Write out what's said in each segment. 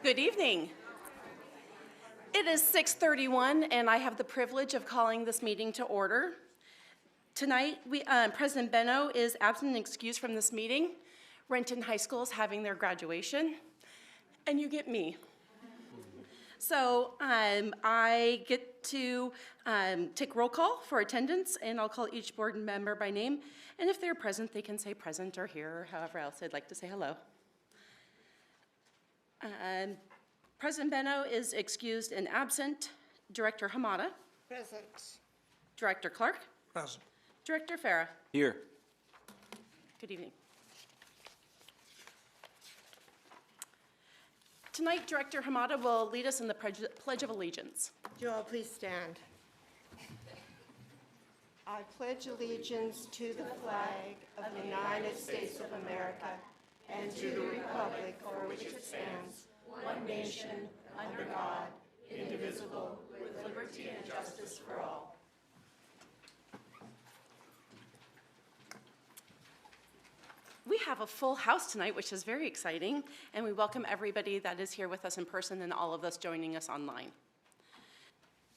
Good evening. It is 6:31, and I have the privilege of calling this meeting to order. Tonight, President Benno is absent and excused from this meeting. Renton High School is having their graduation, and you get me. So I get to take roll call for attendance, and I'll call each board member by name. And if they're present, they can say present or here, or however else they'd like to say hello. President Benno is excused and absent. Director Hamada. Present. Director Clark. Present. Director Farah. Here. Good evening. Tonight, Director Hamada will lead us in the Pledge of Allegiance. Would you all please stand? I pledge allegiance to the flag of the United States of America and to the republic for which it stands, one nation, under God, indivisible, with liberty and justice for all. We have a full house tonight, which is very exciting, and we welcome everybody that is here with us in person and all of us joining us online.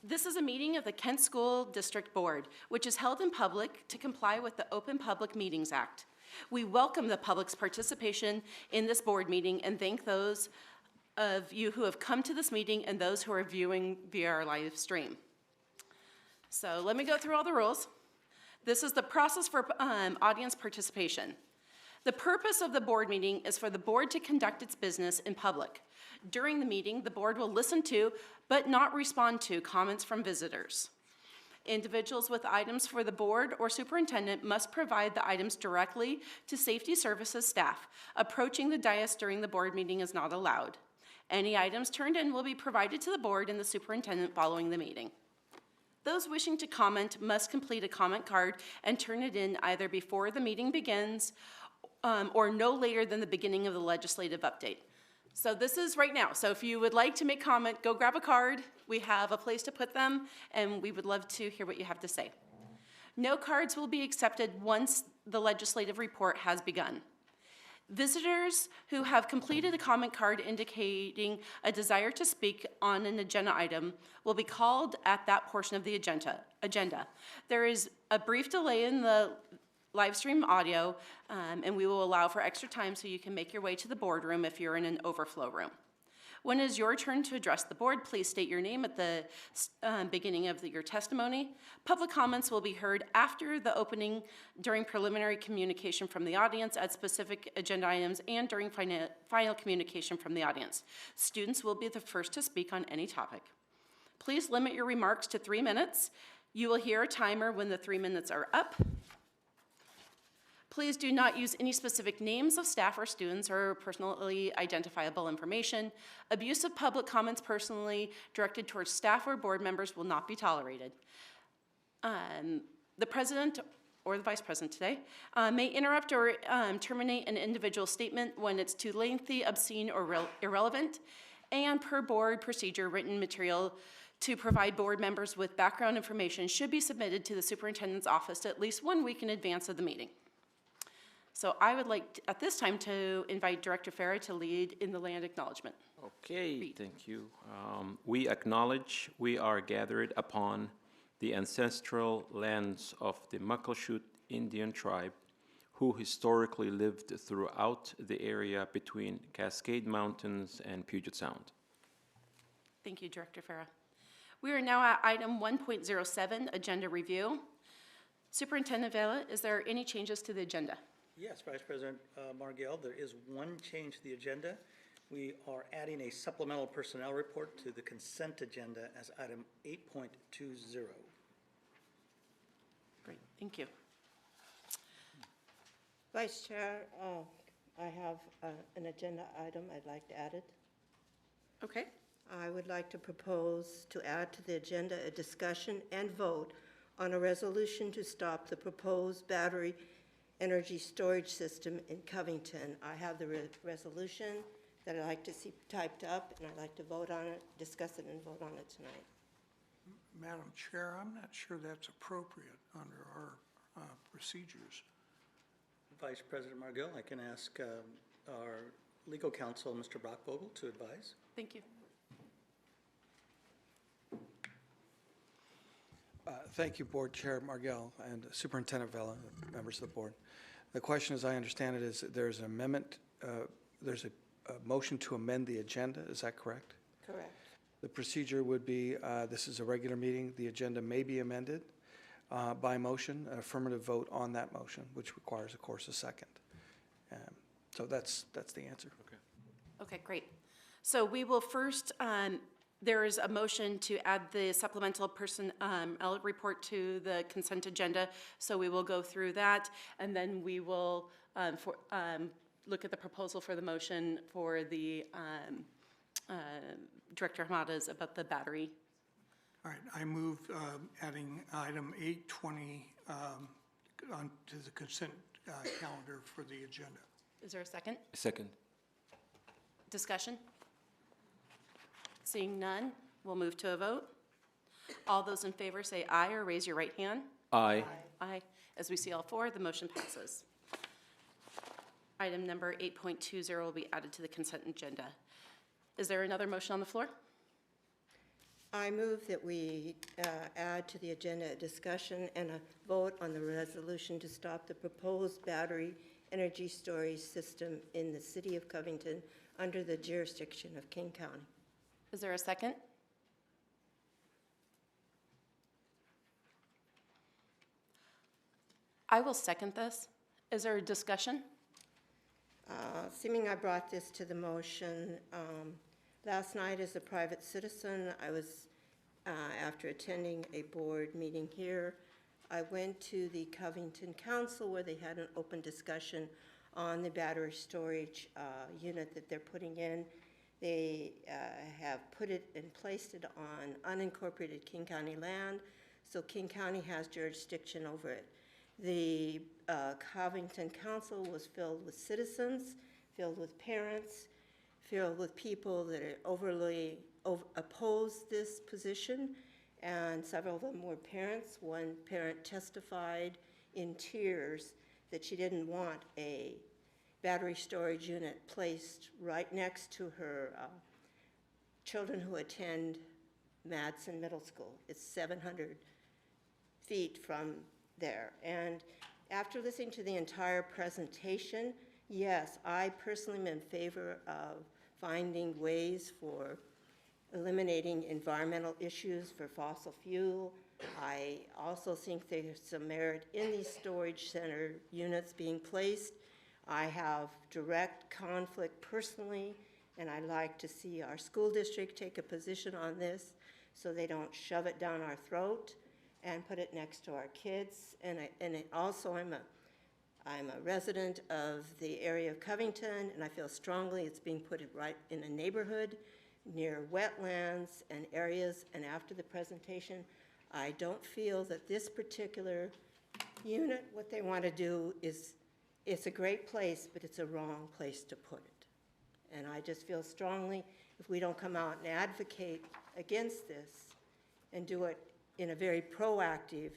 This is a meeting of the Kent School District Board, which is held in public to comply with the Open Public Meetings Act. We welcome the public's participation in this board meeting and thank those of you who have come to this meeting and those who are viewing via our live stream. So let me go through all the rules. This is the process for audience participation. The purpose of the board meeting is for the board to conduct its business in public. During the meeting, the board will listen to, but not respond to, comments from visitors. Individuals with items for the board or superintendent must provide the items directly to safety services staff. Approaching the dais during the board meeting is not allowed. Any items turned in will be provided to the board and the superintendent following the meeting. Those wishing to comment must complete a comment card and turn it in either before the meeting begins or no later than the beginning of the legislative update. So this is right now. So if you would like to make comment, go grab a card. We have a place to put them, and we would love to hear what you have to say. No cards will be accepted once the legislative report has begun. Visitors who have completed a comment card indicating a desire to speak on an agenda item will be called at that portion of the agenda. There is a brief delay in the live stream audio, and we will allow for extra time so you can make your way to the boardroom if you're in an overflow room. When it is your turn to address the board, please state your name at the beginning of your testimony. Public comments will be heard after the opening, during preliminary communication from the audience at specific agenda items, and during final communication from the audience. Students will be the first to speak on any topic. Please limit your remarks to 3 minutes. You will hear a timer when the 3 minutes are up. Please do not use any specific names of staff or students or personally identifiable information. Abuse of public comments personally directed towards staff or board members will not be tolerated. The president or the vice president today may interrupt or terminate an individual statement when it's too lengthy, obscene, or irrelevant. And per board procedure, written material to provide board members with background information should be submitted to the superintendent's office at least 1 week in advance of the meeting. So I would like, at this time, to invite Director Farah to lead in the land acknowledgement. Okay, thank you. We acknowledge we are gathered upon the ancestral lands of the Muckleshoot Indian tribe, who historically lived throughout the area between Cascade Mountains and Puget Sound. Thank you, Director Farah. We are now at item 1.07, agenda review. Superintendent Vela, is there any changes to the agenda? Yes, Vice President Margell, there is one change to the agenda. We are adding a supplemental personnel report to the consent agenda as item 8.20. Great, thank you. Vice Chair, I have an agenda item I'd like to add it. Okay. I would like to propose to add to the agenda a discussion and vote on a resolution to stop the proposed battery energy storage system in Covington. I have the resolution that I'd like to see typed up, and I'd like to vote on it, discuss it, and vote on it tonight. Madam Chair, I'm not sure that's appropriate under our procedures. Vice President Margell, I can ask our legal counsel, Mr. Brockvogel, to advise. Thank you. Thank you, Board Chair Margell and Superintendent Vela, members of the board. The question, as I understand it, is that there's an amendment, there's a motion to amend the agenda, is that correct? Correct. The procedure would be, this is a regular meeting, the agenda may be amended by motion, an affirmative vote on that motion, which requires, of course, a second. So that's the answer. Okay. Okay, great. So we will first, there is a motion to add the supplemental personnel report to the consent agenda. So we will go through that, and then we will look at the proposal for the motion for the Director Hamada's about the battery. All right, I move adding item 820 onto the consent calendar for the agenda. Is there a second? Second. Discussion? Seeing none, we'll move to a vote. All those in favor say aye or raise your right hand. Aye. Aye. As we see all four, the motion passes. Item number 8.20 will be added to the consent agenda. Is there another motion on the floor? I move that we add to the agenda a discussion and a vote on the resolution to stop the proposed battery energy storage system in the city of Covington under the jurisdiction of King County. Is there a second? I will second this. Is there a discussion? Seeming I brought this to the motion last night as a private citizen. I was, after attending a board meeting here, I went to the Covington Council where they had an open discussion on the battery storage unit that they're putting in. They have put it and placed it on unincorporated King County land, so King County has jurisdiction over it. The Covington Council was filled with citizens, filled with parents, filled with people that are overly oppose this position, and several of them were parents. One parent testified in tears that she didn't want a battery storage unit placed right next to her children who attend Madison Middle School. It's 700 feet from there. And after listening to the entire presentation, yes, I personally am in favor of finding ways for eliminating environmental issues for fossil fuel. I also think there's some merit in these storage center units being placed. I have direct conflict personally, and I'd like to see our school district take a position on this so they don't shove it down our throat and put it next to our kids. And also I'm a resident of the area of Covington, and I feel strongly it's being put right in a neighborhood near wetlands and areas. And after the presentation, I don't feel that this particular unit, what they want to do is, it's a great place, but it's a wrong place to put it. And I just feel strongly if we don't come out and advocate against this and do it in a very proactive,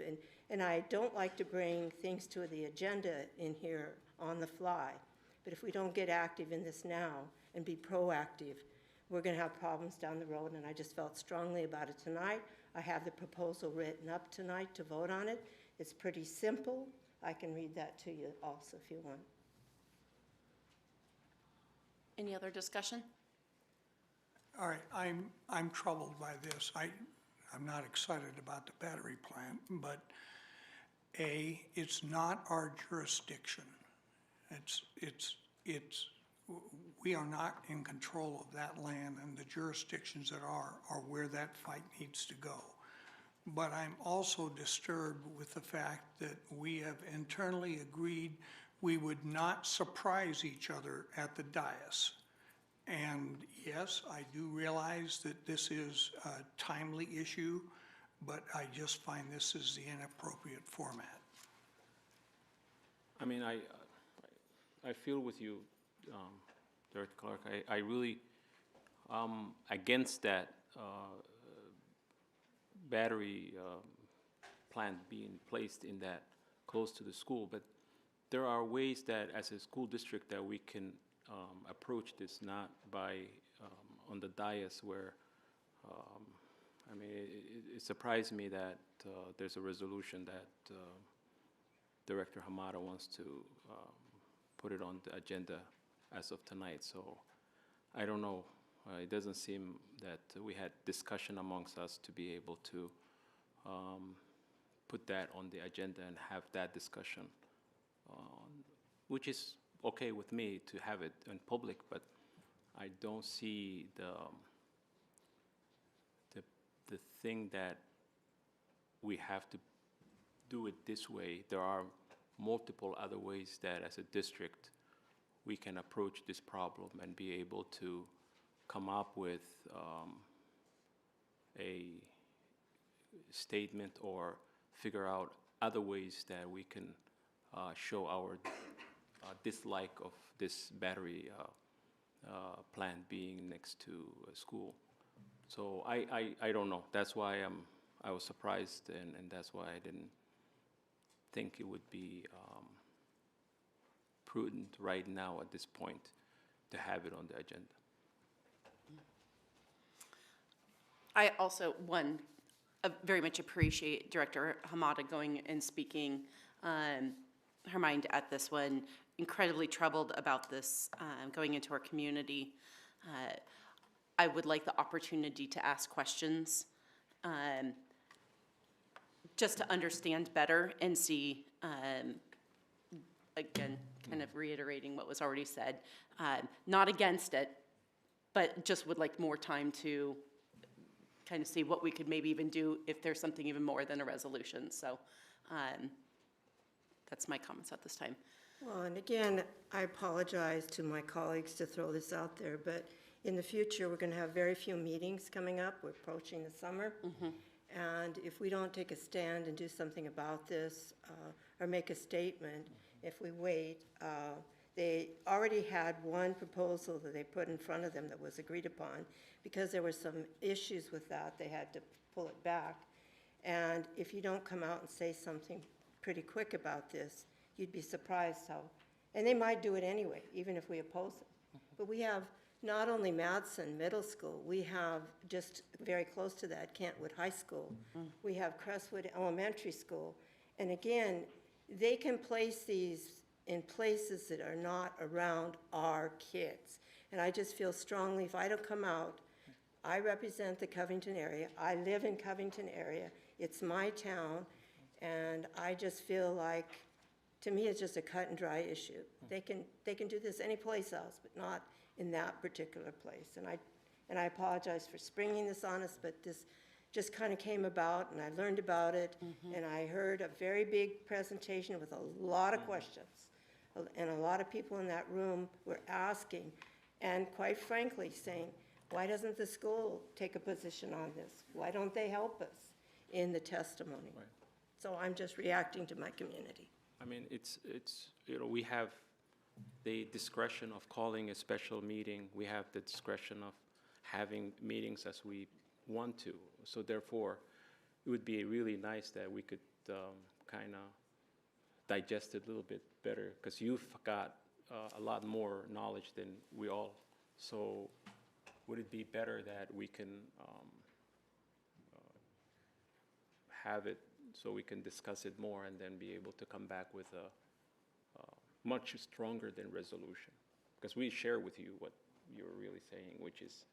and I don't like to bring things to the agenda in here on the fly, but if we don't get active in this now and be proactive, we're going to have problems down the road, and I just felt strongly about it tonight. I have the proposal written up tonight to vote on it. It's pretty simple. I can read that to you also if you want. Any other discussion? All right, I'm troubled by this. I'm not excited about the battery plant, but it's not our jurisdiction. We are not in control of that land, and the jurisdictions that are where that fight needs to go. But I'm also disturbed with the fact that we have internally agreed we would not surprise each other at the dais. And yes, I do realize that this is a timely issue, but I just find this is the inappropriate format. I mean, I feel with you, Director Clark. I really against that battery plant being placed in that close to the school, but there are ways that as a school district that we can approach this, not by on the dais where, I mean, it surprised me that there's a resolution that Director Hamada wants to put it on the agenda as of tonight. So I don't know. It doesn't seem that we had discussion amongst us to be able to put that on the agenda and have that discussion, which is okay with me to have it in public, but I don't see the thing that we have to do it this way. There are multiple other ways that as a district we can approach this problem and be able to come up with a statement or figure out other ways that we can show our dislike of this battery plant being next to a school. So I don't know. That's why I was surprised, and that's why I didn't think it would be prudent right now at this point to have it on the agenda. I also, very much appreciate Director Hamada going and speaking her mind at this one. Incredibly troubled about this going into our community. I would like the opportunity to ask questions just to understand better and see, again, kind of reiterating what was already said, not against it, but just would like more time to kind of see what we could maybe even do if there's something even more than a resolution. So that's my comments at this time. Well, and again, I apologize to my colleagues to throw this out there, but in the future, we're going to have very few meetings coming up. We're approaching the summer. And if we don't take a stand and do something about this or make a statement, if we wait, they already had one proposal that they put in front of them that was agreed upon. Because there were some issues with that, they had to pull it back. And if you don't come out and say something pretty quick about this, you'd be surprised how, and they might do it anyway, even if we oppose it. But we have not only Madison Middle School, we have just very close to that, Kentwood High School. We have Crestwood Elementary School. And again, they can place these in places that are not around our kids. And I just feel strongly, if I don't come out, I represent the Covington area. I live in Covington area. It's my town. And I just feel like, to me, it's just a cut and dry issue. They can do this any place else, but not in that particular place. And I apologize for springing this on us, but this just kind of came about, and I learned about it, and I heard a very big presentation with a lot of questions. And a lot of people in that room were asking, and quite frankly saying, why doesn't the school take a position on this? Why don't they help us in the testimony? Right. So I'm just reacting to my community. I mean, it's we have the discretion of calling a special meeting. We have the discretion of having meetings as we want to. So therefore, it would be really nice that we could kind of digest it a little bit better, because you've got a lot more knowledge than we all. So would it be better that we can have it so we can discuss it more and then be able to come back with a much stronger than resolution? Because we share with you what you're really saying, which is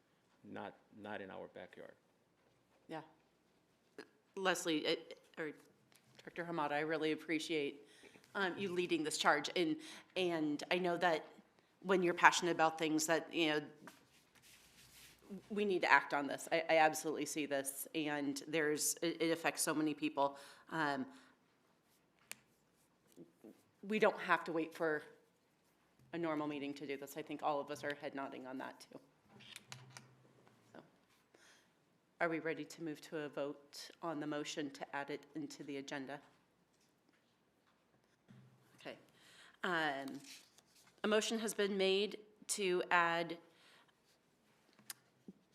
not in our backyard. Yeah. Leslie, or Director Hamada, I really appreciate you leading this charge. And I know that when you're passionate about things that, we need to act on this. I absolutely see this, and it affects so many people. We don't have to wait for a normal meeting to do this. I think all of us are head nodding on that too. So, are we ready to move to a vote on the motion to add it into the agenda? Okay. A motion has been made to add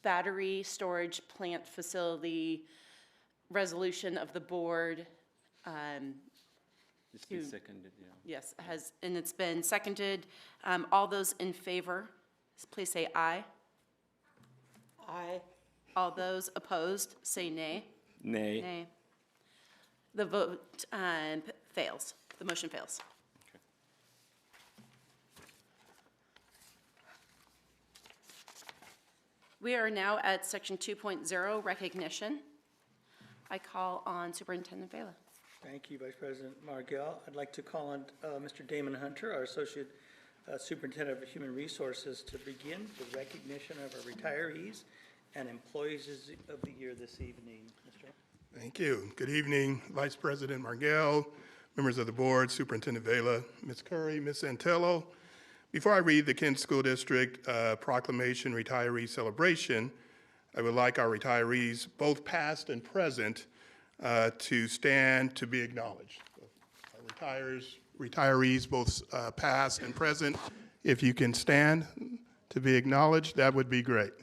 battery storage plant facility resolution of the board. It's been seconded, yeah. Yes, and it's been seconded. All those in favor, please say aye. Aye. All those opposed, say nay. Nay. Nay. The vote fails. The motion fails. We are now at section 2.0, recognition. I call on Superintendent Vela. Thank you, Vice President Margell. I'd like to call on Mr. Damon Hunter, our Associate Superintendent of Human Resources, to begin the recognition of our retirees and employees of the year this evening. Mr. Thank you. Good evening, Vice President Margell, members of the board, Superintendent Vela, Ms. Curry, Ms. Santello. Before I read the Kent School District Proclamation Retiree Celebration, I would like our retirees, both past and present, to stand to be acknowledged. Our retirees, both past and present, if you can stand to be acknowledged, that would be great.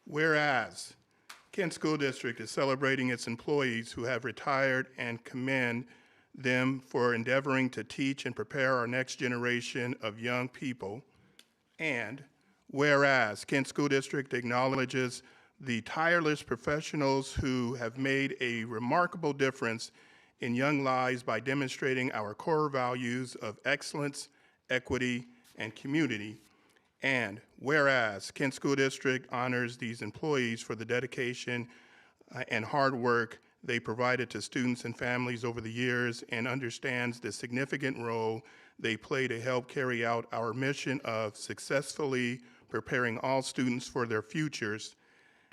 Whereas Kent School District is celebrating its employees who have retired and commend them for endeavoring to teach and prepare our next generation of young people. And whereas Kent School District acknowledges the tireless professionals who have made a remarkable difference in young lives by demonstrating our core values of excellence, equity, and community. And whereas Kent School District honors these employees for the dedication and hard work they provided to students and families over the years and understands the significant role they play to help carry out our mission of successfully preparing all students for their futures.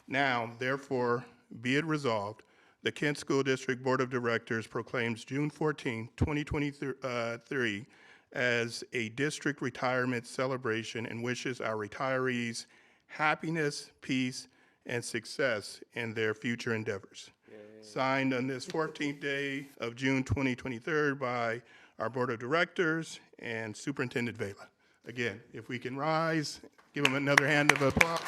Now, therefore, be it resolved, the Kent School District Board of Directors proclaims June 14, 2023 as a district retirement celebration and wishes our retirees happiness, peace, and success in their future endeavors. Yay. Signed on this 14th day of June 2023 by our Board of Directors and Superintendent Vela. Again, if we can rise, give them another hand of applause.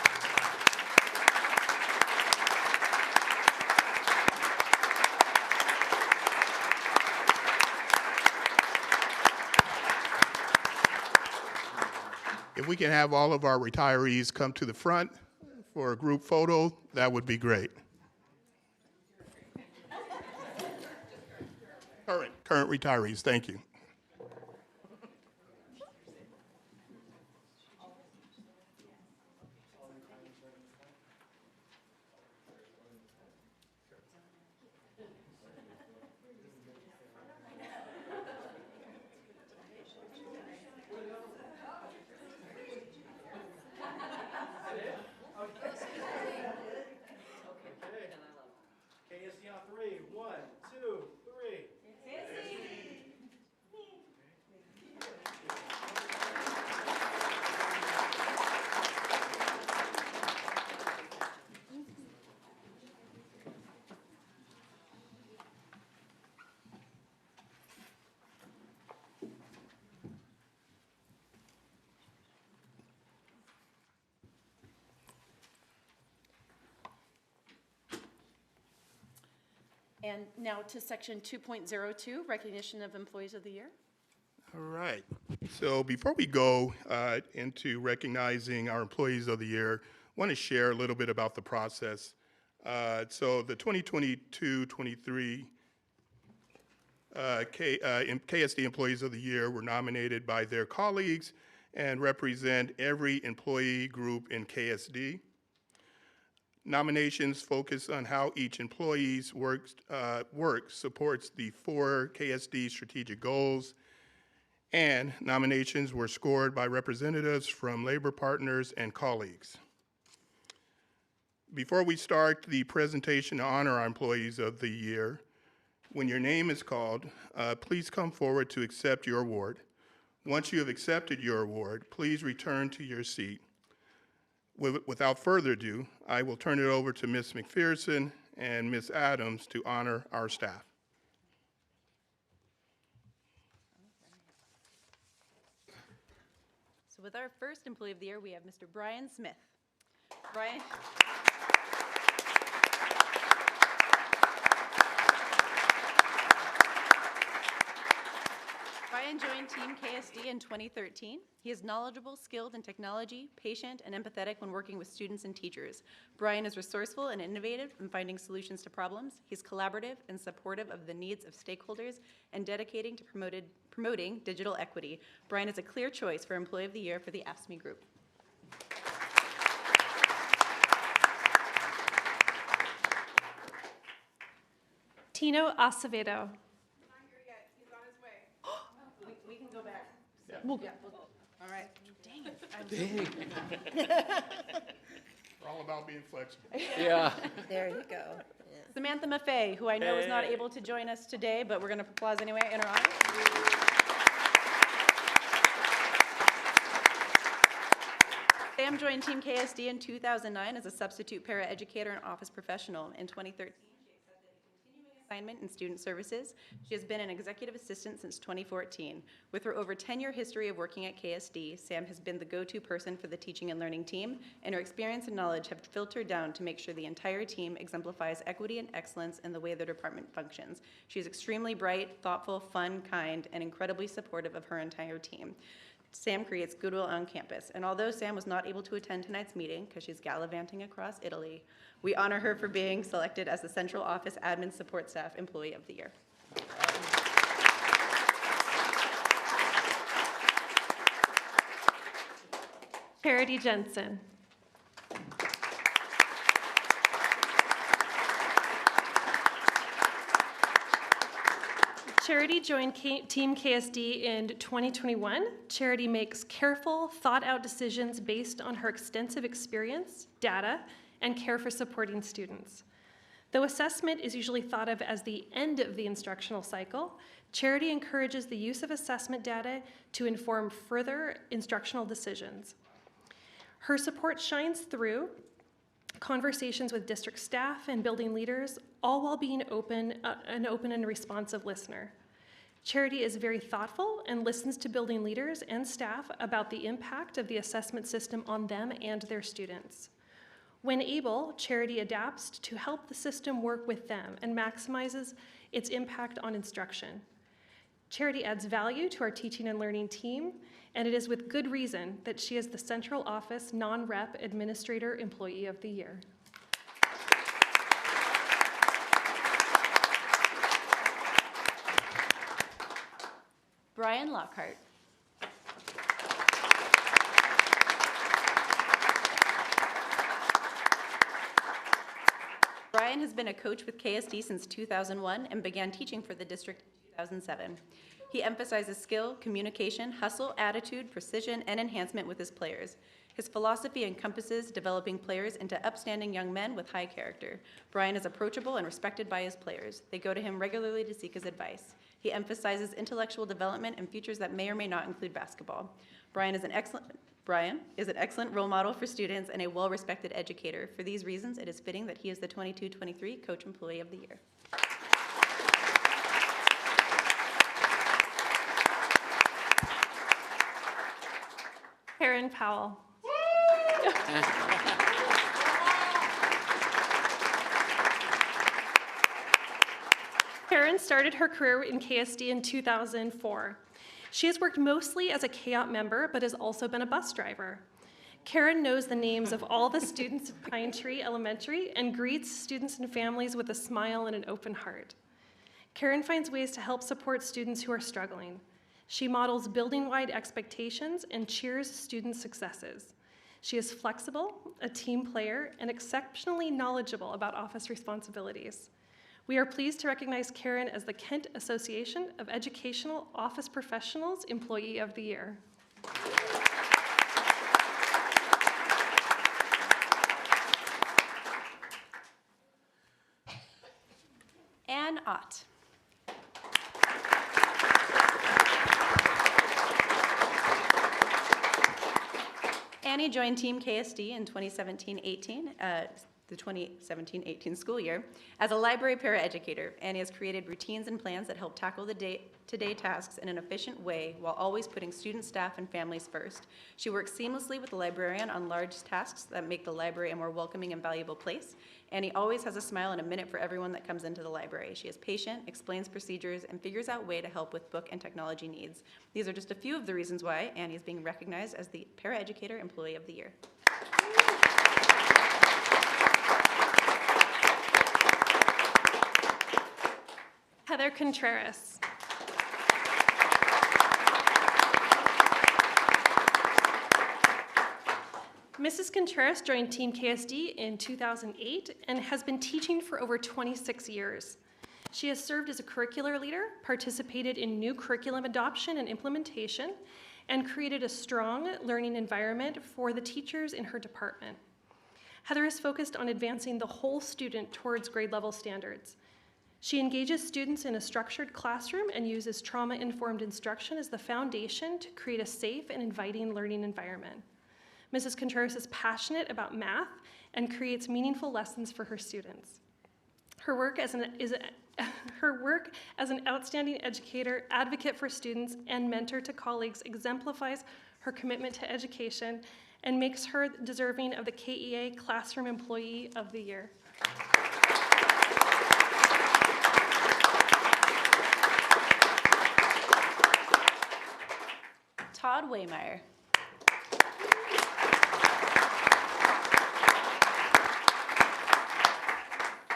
If we can have all of our retirees come to the front for a group photo, that would be great. Current retirees, thank you. KSD on three. 1, 2, 3. And now to section 2.02, recognition of employees of the year. All right. So before we go into recognizing our employees of the year, I want to share a little bit about the process. So the 2022-23 KSD Employees of the Year were nominated by their colleagues and represent every employee group in KSD. Nominations focus on how each employee's work supports the 4 KSD strategic goals, and nominations were scored by representatives from labor partners and colleagues. Before we start the presentation to honor our employees of the year, when your name is called, please come forward to accept your award. Once you have accepted your award, please return to your seat. Without further ado, I will turn it over to Ms. McPherson and Ms. Adams to honor our staff. So with our first employee of the year, we have Mr. Brian Smith. Brian. Brian joined Team KSD in 2013. He is knowledgeable, skilled in technology, patient, and empathetic when working with students and teachers. Brian is resourceful and innovative in finding solutions to problems. He's collaborative and supportive of the needs of stakeholders and dedicating to promoting digital equity. Brian is a clear choice for Employee of the Year for the AFSCME Group. Tino Acevedo. We can go back. All right. We're all about being flexible. Yeah. There you go. Yeah. Samantha Maffei, who I know is not able to join us today, but we're going to applause anyway in her honor. Sam joined Team KSD in 2009 as a substitute paraeducator and office professional. In 2013, she accepted a continuing assignment in student services. She has been an executive assistant since 2014. With her over 10-year history of working at KSD, Sam has been the go-to person for the teaching and learning team, and her experience and knowledge have filtered down to make sure the entire team exemplifies equity and excellence in the way the department functions. She is extremely bright, thoughtful, fun, kind, and incredibly supportive of her entire team. Sam creates goodwill on campus, and although Sam was not able to attend tonight's meeting because she's gallivanting across Italy, we honor her for being selected as the Central Office Admin Support Staff Employee of the Year. Charity Jensen. Charity joined Team KSD in 2021. Charity makes careful, thought-out decisions based on her extensive experience, data, and care for supporting students. Though assessment is usually thought of as the end of the instructional cycle, Charity encourages the use of assessment data to inform further instructional decisions. Her support shines through conversations with district staff and building leaders, all while being an open and responsive listener. Charity is very thoughtful and listens to building leaders and staff about the impact of the assessment system on them and their students. When able, Charity adapts to help the system work with them and maximizes its impact on instruction. Charity adds value to our teaching and learning team, and it is with good reason that she is the Central Office Non-Rep Administrator Employee of the Year. Brian Lockhart. Brian has been a coach with KSD since 2001 and began teaching for the district in 2007. He emphasizes skill, communication, hustle, attitude, precision, and enhancement with his players. His philosophy encompasses developing players into upstanding young men with high character. Brian is approachable and respected by his players. They go to him regularly to seek his advice. He emphasizes intellectual development and futures that may or may not include basketball. Brian is an excellent role model for students and a well-respected educator. For these reasons, it is fitting that he is the 22-23 Coach Employee of the Year. Karen Powell. Karen started her career in KSD in 2004. She has worked mostly as a KOP member, but has also been a bus driver. Karen knows the names of all the students at Pine Tree Elementary and greets students and families with a smile and an open heart. Karen finds ways to help support students who are struggling. She models building-wide expectations and cheers students' successes. She is flexible, a team player, and exceptionally knowledgeable about office responsibilities. We are pleased to recognize Karen as the Kent Association of Educational Office Professionals Employee of the Year. Ann Ott. Annie joined Team KSD in 2017-18 the 2017-18 school year. As a library paraeducator, Annie has created routines and plans that help tackle the day-to-day tasks in an efficient way while always putting students, staff, and families first. She works seamlessly with the librarian on large tasks that make the library a more welcoming and valuable place. Annie always has a smile and a minute for everyone that comes into the library. She is patient, explains procedures, and figures out a way to help with book and technology needs. These are just a few of the reasons why Annie is being recognized as the Paraeducator Employee of the Year. Heather Contreras. Mrs. Contreras joined Team KSD in 2008 and has been teaching for over 26 years. She has served as a curricular leader, participated in new curriculum adoption and implementation, and created a strong learning environment for the teachers in her department. Heather is focused on advancing the whole student towards grade level standards. She engages students in a structured classroom and uses trauma-informed instruction as the foundation to create a safe and inviting learning environment. Mrs. Contreras is passionate about math and creates meaningful lessons for her students. Her work as an outstanding educator, advocate for students, and mentor to colleagues exemplifies her commitment to education and makes her deserving of the KEA Classroom Employee of the Year. Todd Waymeyer.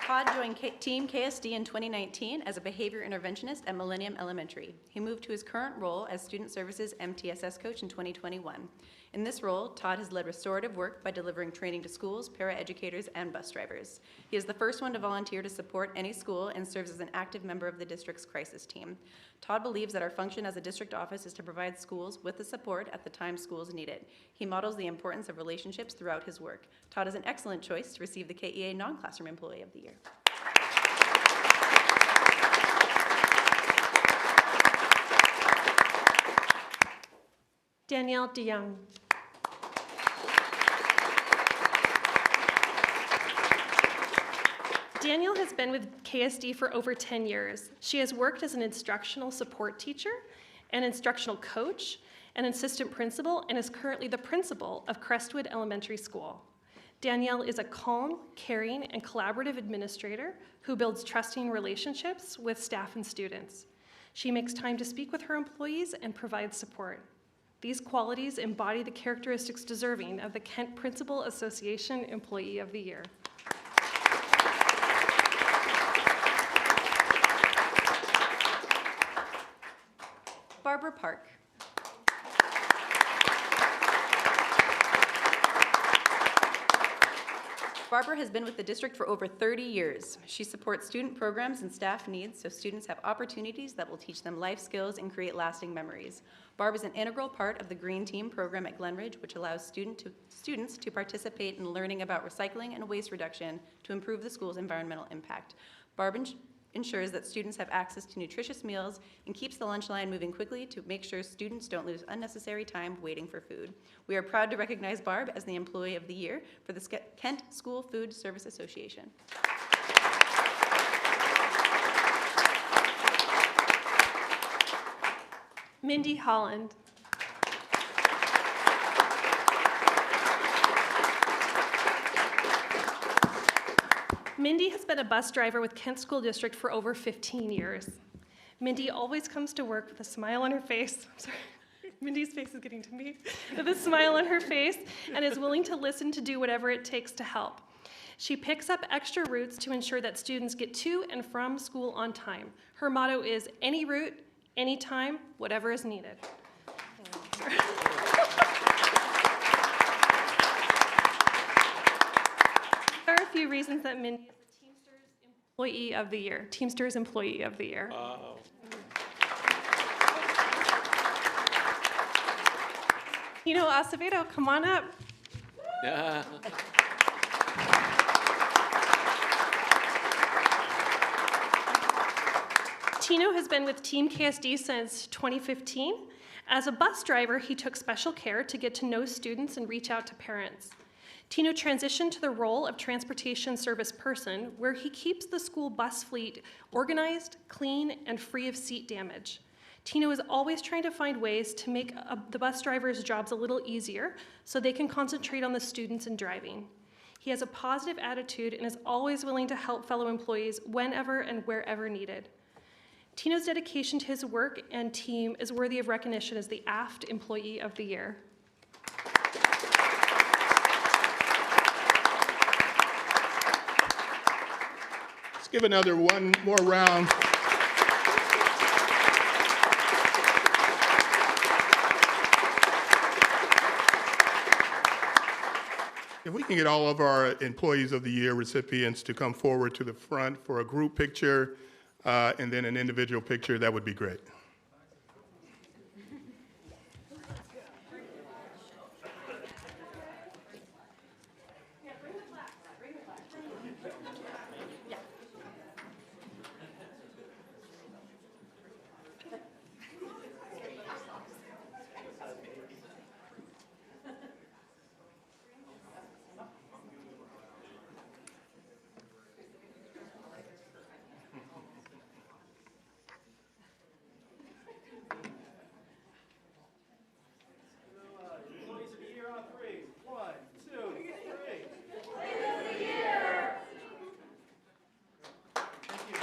Todd joined Team KSD in 2019 as a behavior interventionist at Millennium Elementary. He moved to his current role as Student Services MTSS coach in 2021. In this role, Todd has led restorative work by delivering training to schools, paraeducators, and bus drivers. He is the first one to volunteer to support any school and serves as an active member of the district's crisis team. Todd believes that our function as a district office is to provide schools with the support at the time schools need it. He models the importance of relationships throughout his work. Todd is an excellent choice to receive the KEA Non-Classroom Employee of the Year. Danielle DeYoung. Danielle has been with KSD for over 10 years. She has worked as an instructional support teacher, an instructional coach, an assistant principal, and is currently the principal of Crestwood Elementary School. Danielle is a calm, caring, and collaborative administrator who builds trusting relationships with staff and students. She makes time to speak with her employees and provides support. These qualities embody the characteristics deserving of the Kent Principal Association Employee of the Year. Barbara Park. Barbara has been with the district for over 30 years. She supports student programs and staff needs so students have opportunities that will teach them life skills and create lasting memories. Barb is an integral part of the Green Team program at Glenridge, which allows students to participate in learning about recycling and waste reduction to improve the school's environmental impact. Barb ensures that students have access to nutritious meals and keeps the lunch line moving quickly to make sure students don't lose unnecessary time waiting for food. We are proud to recognize Barb as the Employee of the Year for the Kent School Food Service Association. Mindy Holland. Mindy has been a bus driver with Kent School District for over 15 years. Mindy always comes to work with a smile on her face. I'm sorry, Mindy's face is getting to me. With a smile on her face and is willing to listen to do whatever it takes to help. She picks up extra routes to ensure that students get to and from school on time. Her motto is any route, anytime, whatever is needed. There are a few reasons that Mindy is the Teamsters Employee of the Year. Teamsters Employee of the Year. Wow. Tino Acevedo, come on up. Yeah. Tino has been with Team KSD since 2015. As a bus driver, he took special care to get to know students and reach out to parents. Tino transitioned to the role of transportation service person, where he keeps the school bus fleet organized, clean, and free of seat damage. Tino is always trying to find ways to make the bus drivers' jobs a little easier so they can concentrate on the students and driving. He has a positive attitude and is always willing to help fellow employees whenever and wherever needed. Tino's dedication to his work and team is worthy of recognition as the AFT Employee of the Year. Let's give another one more round. If we can get all of our Employees of the Year recipients to come forward to the front for a group picture and then an individual picture, that would be great. Employees of the Year on three. 1, 2, 3. Thank you.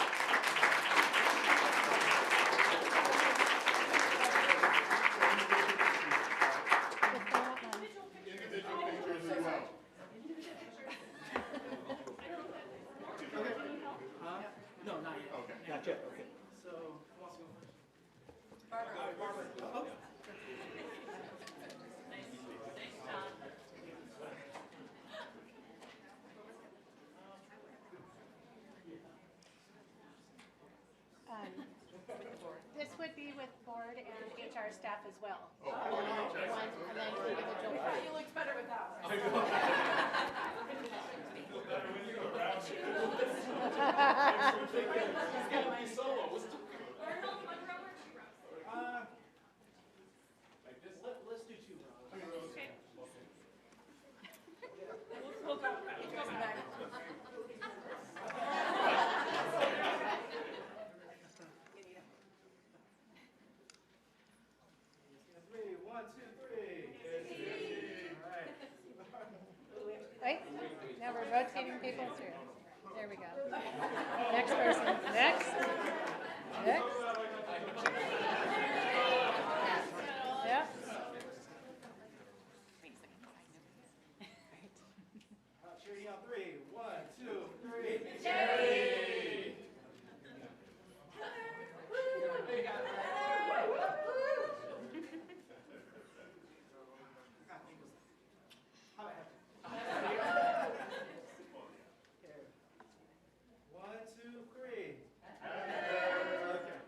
No, not yet. Okay. Not yet, okay. So, who wants to go first? Barbara. Oh. This would be with board and HR staff as well. One and then individual. You looked better with that one. Let's do 2 rounds. Three. 1, 2, 3. All right. Right? Now we're rotating people through. There we go. Next person. Next. Next. Yeah. Charity on 3. 1, 2, 3. Charity! One, two, three. Okay.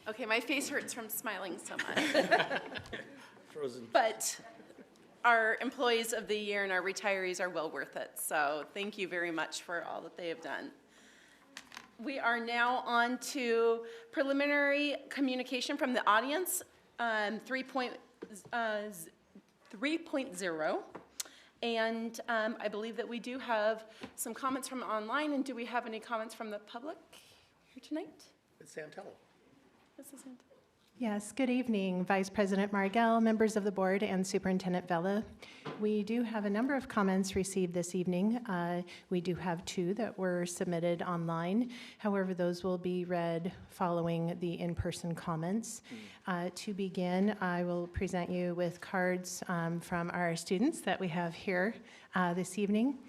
Okay, my face hurts from smiling so much. Frozen. But our employees of the year and our retirees are well worth it. So thank you very much for all that they have done. We are now on to preliminary communication from the audience, 3.0. And I believe that we do have some comments from online. And do we have any comments from the public here tonight? It's Santello. Mrs. Santello. Yes, good evening, Vice President Margell, members of the board, and Superintendent Vela. We do have a number of comments received this evening. We do have 2 that were submitted online. However, those will be read following the in-person comments. To begin, I will present you with cards from our students that we have here this evening,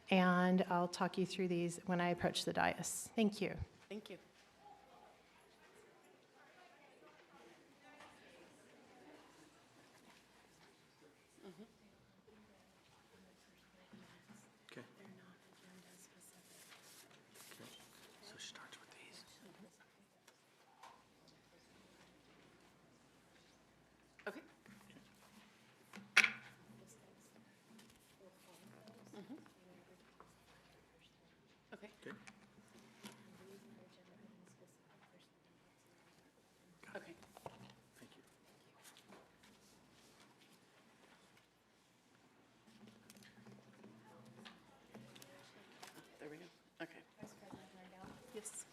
and I'll talk you through these when I approach the dais. Thank you. Thank you. Okay. So she starts with these. Okay. Okay. Okay. Okay. Thank you. There we go. Okay. Yes.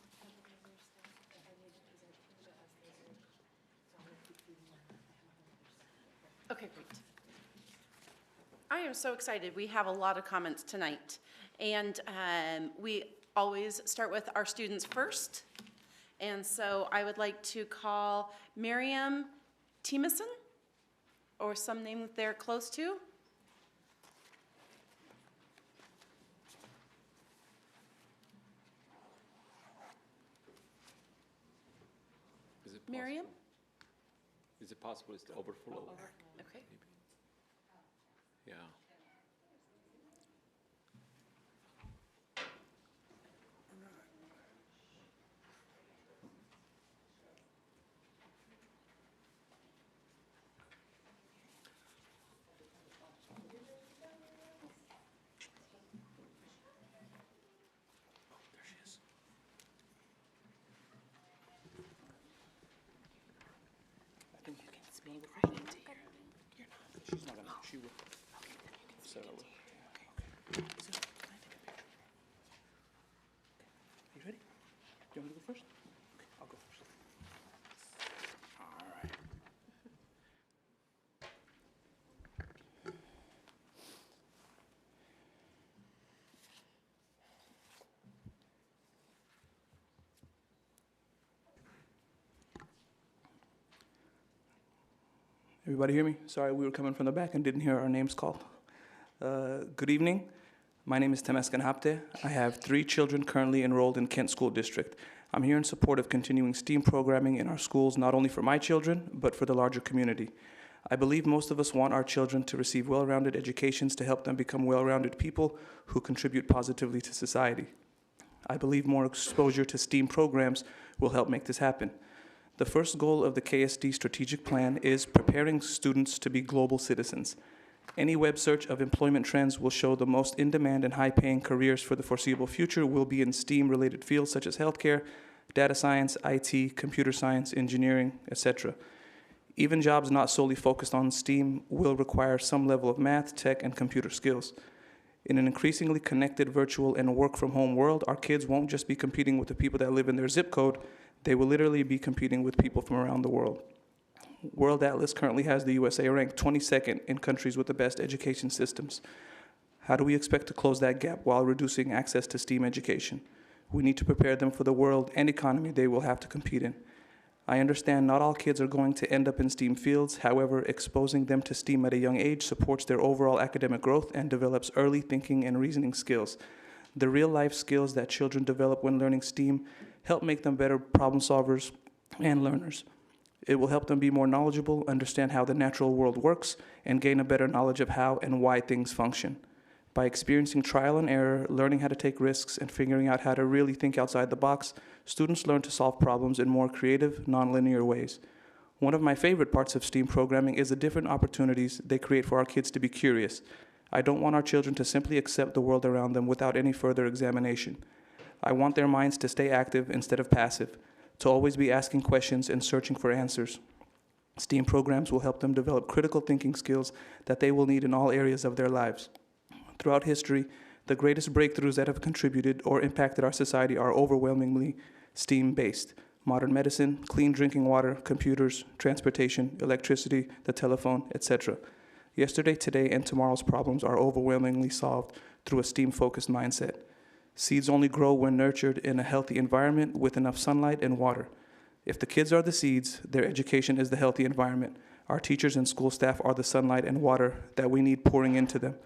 Okay, great. I am so excited. We have a lot of comments tonight. And we always start with our students first. And so I would like to call Miriam Timison, or some name that they're close to. Is it possible? Miriam? Is it possible it's the overflow? Okay. Yeah. There she is. I think you can speak right into here. You're not. She's not gonna. She will. Okay, then you can speak into here. Okay. So, can I take a picture? Okay. Are you ready? Do you want me to go first? Okay, I'll go first. All right. Everybody hear me? Sorry, we were coming from the back and didn't hear our names called. Good evening. My name is Temescan Hapte. I have 3 children currently enrolled in Kent School District. I'm here in support of continuing STEAM programming in our schools, not only for my children, but for the larger community. I believe most of us want our children to receive well-rounded educations to help them become well-rounded people who contribute positively to society. I believe more exposure to STEAM programs will help make this happen. The first goal of the KSD strategic plan is preparing students to be global citizens. Any web search of employment trends will show the most in-demand and high-paying careers for the foreseeable future will be in STEAM-related fields such as healthcare, data science, IT, computer science, engineering, etc. Even jobs not solely focused on STEAM will require some level of math, tech, and computer skills. In an increasingly connected virtual and work-from-home world, our kids won't just be competing with the people that live in their zip code, they will literally be competing with people from around the world. World Atlas currently has the USA ranked 22nd in countries with the best education systems. How do we expect to close that gap while reducing access to STEAM education? We need to prepare them for the world and economy they will have to compete in. I understand not all kids are going to end up in STEAM fields. However, exposing them to STEAM at a young age supports their overall academic growth and develops early thinking and reasoning skills. The real-life skills that children develop when learning STEAM help make them better problem solvers and learners. It will help them be more knowledgeable, understand how the natural world works, and gain a better knowledge of how and why things function. By experiencing trial and error, learning how to take risks, and figuring out how to really think outside the box, students learn to solve problems in more creative, nonlinear ways. One of my favorite parts of STEAM programming is the different opportunities they create for our kids to be curious. I don't want our children to simply accept the world around them without any further examination. I want their minds to stay active instead of passive, to always be asking questions and searching for answers. STEAM programs will help them develop critical thinking skills that they will need in all areas of their lives. Throughout history, the greatest breakthroughs that have contributed or impacted our society are overwhelmingly STEAM-based. Modern medicine, clean drinking water, computers, transportation, electricity, the telephone, etc. Yesterday, today, and tomorrow's problems are overwhelmingly solved through a STEAM-focused mindset. Seeds only grow when nurtured in a healthy environment with enough sunlight and water. If the kids are the seeds, their education is the healthy environment. Our teachers and school staff are the sunlight and water that we need pouring into them.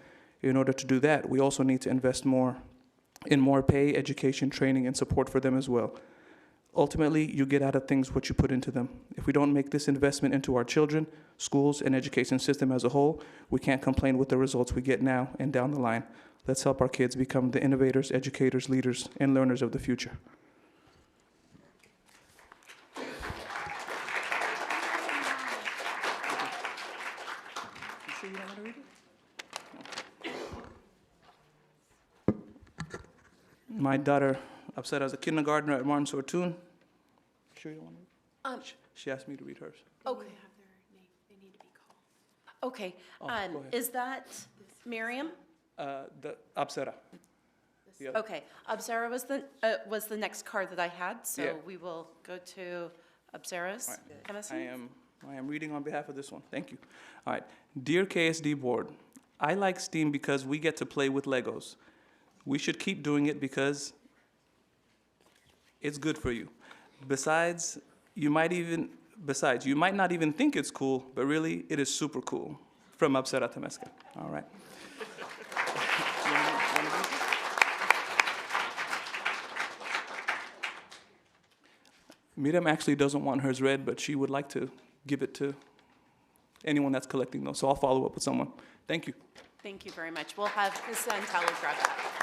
In order to do that, we also need to invest in more pay, education, training, and support for them as well. Ultimately, you get out of things what you put into them. If we don't make this investment into our children, schools, and education system as a whole, we can't complain with the results we get now and down the line. Let's help our kids become the innovators, educators, leaders, and learners of the future. You don't want to read it? My daughter, upset as a kindergartner at Martin Sortun. Sure you don't want to read it? She asked me to read hers. Okay. Okay, go ahead. is that Miriam? The Apsara. Okay, Absara was the next card that I had, so Yeah. we will go to Absara's. I am reading on behalf of this one. Thank you. All right. Dear KSD Board, I like STEAM because we get to play with Legos. We should keep doing it because it's good for you. Besides, you might not even think it's cool, but really, it is super cool. From Apsara Temesca. All right. Miriam actually doesn't want hers read, but she would like to give it to anyone that's collecting those. So I'll follow up with someone. Thank you. Thank you very much. We'll have Ms. Santelli grab that.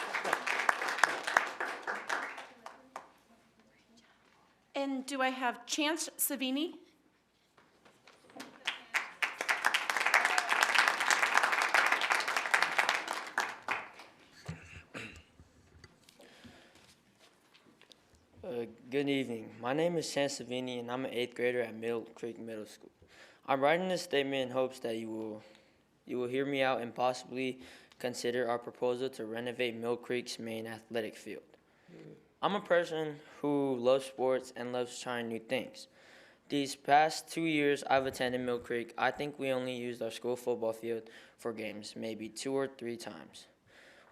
And do I have Chance Savini? Good evening. My name is Chance Savini, and I'm an 8th grader at Mill Creek Middle School. I'm writing this statement in hopes that you will hear me out and possibly consider our proposal to renovate Mill Creek's main athletic field. I'm a person who loves sports and loves trying new things. These past 2 years I've attended Mill Creek, I think we only used our school football field for games, maybe 2 or 3 times.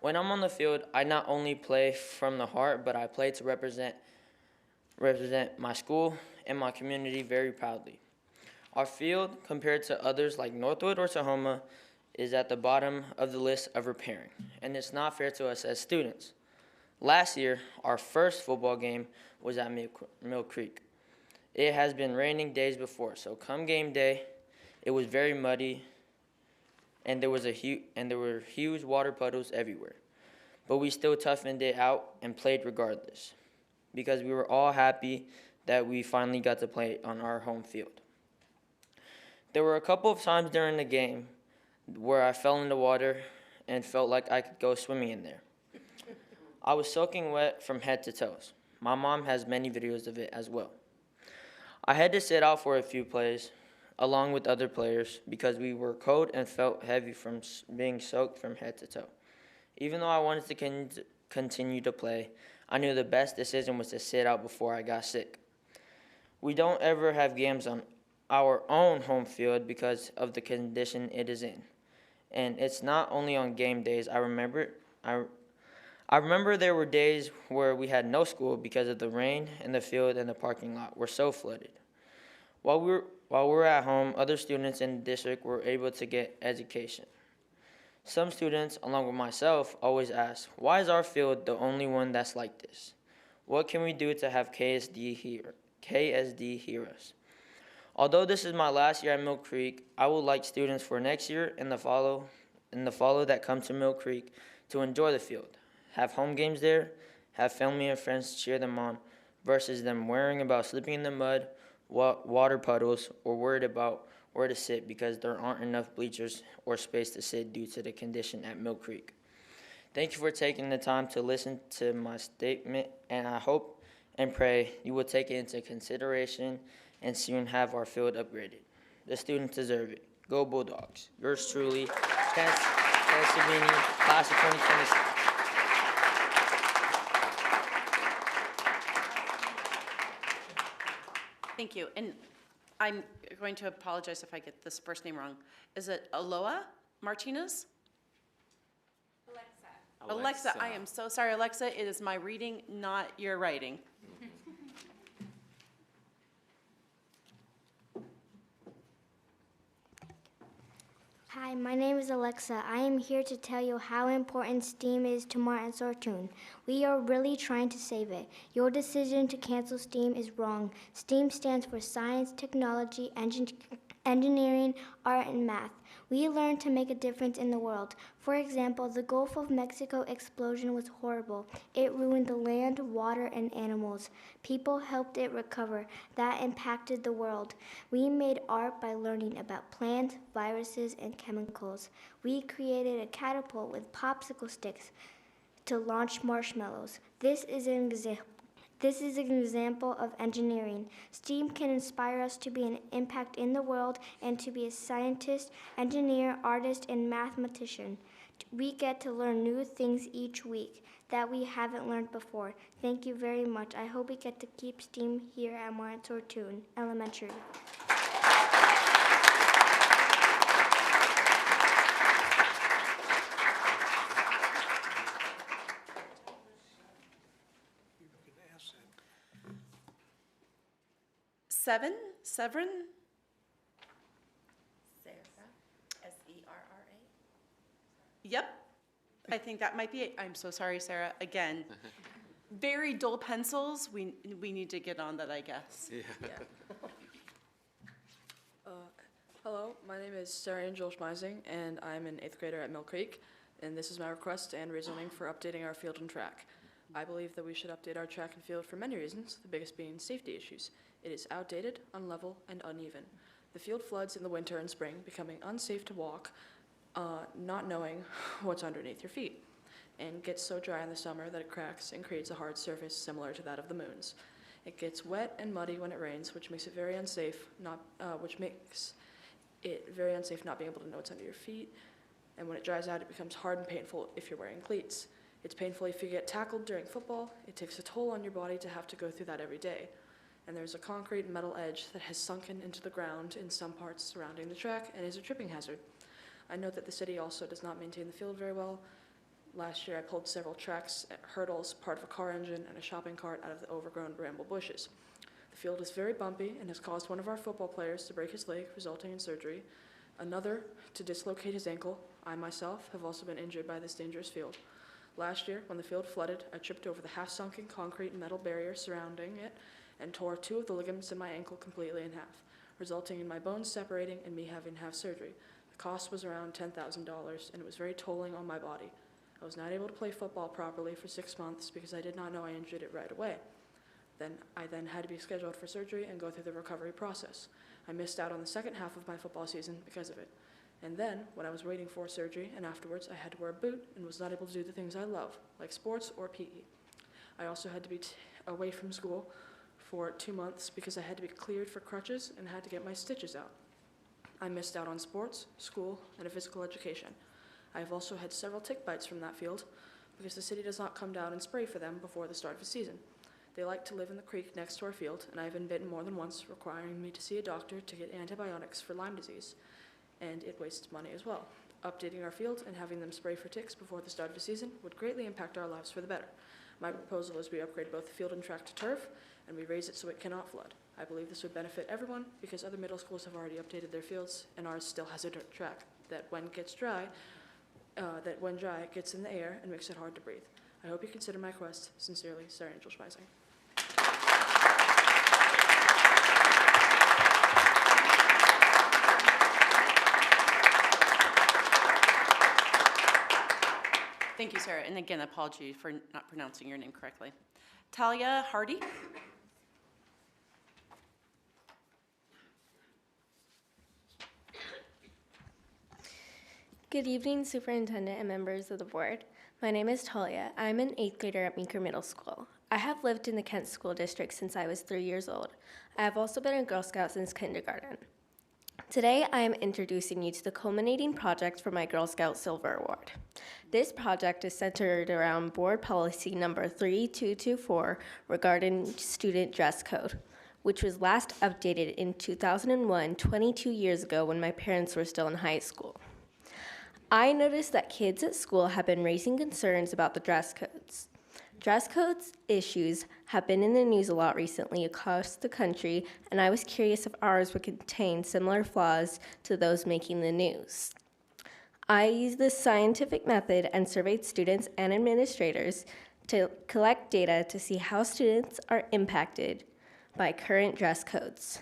When I'm on the field, I not only play from the heart, but I play to represent my school and my community very proudly. Our field, compared to others like Northwood or Tahoma, is at the bottom of the list of repairing, and it's not fair to us as students. Last year, our first football game was at Mill Creek. It has been raining days before, so come game day, it was very muddy, and there were huge water puddles everywhere. But we still toughened it out and played regardless, because we were all happy that we finally got to play on our home field. There were a couple of times during the game where I fell in the water and felt like I could go swimming in there. I was soaking wet from head to toes. My mom has many videos of it as well. I had to sit out for a few plays along with other players because we were cold and felt heavy from being soaked from head to toe. Even though I wanted to continue to play, I knew the best decision was to sit out before I got sick. We don't ever have games on our own home field because of the condition it is in. And it's not only on game days. I remember there were days where we had no school because of the rain, and the field and the parking lot were so flooded. While we were at home, other students in the district were able to get education. Some students, along with myself, always ask, why is our field the only one that's like this? What can we do to have KSD hear us? Although this is my last year at Mill Creek, I would like students for next year and the in the fall that come to Mill Creek to enjoy the field, have home games there, have family and friends cheer them on, versus them worrying about slipping in the mud, water puddles, or worried about where to sit because there aren't enough bleachers or space to sit due to the condition at Mill Creek. Thank you for taking the time to listen to my statement, and I hope and pray you will take it into consideration and soon have our field upgraded. The students deserve it. Go Bulldogs. Yours truly, Kenneth Savini, class of 2026. Thank you. And I'm going to apologize if I get this first name wrong. Is it Aloha Martinez? Alexa, I am so sorry, Alexa. It is my reading, not your writing. Hi, my name is Alexa. I am here to tell you how important STEAM is to Martin Sortune. We are really trying to save it. Your decision to cancel STEAM is wrong. STEAM stands for science, technology, engineering, art, and math. We learn to make a difference in the world. For example, the Gulf of Mexico explosion was horrible. It ruined the land, water, and animals. People helped it recover. That impacted the world. We made art by learning about plants, viruses, and chemicals. We created a catapult with popsicle sticks to launch marshmallows. This is an example of engineering. STEAM can inspire us to be an impact in the world and to be a scientist, engineer, artist, and mathematician. We get to learn new things each week that we haven't learned before. Thank you very much. I hope we get to keep STEAM here at Martin Sortune Elementary. Severin? Sarah, S-E-R-R-A. Yep. I think that might be it. I'm so sorry, Sarah. Again, very dull pencils. We need to get on that, I guess. Yeah. Hello, my name is Sarah Angel Schmeising, and I'm an 8th grader at Mill Creek, and this is my request and reasoning for updating our field and track. I believe that we should update our track and field for many reasons, the biggest being safety issues. It is outdated, unlevel, and uneven. The field floods in the winter and spring, becoming unsafe to walk, not knowing what's underneath your feet, and gets so dry in the summer that it cracks and creates a hard surface similar to that of the moon's. It gets wet and muddy when it rains, which makes it very unsafe, not being able to know what's under your feet, and when it dries out, it becomes hard and painful if you're wearing cleats. It's painful if you get tackled during football. It takes a toll on your body to have to go through that every day. And there's a concrete and metal edge that has sunken into the ground in some parts surrounding the track and is a tripping hazard. I note that the city also does not maintain the field very well. Last year I pulled several tracks, hurdles, part of a car engine, and a shopping cart out of the overgrown bramble bushes. The field is very bumpy and has caused one of our football players to break his leg, resulting in surgery, another to dislocate his ankle. I myself have also been injured by this dangerous field. Last year, when the field flooded, I tripped over the half-sunken concrete and metal barrier surrounding it and tore 2 of the ligaments in my ankle completely in half, resulting in my bones separating and me having to have surgery. The cost was around $10,000, and it was very tolling on my body. I was not able to play football properly for 6 months because I did not know I injured it right away. I then had to be scheduled for surgery and go through the recovery process. I missed out on the second half of my football season because of it. And then, when I was waiting for surgery and afterwards, I had to wear a boot and was not able to do the things I love, like sports or PE. I also had to be away from school for 2 months because I had to be cleared for crutches and had to get my stitches out. I missed out on sports, school, and a physical education. I have also had several tick bites from that field because the city does not come down and spray for them before the start of the season. They like to live in the creek next to our field, and I have been bitten more than once, requiring me to see a doctor to get antibiotics for Lyme disease. And it wastes money as well. Updating our field and having them spray for ticks before the start of the season would greatly impact our lives for the better. My proposal is we upgrade both the field and track to turf, and we raise it so it cannot flood. I believe this would benefit everyone because other middle schools have already updated their fields, and ours still has a dirt track that when dry, it gets in the air and makes it hard to breathe. I hope you consider my request. Sincerely, Sarah Angel Schmeising. Thank you, Sarah. And again, apology for not pronouncing your name correctly. Talia Hardy. Good evening, Superintendent and members of the board. My name is Talia. I'm an 8th grader at Meeker Middle School. I have lived in the Kent School District since I was 3 years old. I have also been a Girl Scout since kindergarten. Today, I am introducing you to the culminating project for my Girl Scout Silver Award. This project is centered around Board Policy Number 3224 regarding student dress code, which was last updated in 2001, 22 years ago when my parents were still in high school. I noticed that kids at school have been raising concerns about the dress codes. Dress codes issues have been in the news a lot recently across the country, and I was curious if ours would contain similar flaws to those making the news. I used this scientific method and surveyed students and administrators to collect data to see how students are impacted by current dress codes.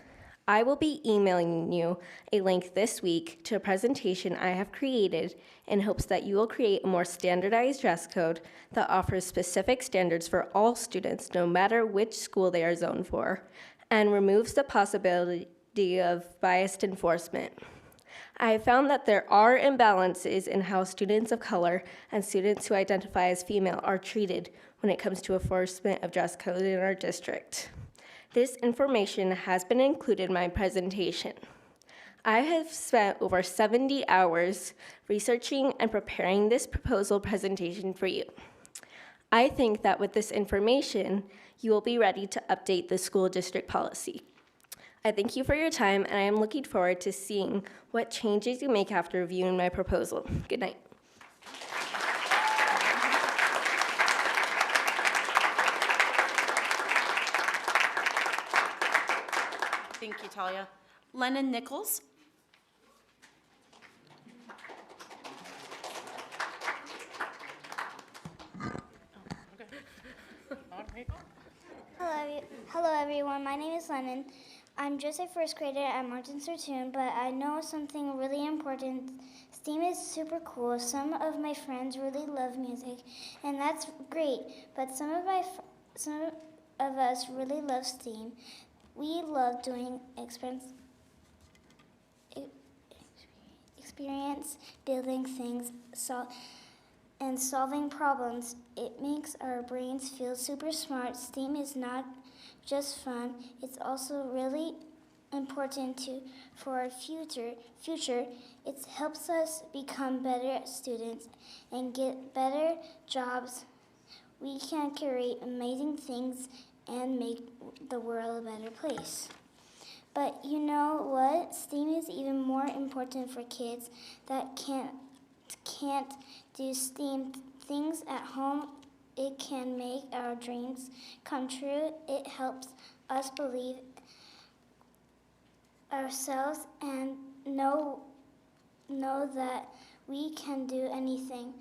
I will be emailing you a link this week to a presentation I have created in hopes that you will create a more standardized dress code that offers specific standards for all students, no matter which school they are zoned for, and removes the possibility of biased enforcement. I have found that there are imbalances in how students of color and students who identify as female are treated when it comes to enforcement of dress code in our district. This information has been included in my presentation. I have spent over 70 hours researching and preparing this proposal presentation for you. I think that with this information, you will be ready to update the school district policy. I thank you for your time, and I am looking forward to seeing what changes you make after reviewing my proposal. Good night. Thank you, Talia. Lennon Nichols. Hello, everyone. My name is Lennon. I'm just a first grader at Martin Sertoon, but I know something really important. STEAM is super cool. Some of my friends really love music, and that's great. But some of us really love STEAM. We love doing experience building things, and solving problems. It makes our brains feel super smart. STEAM is not just fun, it's also really important for our future. It helps us become better students and get better jobs. We can create amazing things and make the world a better place. But you know what? STEAM is even more important for kids that can't do STEAM things at home. It can make our dreams come true. It helps us believe ourselves and know that we can do anything.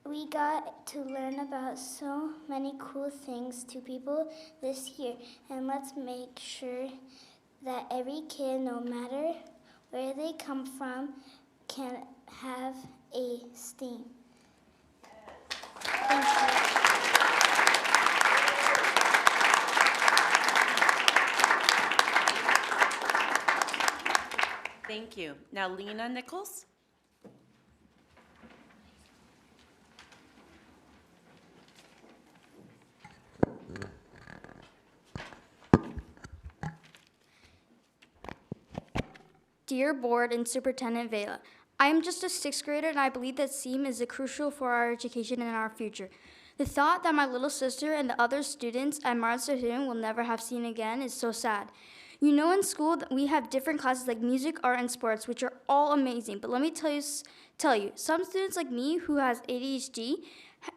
We got to learn about so many cool things to people this year, and let's make sure that every kid, no matter where they come from, can have a STEAM. Thank you. Thank you. Now, Lena Nichols. Dear Board and Superintendent Vela, I am just a 6th grader and I believe that STEAM is crucial for our education and our future. The thought that my little sister and the other students at Martin Sertoon will never have STEAM again is so sad. You know, in school we have different classes like music, art, and sports, which are all amazing. But let me tell you, some students like me who has ADHD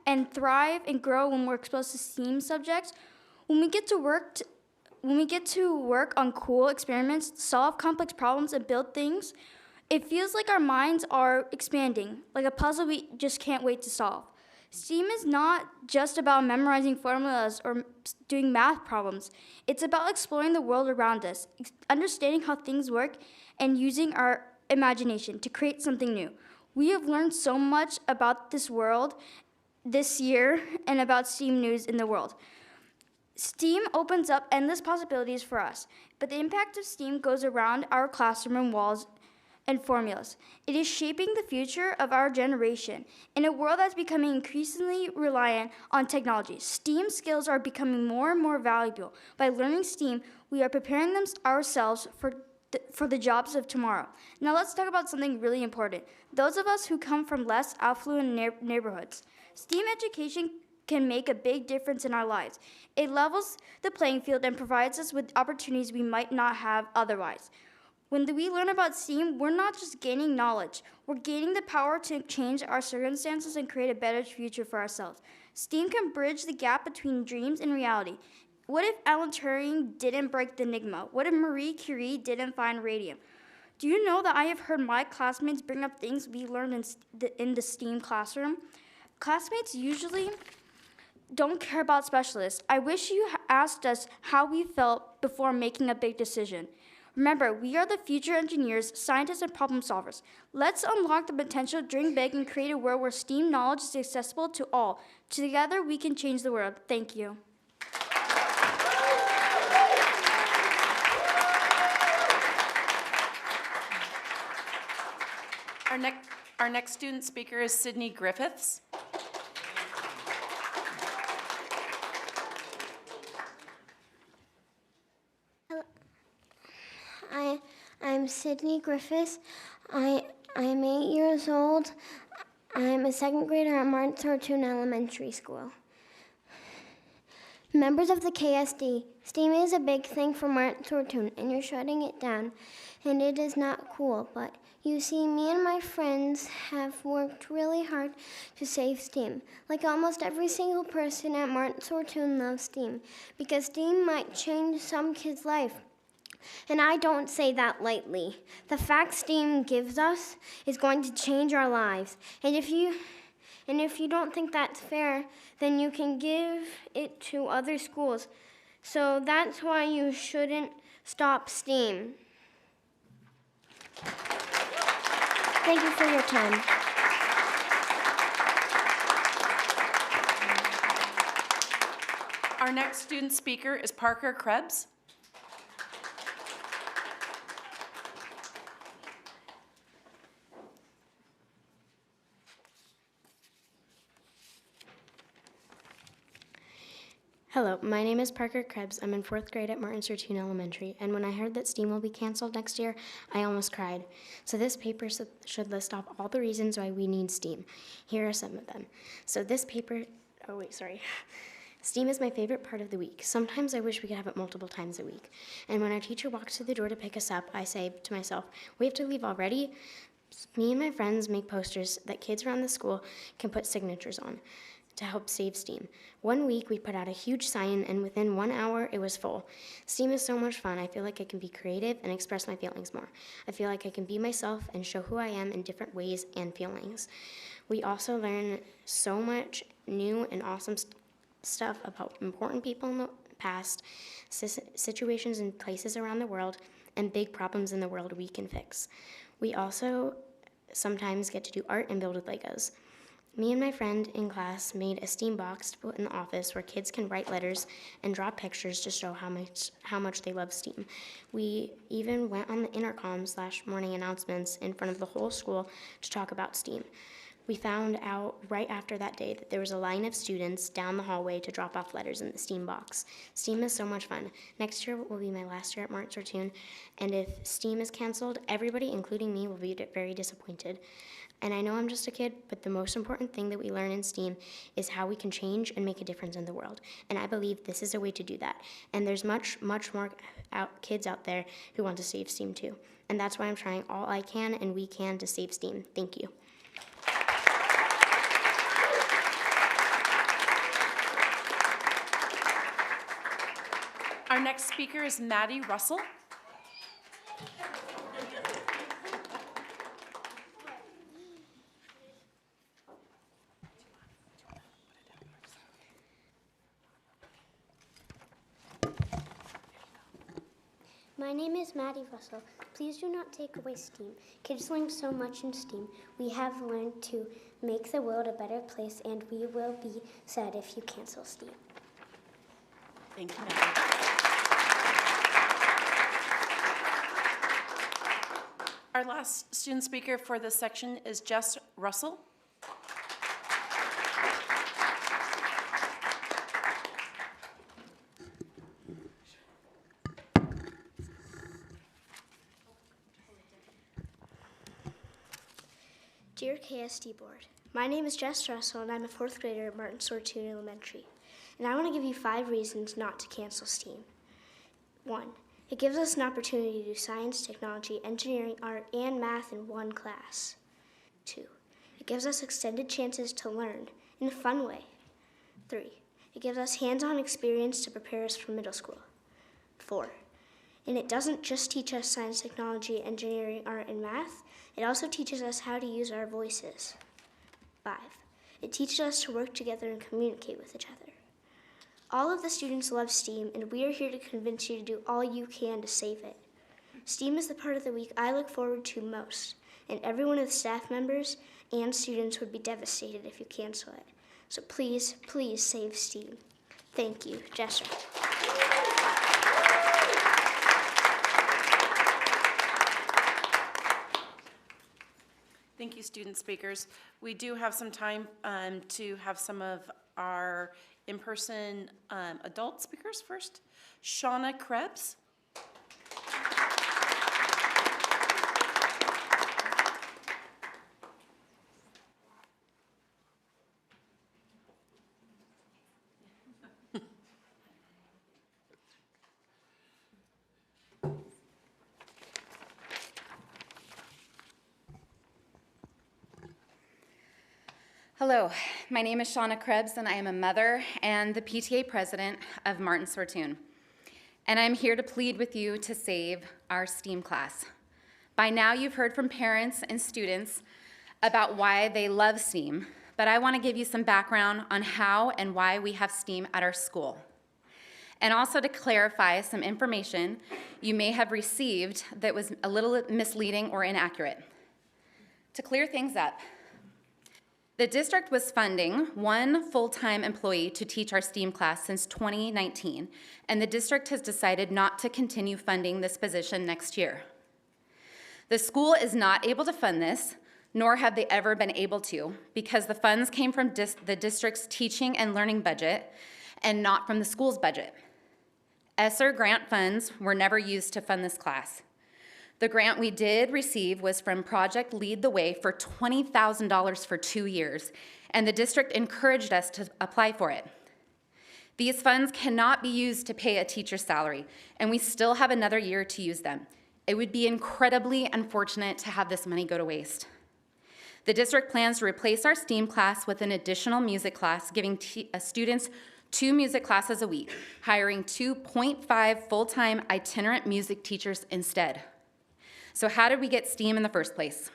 and thrive and grow when we're exposed to STEAM subjects, when we get to work on cool experiments, solve complex problems, and build things, it feels like our minds are expanding, like a puzzle we just can't wait to solve. STEAM is not just about memorizing formulas or doing math problems. It's about exploring the world around us, understanding how things work, and using our imagination to create something new. We have learned so much about this world this year and about STEAM news in the world. STEAM opens up endless possibilities for us, but the impact of STEAM goes around our classroom walls and formulas. It is shaping the future of our generation. In a world that's becoming increasingly reliant on technology, STEAM skills are becoming more and more valuable. By learning STEAM, we are preparing ourselves for the jobs of tomorrow. Now let's talk about something really important. Those of us who come from less affluent neighborhoods. STEAM education can make a big difference in our lives. It levels the playing field and provides us with opportunities we might not have otherwise. When we learn about STEAM, we're not just gaining knowledge, we're gaining the power to change our circumstances and create a better future for ourselves. STEAM can bridge the gap between dreams and reality. What if Alan Turing didn't break the Enigma? What if Marie Curie didn't find radium? Do you know that I have heard my classmates bring up things we learned in the STEAM classroom? Classmates usually don't care about specialists. I wish you asked us how we felt before making a big decision. Remember, we are the future engineers, scientists, and problem solvers. Let's unlock the potential, dream big, and create a world where STEAM knowledge is accessible to all. Together, we can change the world. Thank you. Our next student speaker is Sydney Griffiths. I'm Sydney Griffiths. I'm 8 years old. I'm a second grader at Martin Sortoon Elementary School. Members of the KSD, STEAM is a big thing for Martin Sortoon, and you're shutting it down, and it is not cool. But you see, me and my friends have worked really hard to save STEAM. Like almost every single person at Martin Sortoon loves STEAM, because STEAM might change some kid's life. And I don't say that lightly. The fact STEAM gives us is going to change our lives. And if you don't think that's fair, then you can give it to other schools. So that's why you shouldn't stop STEAM. Thank you for your time. Our next student speaker is Parker Krebs. Hello, my name is Parker Krebs. I'm in 4th grade at Martin Sortoon Elementary, and when I heard that STEAM will be canceled next year, I almost cried. So this paper should list off all the reasons why we need STEAM. Here are some of them. So this paper, STEAM is my favorite part of the week. Sometimes I wish we could have it multiple times a week. And when our teacher walks to the door to pick us up, I say to myself, we have to leave already? Me and my friends make posters that kids around the school can put signatures on to help save STEAM. One week we put out a huge sign, and within 1 hour it was full. STEAM is so much fun. I feel like I can be creative and express my feelings more. I feel like I can be myself and show who I am in different ways and feelings. We also learn so much new and awesome stuff about important people in the past, situations and places around the world, and big problems in the world we can fix. We also sometimes get to do art and build with Legos. Me and my friend in class made a STEAM box to put in the office where kids can write letters and draw pictures to show how much they love STEAM. We even went on the intercom/morning announcements in front of the whole school to talk about STEAM. We found out right after that day that there was a line of students down the hallway to drop off letters in the STEAM box. STEAM is so much fun. Next year will be my last year at Martin Sortoon, and if STEAM is canceled, everybody, including me, will be very disappointed. And I know I'm just a kid, but the most important thing that we learn in STEAM is how we can change and make a difference in the world. And I believe this is a way to do that. And there's much more kids out there who want to save STEAM too. And that's why I'm trying all I can and we can to save STEAM. Thank you. Our next speaker is Maddie Russell. My name is Maddie Russell. Please do not take away STEAM. Kids learn so much in STEAM. We have learned to make the world a better place, and we will be sad if you cancel STEAM. Thank you, Megan. Our last student speaker for this section is Jess Russell. Dear KSD Board, my name is Jess Russell, and I'm a 4th grader at Martin Sortoon Elementary. And I want to give you 5 reasons not to cancel STEAM. 1, it gives us an opportunity to do science, technology, engineering, art, and math in one class. 2, it gives us extended chances to learn in a fun way. 3, it gives us hands-on experience to prepare us for middle school. 4, and it doesn't just teach us science, technology, engineering, art, and math, it also teaches us how to use our voices. 5, it teaches us to work together and communicate with each other. All of the students love STEAM, and we are here to convince you to do all you can to save it. STEAM is the part of the week I look forward to most, and every one of the staff members and students would be devastated if you cancel it. So please, please save STEAM. Thank you, Jess. Thank you, student speakers. We do have some time to have some of our in-person adult speakers first. Shauna Krebs. Hello, my name is Shauna Krebs, and I am a mother and the PTA president of Martin Sortoon. And I'm here to plead with you to save our STEAM class. By now, you've heard from parents and students about why they love STEAM, but I want to give you some background on how and why we have STEAM at our school. And also to clarify some information you may have received that was a little misleading or inaccurate. To clear things up, the district was funding 1 full-time employee to teach our STEAM class since 2019, and the district has decided not to continue funding this position next year. The school is not able to fund this, nor have they ever been able to, because the funds came from the district's teaching and learning budget and not from the school's budget. ESSER grant funds were never used to fund this class. The grant we did receive was from Project Lead the Way for $20,000 for 2 years, and the district encouraged us to apply for it. These funds cannot be used to pay a teacher's salary, and we still have another year to use them. It would be incredibly unfortunate to have this money go to waste. The district plans to replace our STEAM class with an additional music class, giving students 2 music classes a week, hiring 2.5 full-time itinerant music teachers instead. So how did we get STEAM in the first place?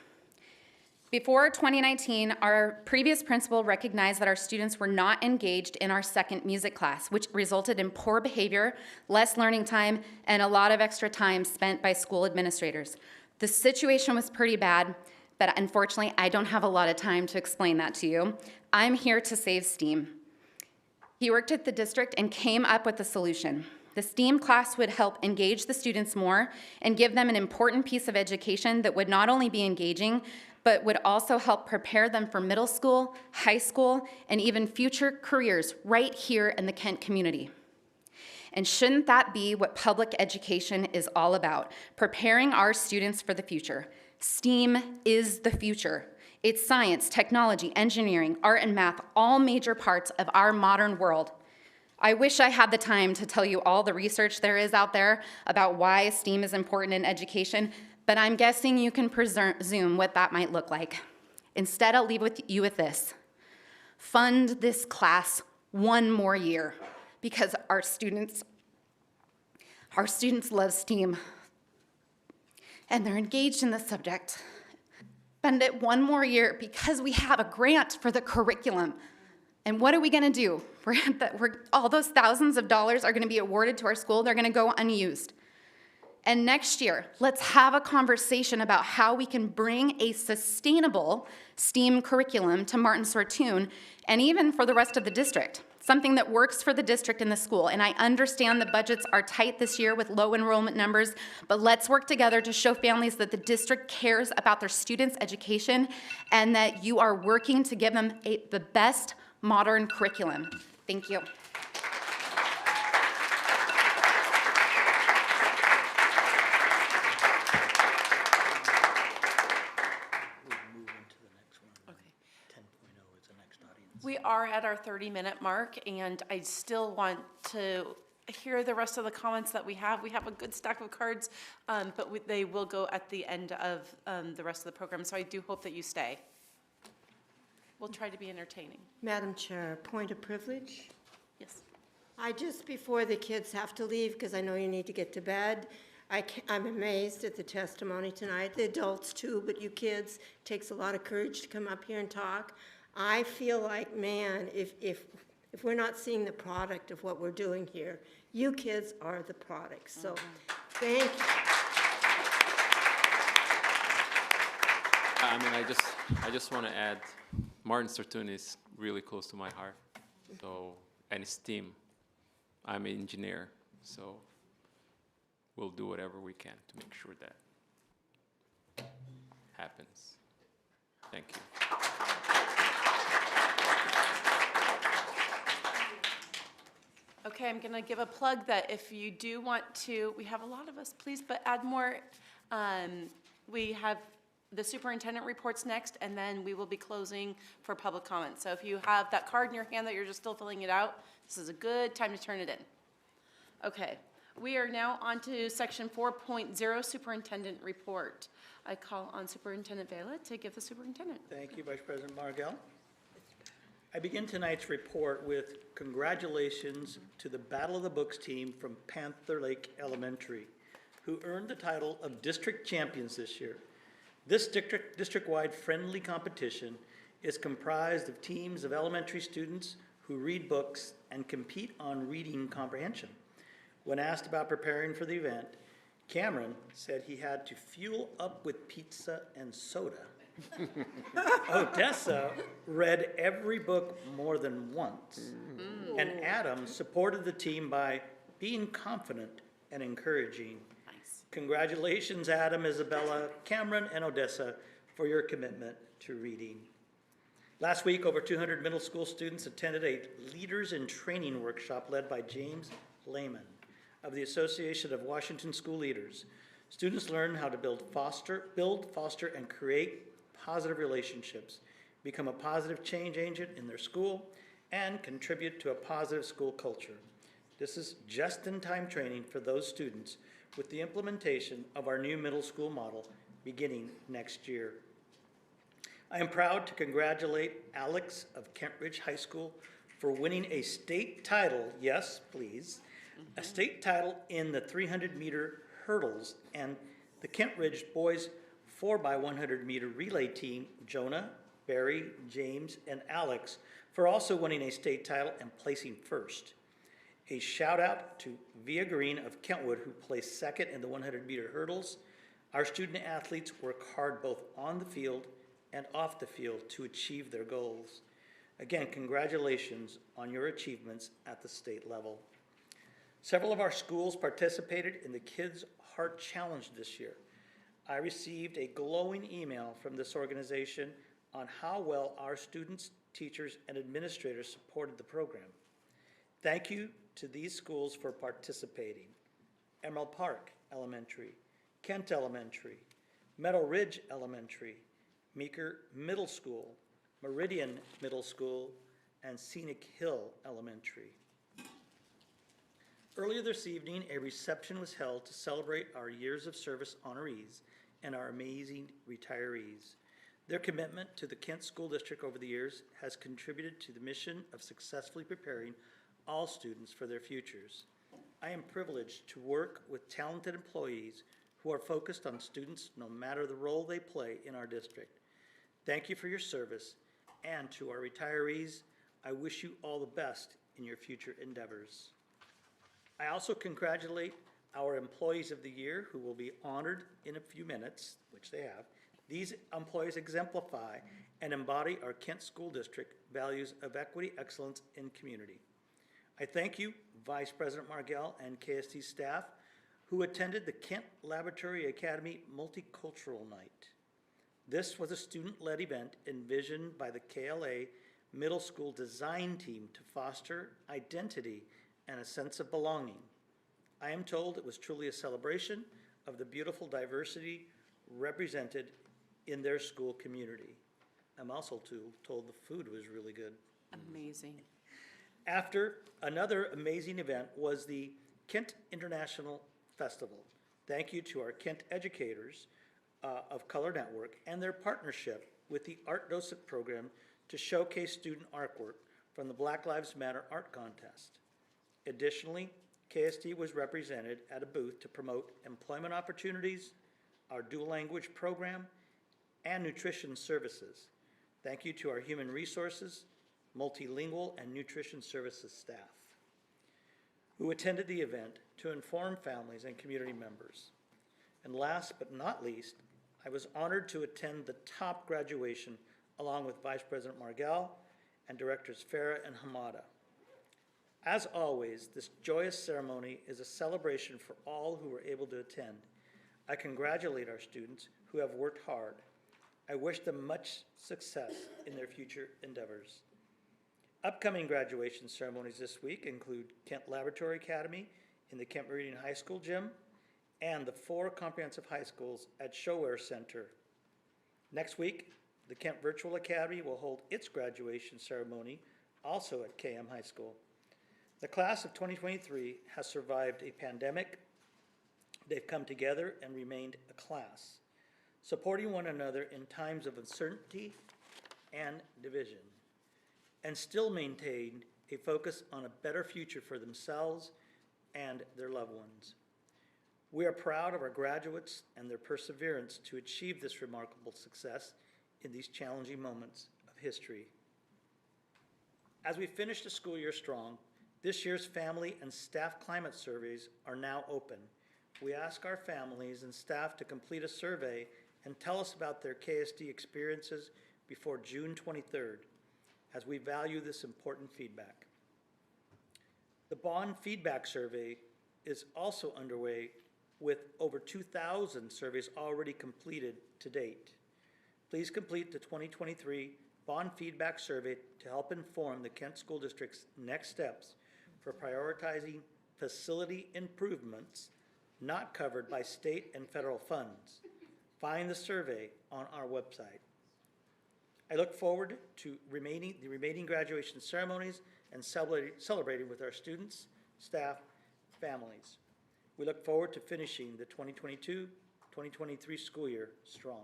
Before 2019, our previous principal recognized that our students were not engaged in our second music class, which resulted in poor behavior, less learning time, and a lot of extra time spent by school administrators. The situation was pretty bad, but unfortunately, I don't have a lot of time to explain that to you. I'm here to save STEAM. He worked at the district and came up with a solution. The STEAM class would help engage the students more and give them an important piece of education that would not only be engaging, but would also help prepare them for middle school, high school, and even future careers right here in the Kent community. And shouldn't that be what public education is all about, preparing our students for the future? STEAM is the future. It's science, technology, engineering, art, and math, all major parts of our modern world. I wish I had the time to tell you all the research there is out there about why STEAM is important in education, but I'm guessing you can presume what that might look like. Instead, I'll leave you with this. Fund this class 1 more year, because our students love STEAM, and they're engaged in the subject. Fund it 1 more year because we have a grant for the curriculum. And what are we gonna do? All those thousands of dollars are gonna be awarded to our school, they're gonna go unused. And next year, let's have a conversation about how we can bring a sustainable STEAM curriculum to Martin Sortoon and even for the rest of the district, something that works for the district and the school. And I understand the budgets are tight this year with low enrollment numbers, but let's work together to show families that the district cares about their students' education and that you are working to give them the best modern curriculum. Thank you. We are at our 30-minute mark, and I still want to hear the rest of the comments that we have. We have a good stack of cards, but they will go at the end of the rest of the program, so I do hope that you stay. We'll try to be entertaining. Madam Chair, point of privilege? Yes. Just before the kids have to leave, because I know you need to get to bed, I'm amazed at the testimony tonight, the adults too, but you kids, it takes a lot of courage to come up here and talk. I feel like, man, if we're not seeing the product of what we're doing here, you kids are the product. So, thank you. I mean, I just want to add, Martin Sortoon is really close to my heart. So, and his team. I'm an engineer, so we'll do whatever we can to make sure that happens. Thank you. Okay, I'm going to give a plug that if you do want to, we have a lot of us, please, but add more. We have the superintendent reports next, and then we will be closing for public comment. So if you have that card in your hand that you're just still filling it out, this is a good time to turn it in. Okay, we are now on to section 4.0, superintendent report. I call on Superintendent Vela to give the superintendent. Thank you, Vice President Margell. I begin tonight's report with congratulations to the Battle of the Books team from Panther Lake Elementary, who earned the title of district champions this year. This district-wide friendly competition is comprised of teams of elementary students who read books and compete on reading comprehension. When asked about preparing for the event, Cameron said he had to fuel up with pizza and soda. Odessa read every book more than once. And Adam supported the team by being confident and encouraging. Nice. Congratulations, Adam, Isabella, Cameron, and Odessa for your commitment to reading. Last week, over 200 middle school students attended a Leaders in Training workshop led by James Lehman of the Association of Washington School Leaders. Students learned how to build, foster, and create positive relationships, become a positive change agent in their school, and contribute to a positive school culture. This is just-in-time training for those students with the implementation of our new middle school model beginning next year. I am proud to congratulate Alex of Kent Ridge High School for winning a state title, yes, please, a state title in the 300-meter hurdles, and the Kent Ridge boys 4x100 meter relay team, Jonah, Barry, James, and Alex, for also winning a state title and placing first. A shout out to Via Green of Kentwood, who placed second in the 100 meter hurdles. Our student athletes work hard both on the field and off the field to achieve their goals. Again, congratulations on your achievements at the state level. Several of our schools participated in the Kids Heart Challenge this year. I received a glowing email from this organization on how well our students, teachers, and administrators supported the program. Thank you to these schools for participating. Emerald Park Elementary, Kent Elementary, Meadow Ridge Elementary, Meeker Middle School, Meridian Middle School, and Scenic Hill Elementary. Earlier this evening, a reception was held to celebrate our years of service honorees and our amazing retirees. Their commitment to the Kent School District over the years has contributed to the mission of successfully preparing all students for their futures. I am privileged to work with talented employees who are focused on students no matter the role they play in our district. Thank you for your service, and to our retirees, I wish you all the best in your future endeavors. I also congratulate our Employees of the Year, who will be honored in a few minutes, which they have. These employees exemplify and embody our Kent School District values of equity, excellence, and community. I thank you, Vice President Margell and KSD staff, who attended the Kent Laboratory Academy Multicultural Night. This was a student-led event envisioned by the KLA Middle School Design Team to foster identity and a sense of belonging. I am told it was truly a celebration of the beautiful diversity represented in their school community. I'm also told the food was really good. Amazing. After, another amazing event was the Kent International Festival. Thank you to our Kent educators of Color Network and their partnership with the Art Docent program to showcase student artwork from the Black Lives Matter art contest. Additionally, KSD was represented at a booth to promote employment opportunities, our dual language program, and nutrition services. Thank you to our human resources, multilingual, and nutrition services staff who attended the event to inform families and community members. And last but not least, I was honored to attend the top graduation along with Vice President Margell and Directors Farah and Hamada. As always, this joyous ceremony is a celebration for all who were able to attend. I congratulate our students who have worked hard. I wish them much success in their future endeavors. Upcoming graduation ceremonies this week include Kent Laboratory Academy in the Kent Meridian High School gym and the 4 comprehensive high schools at Showware Center. Next week, the Kent Virtual Academy will hold its graduation ceremony also at KM High School. The class of 2023 has survived a pandemic. They've come together and remained a class, supporting one another in times of uncertainty and division, and still maintained a focus on a better future for themselves and their loved ones. We are proud of our graduates and their perseverance to achieve this remarkable success in these challenging moments of history. As we finish the school year strong, this year's family and staff climate surveys are now open. We ask our families and staff to complete a survey and tell us about their KSD experiences before June 23rd, as we value this important feedback. The Bond Feedback Survey is also underway with over 2,000 surveys already completed to date. Please complete the 2023 Bond Feedback Survey to help inform the Kent School District's next steps for prioritizing facility improvements not covered by state and federal funds. Find the survey on our website. I look forward to the remaining graduation ceremonies and celebrating with our students, staff, families. We look forward to finishing the 2022-2023 school year strong.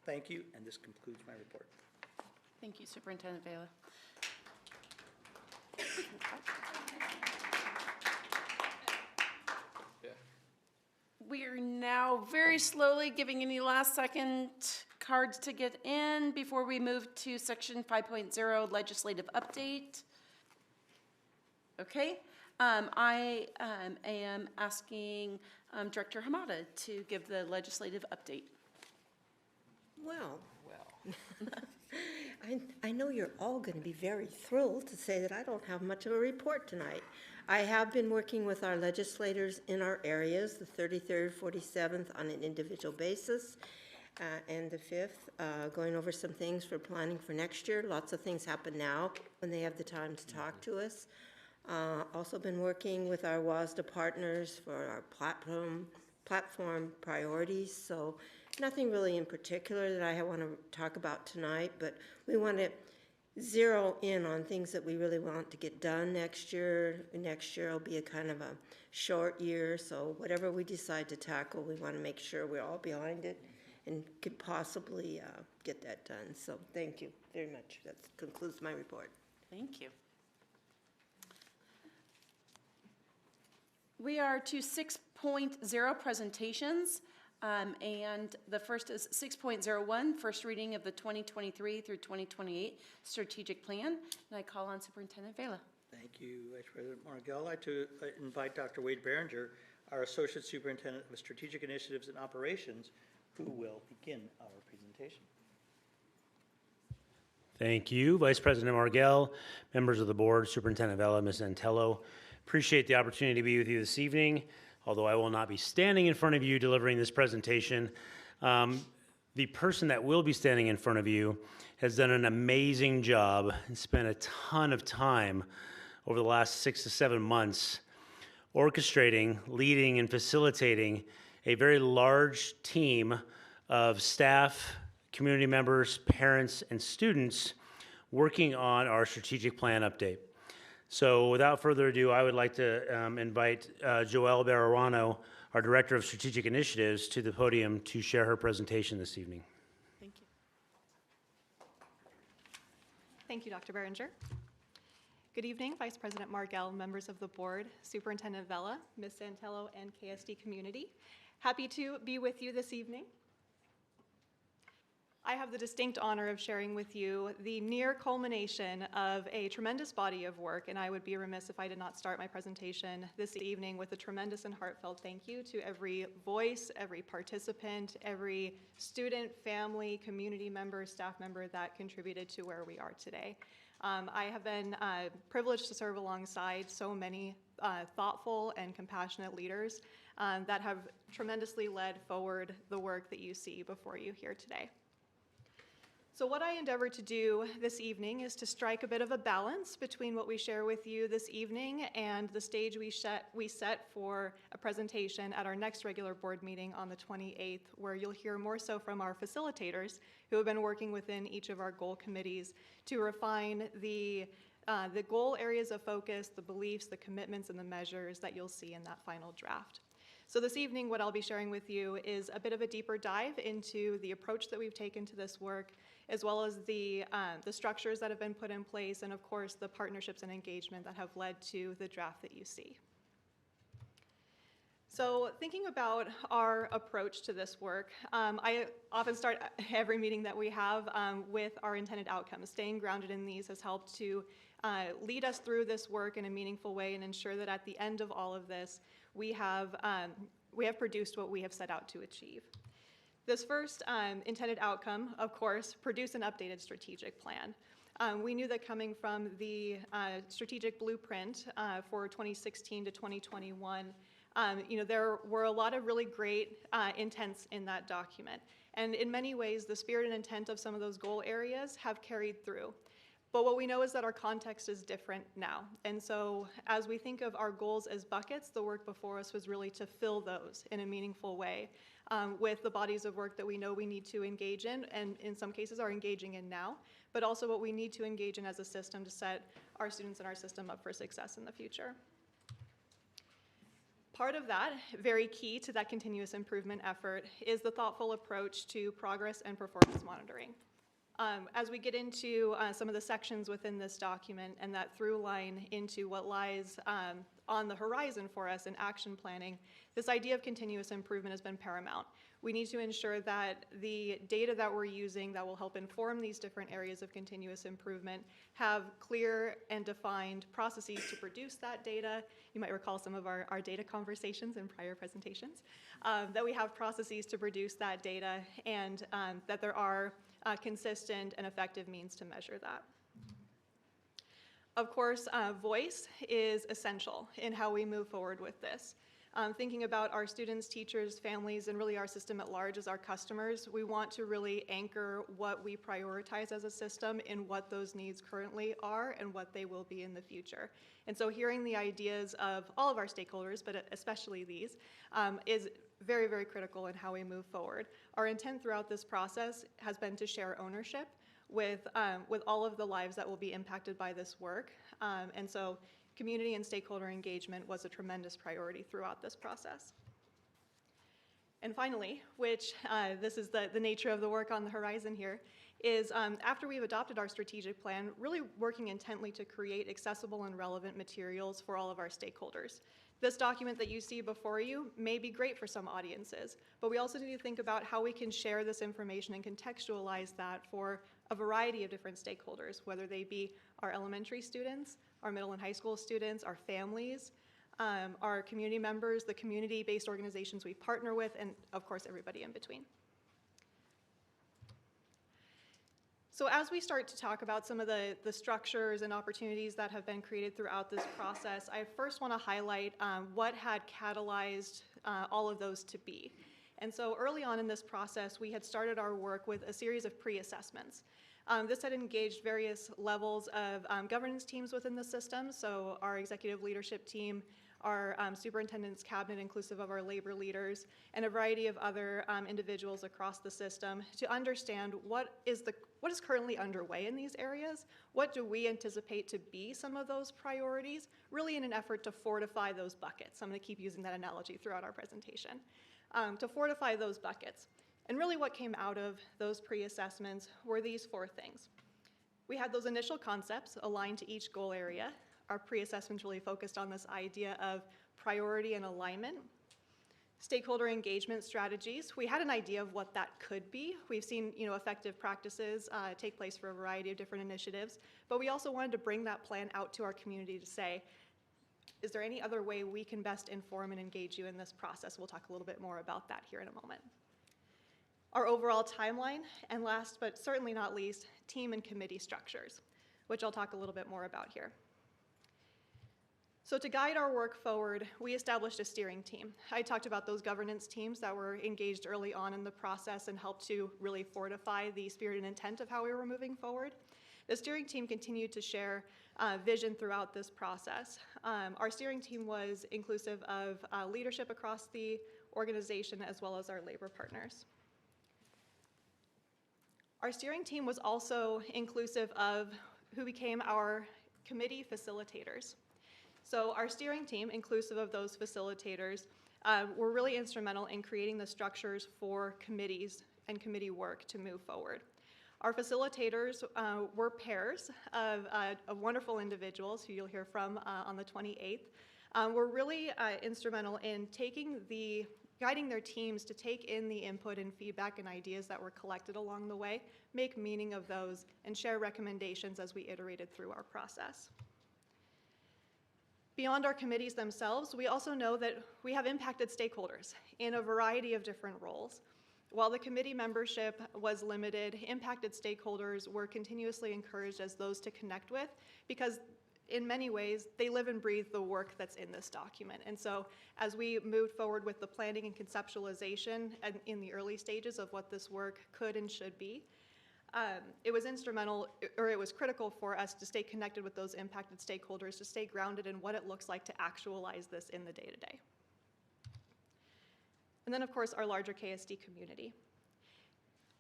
Thank you, and this concludes my report. Thank you, Superintendent Vela. We are now very slowly giving any last second cards to get in before we move to section 5.0 legislative update. Okay, I am asking Director Hamada to give the legislative update. Well, I know you're all going to be very thrilled to say that I don't have much of a report tonight. I have been working with our legislators in our areas, the 33rd, 47th on an individual basis, and the 5th, going over some things for planning for next year. Lots of things happen now when they have the time to talk to us. Also been working with our WASDA partners for our platform priorities, so nothing really in particular that I want to talk about tonight, but we want to zero in on things that we really want to get done next year. Next year will be a kind of a short year, so whatever we decide to tackle, we want to make sure we're all behind it and could possibly get that done. So thank you very much. That concludes my report. Thank you. We are to 6.0 presentations. And the first is 6.01, first reading of the 2023 through 2028 strategic plan. And I call on Superintendent Vela. Thank you, Vice President Margell. I'd like to invite Dr. Wade Behringer, our Associate Superintendent of Strategic Initiatives and Operations, who will begin our presentation. Thank you, Vice President Margell, members of the board, Superintendent Vela, Ms. Antello. Appreciate the opportunity to be with you this evening, although I will not be standing in front of you delivering this presentation. The person that will be standing in front of you has done an amazing job and spent a ton of time over the last 6 to 7 months orchestrating, leading, and facilitating a very large team of staff, community members, parents, and students working on our strategic plan update. So without further ado, I would like to invite Joelle Bararano, our Director of Strategic Initiatives, to the podium to share her presentation this evening. Thank you. Thank you, Dr. Behringer. Good evening, Vice President Margell, members of the board, Superintendent Vela, Ms. Santello, and KSD community. Happy to be with you this evening. I have the distinct honor of sharing with you the near culmination of a tremendous body of work, and I would be remiss if I did not start my presentation this evening with a tremendous and heartfelt thank you to every voice, every participant, every student, family, community member, staff member that contributed to where we are today. I have been privileged to serve alongside so many thoughtful and compassionate leaders that have tremendously led forward the work that you see before you here today. So what I endeavor to do this evening is to strike a bit of a balance between what we share with you this evening and the stage we set for a presentation at our next regular board meeting on the 28th, where you'll hear more so from our facilitators who have been working within each of our goal committees to refine the goal areas of focus, the beliefs, the commitments, and the measures that you'll see in that final draft. So this evening, what I'll be sharing with you is a bit of a deeper dive into the approach that we've taken to this work, as well as the structures that have been put in place, and of course, the partnerships and engagement that have led to the draft that you see. So thinking about our approach to this work, I often start every meeting that we have with our intended outcomes. Staying grounded in these has helped to lead us through this work in a meaningful way and ensure that at the end of all of this, we have produced what we have set out to achieve. This first intended outcome, of course, produce an updated strategic plan. We knew that coming from the strategic blueprint for 2016 to 2021, there were a lot of really great intents in that document. And in many ways, the spirit and intent of some of those goal areas have carried through. But what we know is that our context is different now. And so as we think of our goals as buckets, the work before us was really to fill those in a meaningful way with the bodies of work that we know we need to engage in, and in some cases are engaging in now, but also what we need to engage in as a system to set our students and our system up for success in the future. Part of that, very key to that continuous improvement effort, is the thoughtful approach to progress and performance monitoring. As we get into some of the sections within this document and that through line into what lies on the horizon for us in action planning, this idea of continuous improvement has been paramount. We need to ensure that the data that we're using that will help inform these different areas of continuous improvement have clear and defined processes to produce that data. You might recall some of our data conversations in prior presentations, that we have processes to produce that data and that there are consistent and effective means to measure that. Of course, voice is essential in how we move forward with this. Thinking about our students, teachers, families, and really our system at large as our customers, we want to really anchor what we prioritize as a system in what those needs currently are and what they will be in the future. And so hearing the ideas of all of our stakeholders, but especially these, is very, very critical in how we move forward. Our intent throughout this process has been to share ownership with all of the lives that will be impacted by this work. And so community and stakeholder engagement was a tremendous priority throughout this process. And finally, which this is the nature of the work on the horizon here, is after we've adopted our strategic plan, really working intently to create accessible and relevant materials for all of our stakeholders. This document that you see before you may be great for some audiences, but we also need to think about how we can share this information and contextualize that for a variety of different stakeholders, whether they be our elementary students, our middle and high school students, our families, our community members, the community-based organizations we partner with, and of course, everybody in between. So as we start to talk about some of the structures and opportunities that have been created throughout this process, I first want to highlight what had catalyzed all of those to be. And so early on in this process, we had started our work with a series of pre-assessments. This had engaged various levels of governance teams within the system, so our executive leadership team, our superintendent's cabinet inclusive of our labor leaders, and a variety of other individuals across the system to understand what is currently underway in these areas, what do we anticipate to be some of those priorities, really in an effort to fortify those buckets. I'm going to keep using that analogy throughout our presentation. To fortify those buckets. And really what came out of those pre-assessments were these four things. We had those initial concepts aligned to each goal area. Our pre-assessments really focused on this idea of priority and alignment. Stakeholder engagement strategies. We had an idea of what that could be. We've seen, effective practices take place for a variety of different initiatives, but we also wanted to bring that plan out to our community to say, is there any other way we can best inform and engage you in this process? We'll talk a little bit more about that here in a moment. Our overall timeline, and last but certainly not least, team and committee structures, which I'll talk a little bit more about here. So to guide our work forward, we established a steering team. I talked about those governance teams that were engaged early on in the process and helped to really fortify the spirit and intent of how we were moving forward. The steering team continued to share vision throughout this process. Our steering team was inclusive of leadership across the organization as well as our labor partners. Our steering team was also inclusive of who became our committee facilitators. So our steering team, inclusive of those facilitators, were really instrumental in creating the structures for committees and committee work to move forward. Our facilitators were pairs of wonderful individuals who you'll hear from on the 28th. Were really instrumental in guiding their teams to take in the input and feedback and ideas that were collected along the way, make meaning of those, and share recommendations as we iterated through our process. Beyond our committees themselves, we also know that we have impacted stakeholders in a variety of different roles. While the committee membership was limited, impacted stakeholders were continuously encouraged as those to connect with because in many ways, they live and breathe the work that's in this document. And so as we moved forward with the planning and conceptualization and in the early stages of what this work could and should be, it was instrumental, or it was critical for us to stay connected with those impacted stakeholders, to stay grounded in what it looks like to actualize this in the day-to-day. And then, of course, our larger KSD community.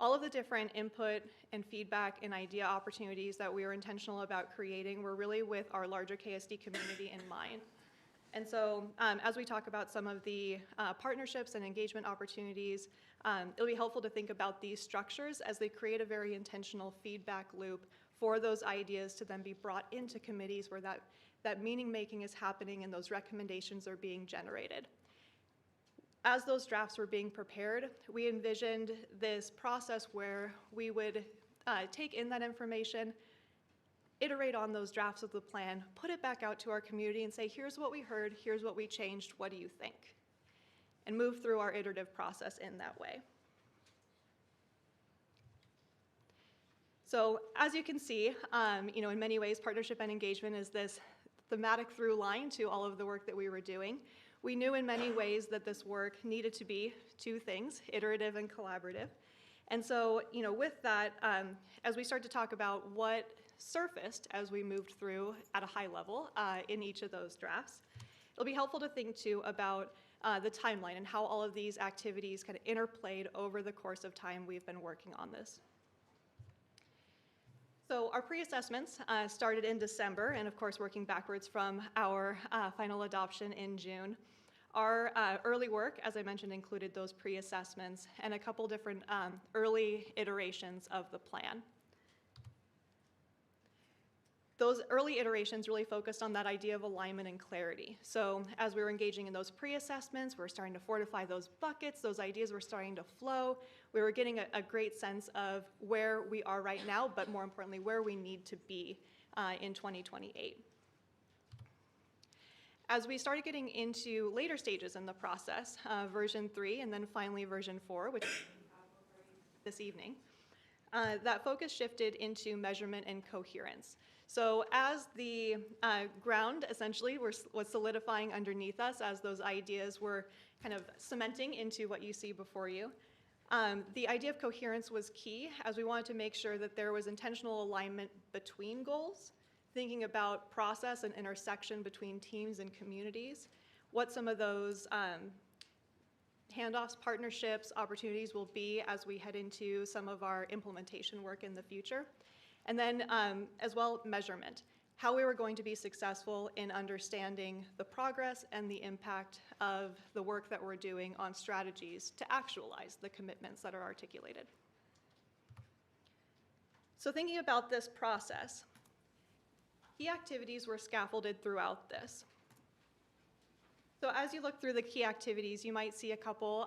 All of the different input and feedback and idea opportunities that we were intentional about creating were really with our larger KSD community in mind. And so as we talk about some of the partnerships and engagement opportunities, it'll be helpful to think about these structures as they create a very intentional feedback loop for those ideas to then be brought into committees where that meaning making is happening and those recommendations are being generated. As those drafts were being prepared, we envisioned this process where we would take in that information, iterate on those drafts of the plan, put it back out to our community and say, here's what we heard, here's what we changed, what do you think? And move through our iterative process in that way. So as you can see, in many ways, partnership and engagement is this thematic through line to all of the work that we were doing. We knew in many ways that this work needed to be two things, iterative and collaborative. And so, with that, as we start to talk about what surfaced as we moved through at a high level in each of those drafts, it'll be helpful to think too about the timeline and how all of these activities kind of interplayed over the course of time we've been working on this. So our pre-assessments started in December, and of course working backwards from our final adoption in June. Our early work, as I mentioned, included those pre-assessments and a couple different early iterations of the plan. Those early iterations really focused on that idea of alignment and clarity. So as we were engaging in those pre-assessments, we were starting to fortify those buckets, those ideas were starting to flow. We were getting a great sense of where we are right now, but more importantly, where we need to be in 2028. As we started getting into later stages in the process, version 3 and then finally version 4, which this evening, that focus shifted into measurement and coherence. So as the ground essentially was solidifying underneath us, as those ideas were kind of cementing into what you see before you, the idea of coherence was key, as we wanted to make sure that there was intentional alignment between goals, thinking about process and intersection between teams and communities, what some of those handoffs, partnerships, opportunities will be as we head into some of our implementation work in the future. And then as well, measurement, how we were going to be successful in understanding the progress and the impact of the work that we're doing on strategies to actualize the commitments that are articulated. So thinking about this process, key activities were scaffolded throughout this. So as you look through the key activities, you might see a couple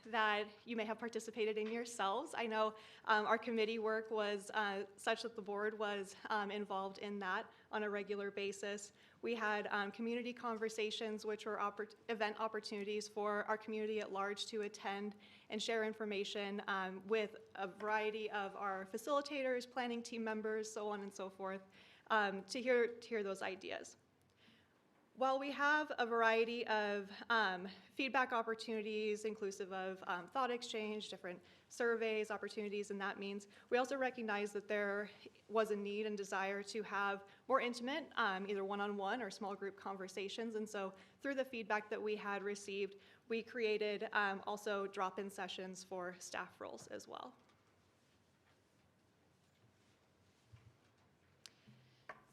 that you may have participated in yourselves. I know our committee work was such that the board was involved in that on a regular basis. We had community conversations, which were event opportunities for our community at large to attend and share information with a variety of our facilitators, planning team members, so on and so forth, to hear those ideas. While we have a variety of feedback opportunities inclusive of thought exchange, different surveys, opportunities, and that means, we also recognize that there was a need and desire to have more intimate, either one-on-one or small group conversations. And so through the feedback that we had received, we created also drop-in sessions for staff roles as well.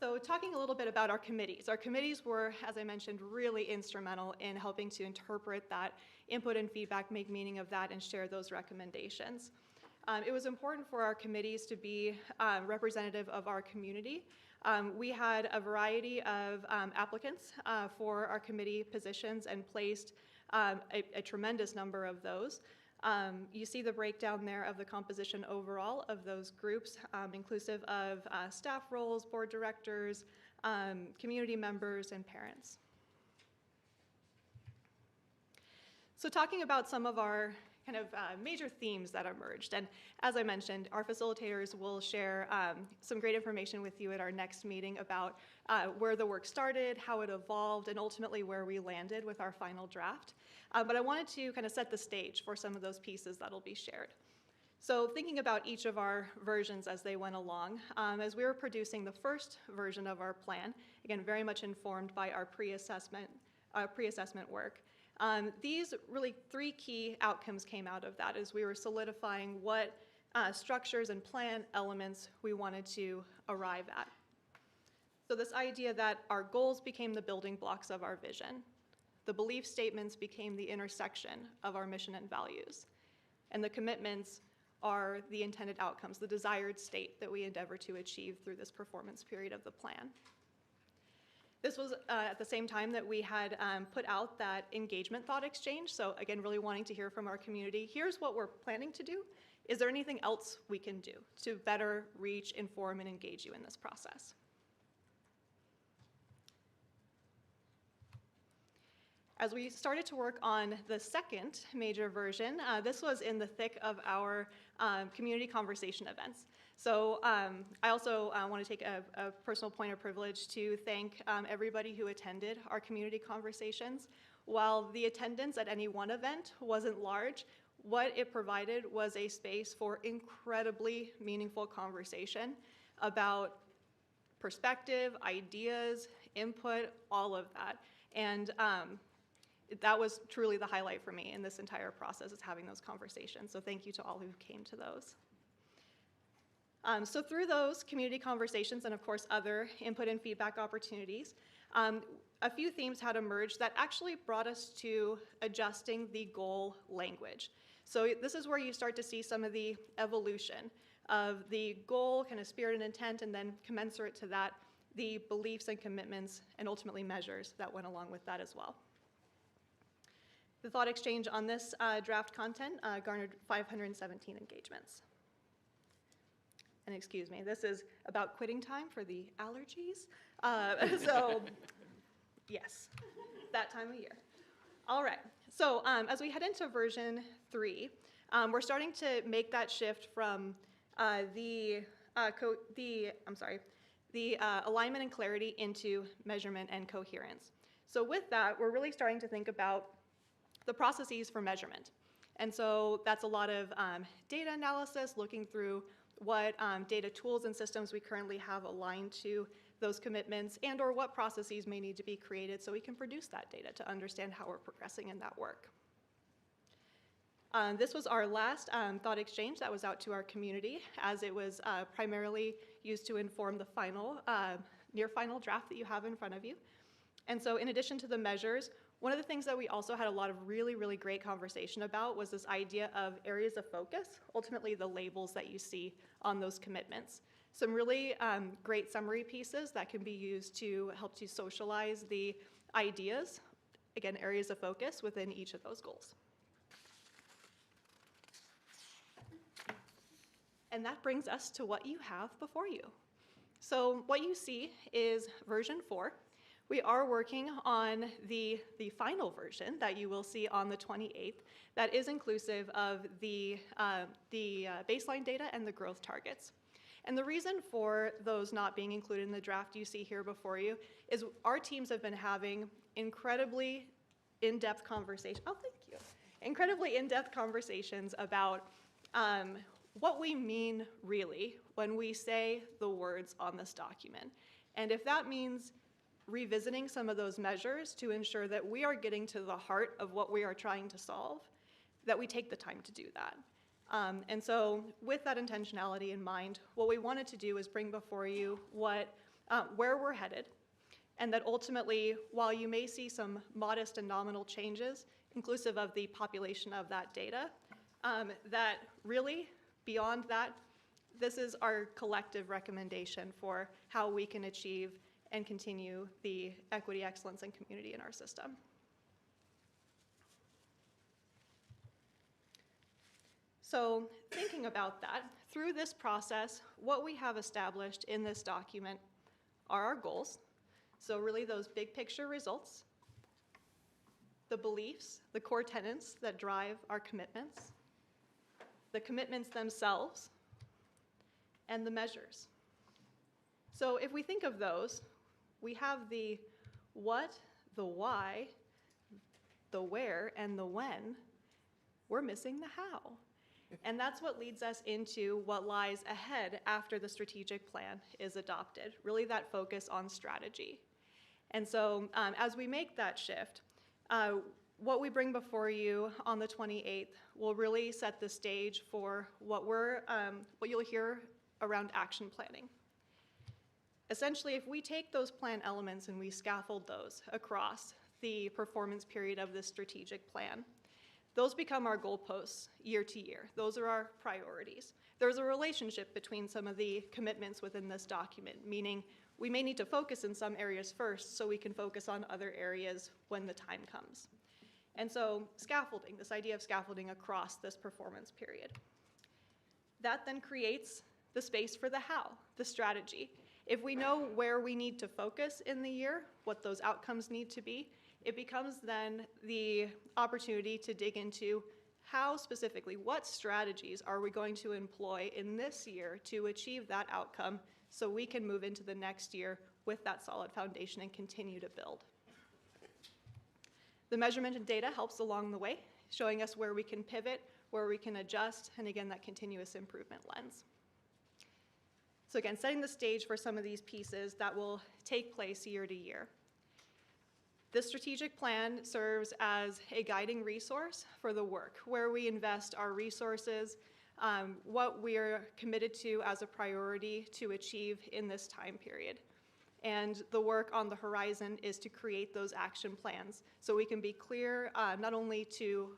So talking a little bit about our committees. Our committees were, as I mentioned, really instrumental in helping to interpret that input and feedback, make meaning of that, and share those recommendations. It was important for our committees to be representative of our community. We had a variety of applicants for our committee positions and placed a tremendous number of those. You see the breakdown there of the composition overall of those groups, inclusive of staff roles, board directors, community members, and parents. So talking about some of our kind of major themes that emerged, and as I mentioned, our facilitators will share some great information with you at our next meeting about where the work started, how it evolved, and ultimately where we landed with our final draft. But I wanted to kind of set the stage for some of those pieces that'll be shared. So thinking about each of our versions as they went along, as we were producing the first version of our plan, again, very much informed by our pre-assessment work, these really three key outcomes came out of that as we were solidifying what structures and plan elements we wanted to arrive at. So this idea that our goals became the building blocks of our vision, the belief statements became the intersection of our mission and values, and the commitments are the intended outcomes, the desired state that we endeavor to achieve through this performance period of the plan. This was at the same time that we had put out that engagement thought exchange. So again, really wanting to hear from our community. Here's what we're planning to do. Is there anything else we can do to better reach, inform, and engage you in this process? As we started to work on the second major version, this was in the thick of our community conversation events. So I also want to take a personal point of privilege to thank everybody who attended our community conversations. While the attendance at any one event wasn't large, what it provided was a space for incredibly meaningful conversation about perspective, ideas, input, all of that. And that was truly the highlight for me in this entire process, is having those conversations. So thank you to all who came to those. So through those community conversations and of course other input and feedback opportunities, a few themes had emerged that actually brought us to adjusting the goal language. So this is where you start to see some of the evolution of the goal, kind of spirit and intent, and then commensurate to that, the beliefs and commitments and ultimately measures that went along with that as well. The thought exchange on this draft content garnered 517 engagements. And excuse me, this is about quitting time for the allergies. So Yes, that time of year. All right, so as we head into version 3, we're starting to make that shift from the alignment and clarity into measurement and coherence. So with that, we're really starting to think about the processes for measurement. And so that's a lot of data analysis, looking through what data tools and systems we currently have aligned to those commitments, and or what processes may need to be created so we can produce that data to understand how we're progressing in that work. This was our last thought exchange that was out to our community, as it was primarily used to inform the final, near final draft that you have in front of you. And so in addition to the measures, one of the things that we also had a lot of really, really great conversation about was this idea of areas of focus, ultimately the labels that you see on those commitments. Some really great summary pieces that can be used to help to socialize the ideas, again, areas of focus within each of those goals. And that brings us to what you have before you. So what you see is version 4. We are working on the final version that you will see on the 28th that is inclusive of the baseline data and the growth targets. And the reason for those not being included in the draft you see here before you is our teams have been having incredibly in-depth conversations. Oh, thank you. Incredibly in-depth conversations about what we mean really when we say the words on this document. And if that means revisiting some of those measures to ensure that we are getting to the heart of what we are trying to solve, that we take the time to do that. And so with that intentionality in mind, what we wanted to do is bring before you where we're headed, and that ultimately, while you may see some modest and nominal changes, inclusive of the population of that data, that really, beyond that, this is our collective recommendation for how we can achieve and continue the equity, excellence, and community in our system. So thinking about that, through this process, what we have established in this document are our goals. So really those big picture results, the beliefs, the core tenets that drive our commitments, the commitments themselves, and the measures. So if we think of those, we have the what, the why, the where, and the when. We're missing the how. And that's what leads us into what lies ahead after the strategic plan is adopted, really that focus on strategy. And so as we make that shift, what we bring before you on the 28th will really set the stage for what you'll hear around action planning. Essentially, if we take those plan elements and we scaffold those across the performance period of this strategic plan, those become our goalposts year to year. Those are our priorities. There's a relationship between some of the commitments within this document, meaning we may need to focus in some areas first so we can focus on other areas when the time comes. And so scaffolding, this idea of scaffolding across this performance period. That then creates the space for the how, the strategy. If we know where we need to focus in the year, what those outcomes need to be, it becomes then the opportunity to dig into how specifically, what strategies are we going to employ in this year to achieve that outcome so we can move into the next year with that solid foundation and continue to build. The measurement and data helps along the way, showing us where we can pivot, where we can adjust, and again, that continuous improvement lens. So again, setting the stage for some of these pieces that will take place year to year. This strategic plan serves as a guiding resource for the work, where we invest our resources, what we're committed to as a priority to achieve in this time period. And the work on the horizon is to create those action plans so we can be clear not only to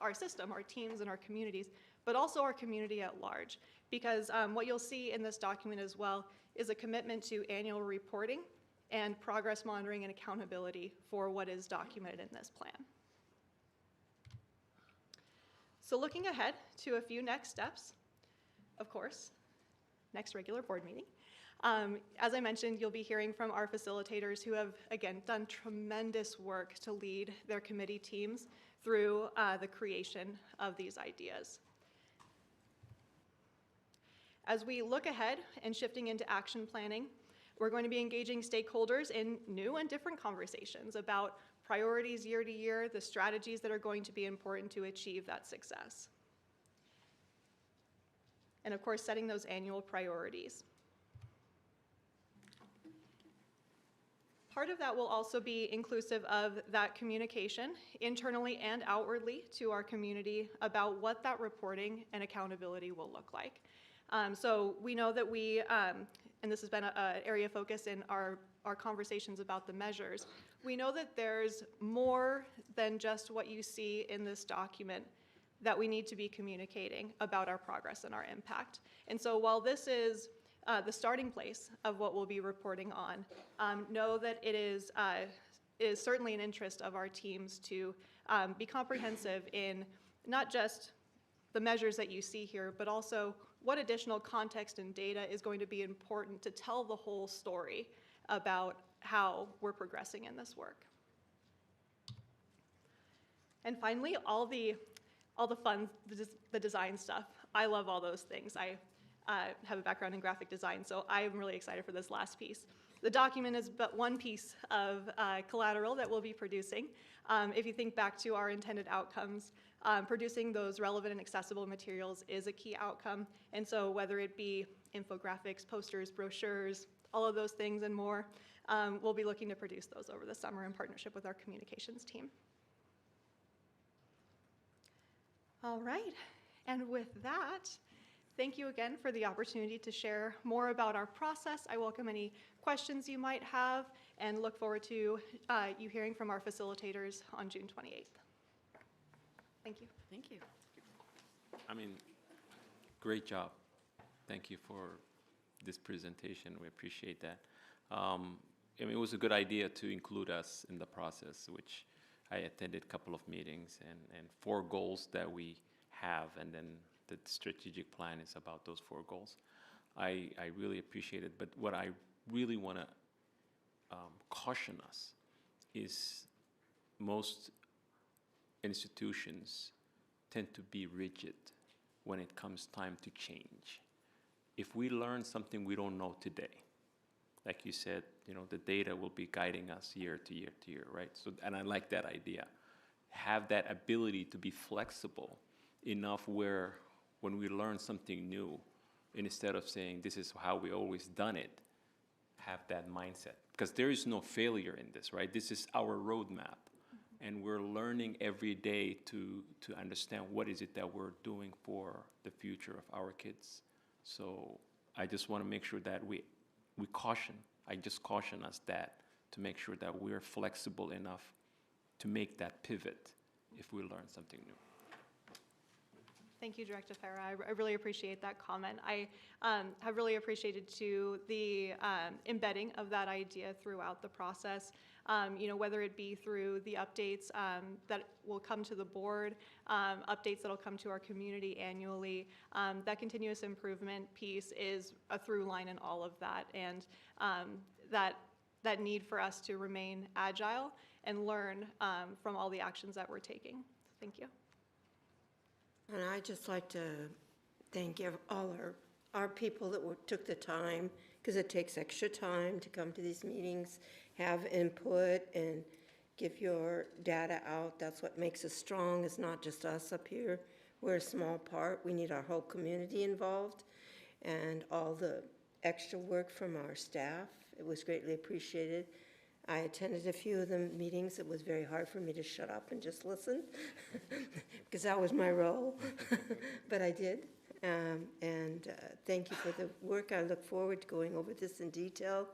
our system, our teams, and our communities, but also our community at large. Because what you'll see in this document as well is a commitment to annual reporting and progress monitoring and accountability for what is documented in this plan. So looking ahead to a few next steps, of course, next regular board meeting, As I mentioned, you'll be hearing from our facilitators who have, again, done tremendous work to lead their committee teams through the creation of these ideas. As we look ahead and shifting into action planning, we're going to be engaging stakeholders in new and different conversations about priorities year to year, the strategies that are going to be important to achieve that success. And of course, setting those annual priorities. Part of that will also be inclusive of that communication internally and outwardly to our community about what that reporting and accountability will look like. So we know that we, and this has been an area of focus in our conversations about the measures, we know that there's more than just what you see in this document that we need to be communicating about our progress and our impact. And so while this is the starting place of what we'll be reporting on, know that it is certainly an interest of our teams to be comprehensive in not just the measures that you see here, but also what additional context and data is going to be important to tell the whole story about how we're progressing in this work. And finally, all the fun, the design stuff. I love all those things. I have a background in graphic design, so I'm really excited for this last piece. The document is but one piece of collateral that we'll be producing. If you think back to our intended outcomes, producing those relevant and accessible materials is a key outcome. And so whether it be infographics, posters, brochures, all of those things and more, we'll be looking to produce those over the summer in partnership with our communications team. All right, and with that, thank you again for the opportunity to share more about our process. I welcome any questions you might have and look forward to you hearing from our facilitators on June 28th. Thank you. Thank you. I mean, great job. Thank you for this presentation. We appreciate that. I mean, it was a good idea to include us in the process, which I attended a couple of meetings and 4 goals that we have, and then the strategic plan is about those 4 goals. I really appreciate it, but what I really want to caution us is most institutions tend to be rigid when it comes time to change. If we learn something we don't know today, like you said, you know, the data will be guiding us year to year to year, right? So, and I like that idea. Have that ability to be flexible enough where when we learn something new, instead of saying this is how we always done it, have that mindset. Because there is no failure in this, right? This is our roadmap. And we're learning every day to understand what is it that we're doing for the future of our kids. So I just want to make sure that we caution, I just caution us that to make sure that we're flexible enough to make that pivot if we learn something new. Thank you, Director Farah. I really appreciate that comment. I have really appreciated too the embedding of that idea throughout the process. You know, whether it be through the updates that will come to the board, updates that will come to our community annually. That continuous improvement piece is a through line in all of that, and that need for us to remain agile and learn from all the actions that we're taking. Thank you. And I'd just like to thank all our people that took the time, because it takes extra time to come to these meetings, have input, and give your data out. That's what makes us strong. It's not just us up here. We're a small part. We need our whole community involved, and all the extra work from our staff. It was greatly appreciated. I attended a few of the meetings. It was very hard for me to shut up and just listen because that was my role, but I did. Thank you for the work. I look forward to going over this in detail.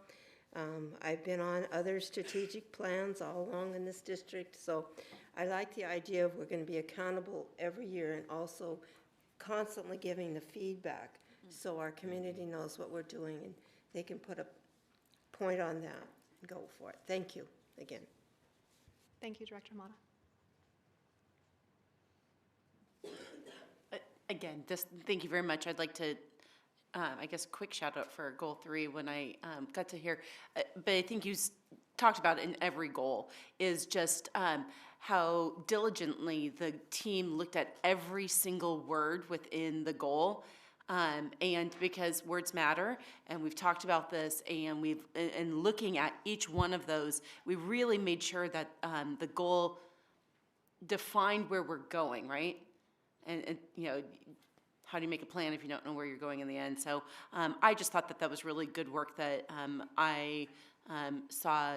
I've been on other strategic plans all along in this district, so I like the idea of we're going to be accountable every year and also constantly giving the feedback so our community knows what we're doing and they can put a point on that. Go for it. Thank you again. Thank you, Director Mata. Again, thank you very much. I'd like to I guess, quick shout out for goal 3 when I got to hear, but I think you talked about it in every goal, is just how diligently the team looked at every single word within the goal. And because words matter, and we've talked about this, and and looking at each one of those, we really made sure that the goal defined where we're going, right? And you know, how do you make a plan if you don't know where you're going in the end? So I just thought that that was really good work that I saw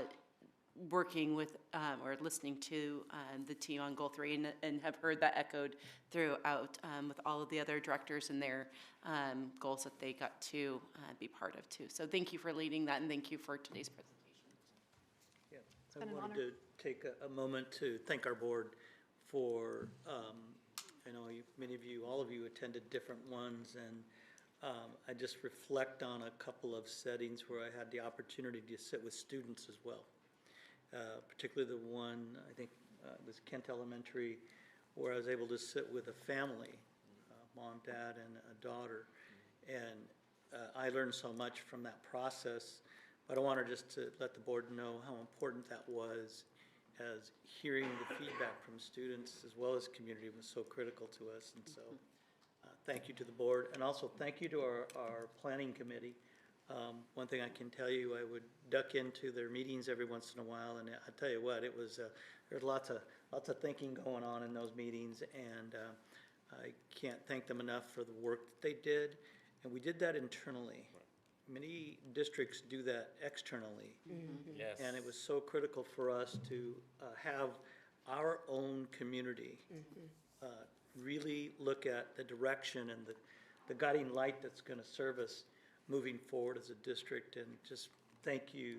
working with or listening to the team on goal 3, and have heard that echoed throughout with all of the other directors and their goals that they got to be part of too. So thank you for leading that, and thank you for today's presentation. Yeah, I wanted to take a moment to thank our board for, I know many of you, all of you attended different ones, and I just reflect on a couple of settings where I had the opportunity to sit with students as well. Particularly the one, I think was Kent Elementary, where I was able to sit with a family, mom, dad, and a daughter. And I learned so much from that process, but I wanted just to let the board know how important that was, as hearing the feedback from students as well as community was so critical to us. And so thank you to the board, and also thank you to our planning committee. One thing I can tell you, I would duck into their meetings every once in a while, and I tell you what, it was there's lots of thinking going on in those meetings, and I can't thank them enough for the work that they did, and we did that internally. Many districts do that externally, Yes. and it was so critical for us to have our own community really look at the direction and the guiding light that's going to serve us moving forward as a district. And just thank you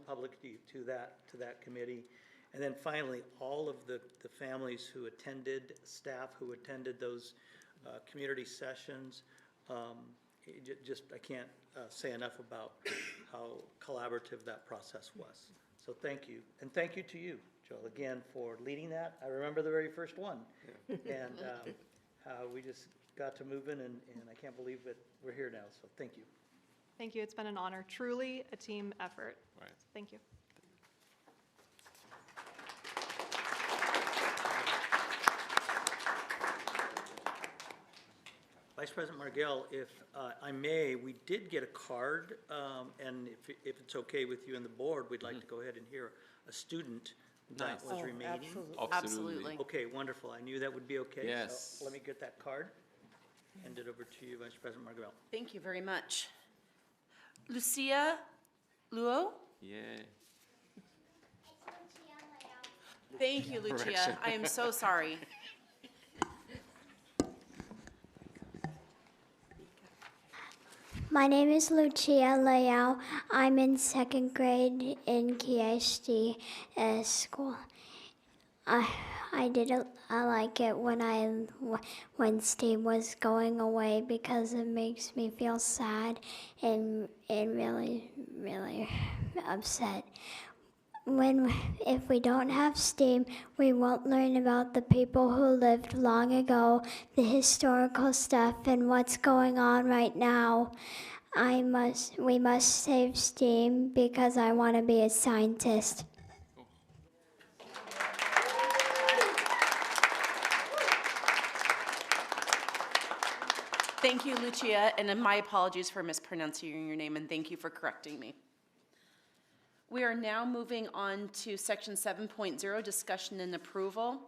publicly to that committee. And then finally, all of the families who attended, staff who attended those community sessions. I can't say enough about how collaborative that process was. So thank you. And thank you to you, Joel, again, for leading that. I remember the very first one. Yeah. And how we just got to moving, and I can't believe that we're here now. So thank you. Thank you. It's been an honor. Truly a team effort. Right. Thank you. Vice President Margell, if I may, we did get a card, and if it's okay with you and the board, we'd like to go ahead and hear a student that was remaining. Absolutely. Okay, wonderful. I knew that would be okay. Yes. So let me get that card. Hand it over to you, Vice President Margell. Thank you very much. Lucia Luo? Yeah. Thank you, Lucia. Correction. I am so sorry. My name is Lucia Leal. I'm in second grade in KSD school. I like it when STEAM was going away, because it makes me feel sad and really upset. If we don't have STEAM, we won't learn about the people who lived long ago, the historical stuff, and what's going on right now. We must save STEAM because I want to be a scientist. Thank you, Lucia, and my apologies for mispronouncing your name, and thank you for correcting me. We are now moving on to section 7.0, discussion and approval.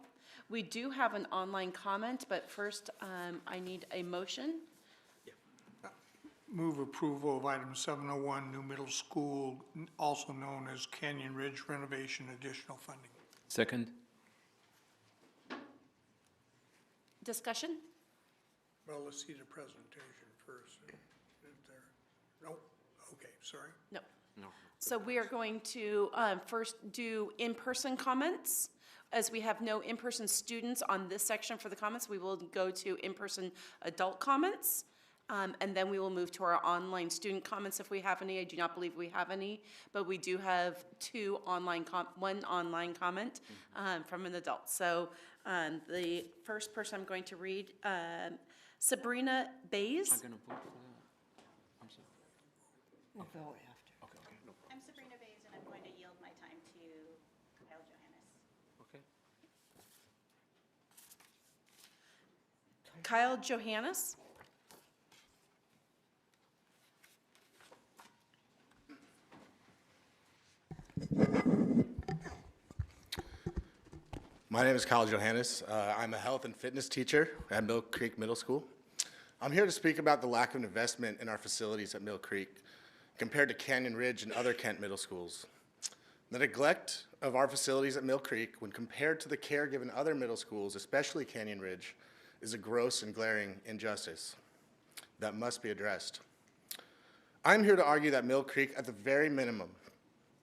We do have an online comment, but first I need a motion. Move approval of item 701, new middle school, also known as Canyon Ridge renovation, additional funding. Second. Discussion? Well, let's see the presentation first. Is there? No? Okay, sorry. No. No. So we are going to first do in-person comments. As we have no in-person students on this section for the comments, we will go to in-person adult comments. And then we will move to our online student comments if we have any. I do not believe we have any, but we do have one online comment from an adult. So the first person I'm going to read, Sabrina Bays. I'm gonna vote for We'll vote after. I'm Sabrina Bays, and I'm going to yield my time to Kyle Johannes. Okay. Kyle Johannes. My name is Kyle Johannes. I'm a health and fitness teacher at Mill Creek Middle School. I'm here to speak about the lack of investment in our facilities at Mill Creek compared to Canyon Ridge and other Kent middle schools. The neglect of our facilities at Mill Creek when compared to the care given other middle schools, especially Canyon Ridge, is a gross and glaring injustice that must be addressed. I'm here to argue that Mill Creek, at the very minimum,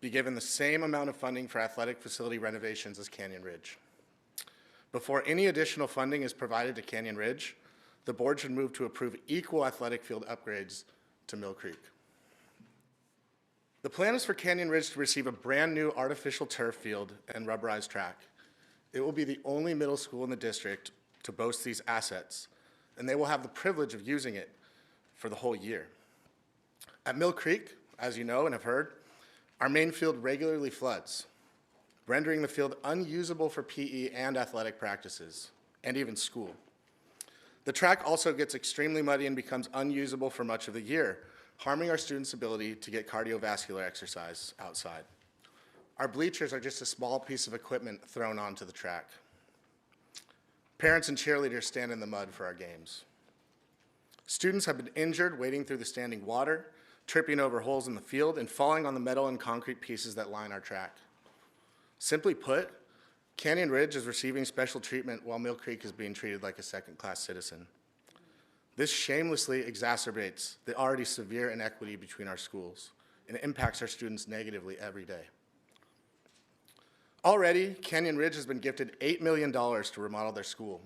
be given the same amount of funding for athletic facility renovations as Canyon Ridge. Before any additional funding is provided to Canyon Ridge, the board should move to approve equal athletic field upgrades to Mill Creek. The plan is for Canyon Ridge to receive a brand new artificial turf field and rubberized track. It will be the only middle school in the district to boast these assets, and they will have the privilege of using it for the whole year. At Mill Creek, as you know and have heard, our main field regularly floods, rendering the field unusable for PE and athletic practices, and even school. The track also gets extremely muddy and becomes unusable for much of the year, harming our students' ability to get cardiovascular exercise outside. Our bleachers are just a small piece of equipment thrown onto the track. Parents and cheerleaders stand in the mud for our games. Students have been injured wading through the standing water, tripping over holes in the field, and falling on the metal and concrete pieces that line our track. Simply put, Canyon Ridge is receiving special treatment while Mill Creek is being treated like a second-class citizen. This shamelessly exacerbates the already severe inequity between our schools and impacts our students negatively every day. Already, Canyon Ridge has been gifted $8 million to remodel their school,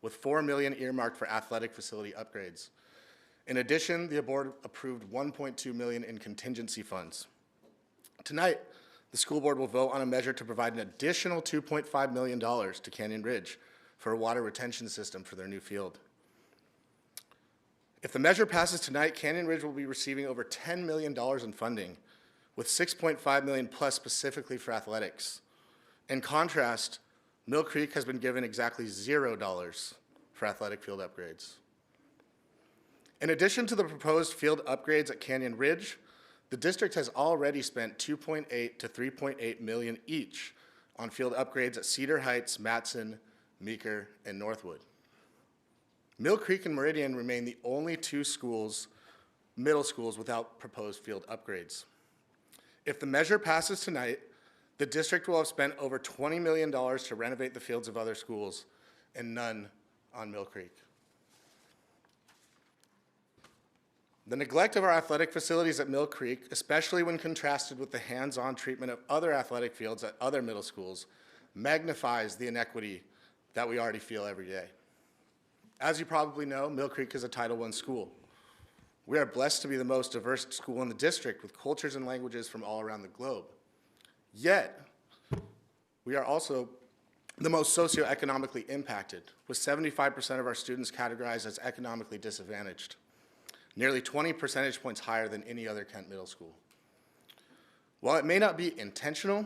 with $4 million earmarked for athletic facility upgrades. In addition, the board approved $1.2 million in contingency funds. Tonight, the school board will vote on a measure to provide an additional $2.5 million to Canyon Ridge for a water retention system for their new field. If the measure passes tonight, Canyon Ridge will be receiving over $10 million in funding, with $6.5 million plus specifically for athletics. In contrast, Mill Creek has been given exactly $0 for athletic field upgrades. In addition to the proposed field upgrades at Canyon Ridge, the district has already spent $2.8 to $3.8 million each on field upgrades at Cedar Heights, Matson, Meeker, and Northwood. Mill Creek and Meridian remain the only two middle schools without proposed field upgrades. If the measure passes tonight, the district will have spent over $20 million to renovate the fields of other schools and none on Mill Creek. The neglect of our athletic facilities at Mill Creek, especially when contrasted with the hands-on treatment of other athletic fields at other middle schools, magnifies the inequity that we already feel every day. As you probably know, Mill Creek is a Title I school. We are blessed to be the most diverse school in the district with cultures and languages from all around the globe. Yet, we are also the most socioeconomically impacted, with 75% of our students categorized as economically disadvantaged, nearly 20 percentage points higher than any other Kent middle school. While it may not be intentional,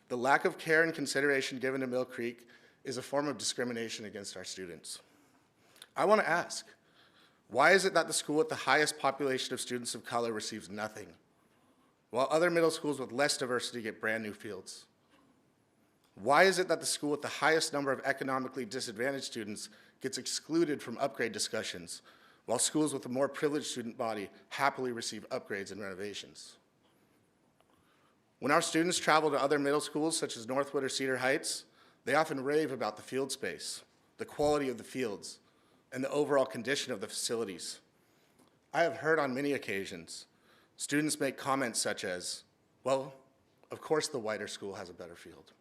the lack of care and consideration given to Mill Creek is a form of discrimination against our students. I want to ask, why is it that the school with the highest population of students of color receives nothing, while other middle schools with less diversity get brand new fields? Why is it that the school with the highest number of economically disadvantaged students gets excluded from upgrade discussions, while schools with a more privileged student body happily receive upgrades and renovations? When our students travel to other middle schools, such as Northwood or Cedar Heights, they often rave about the field space, the quality of the fields, and the overall condition of the facilities. I have heard on many occasions students make comments such as, well, of course the whiter school has a better field.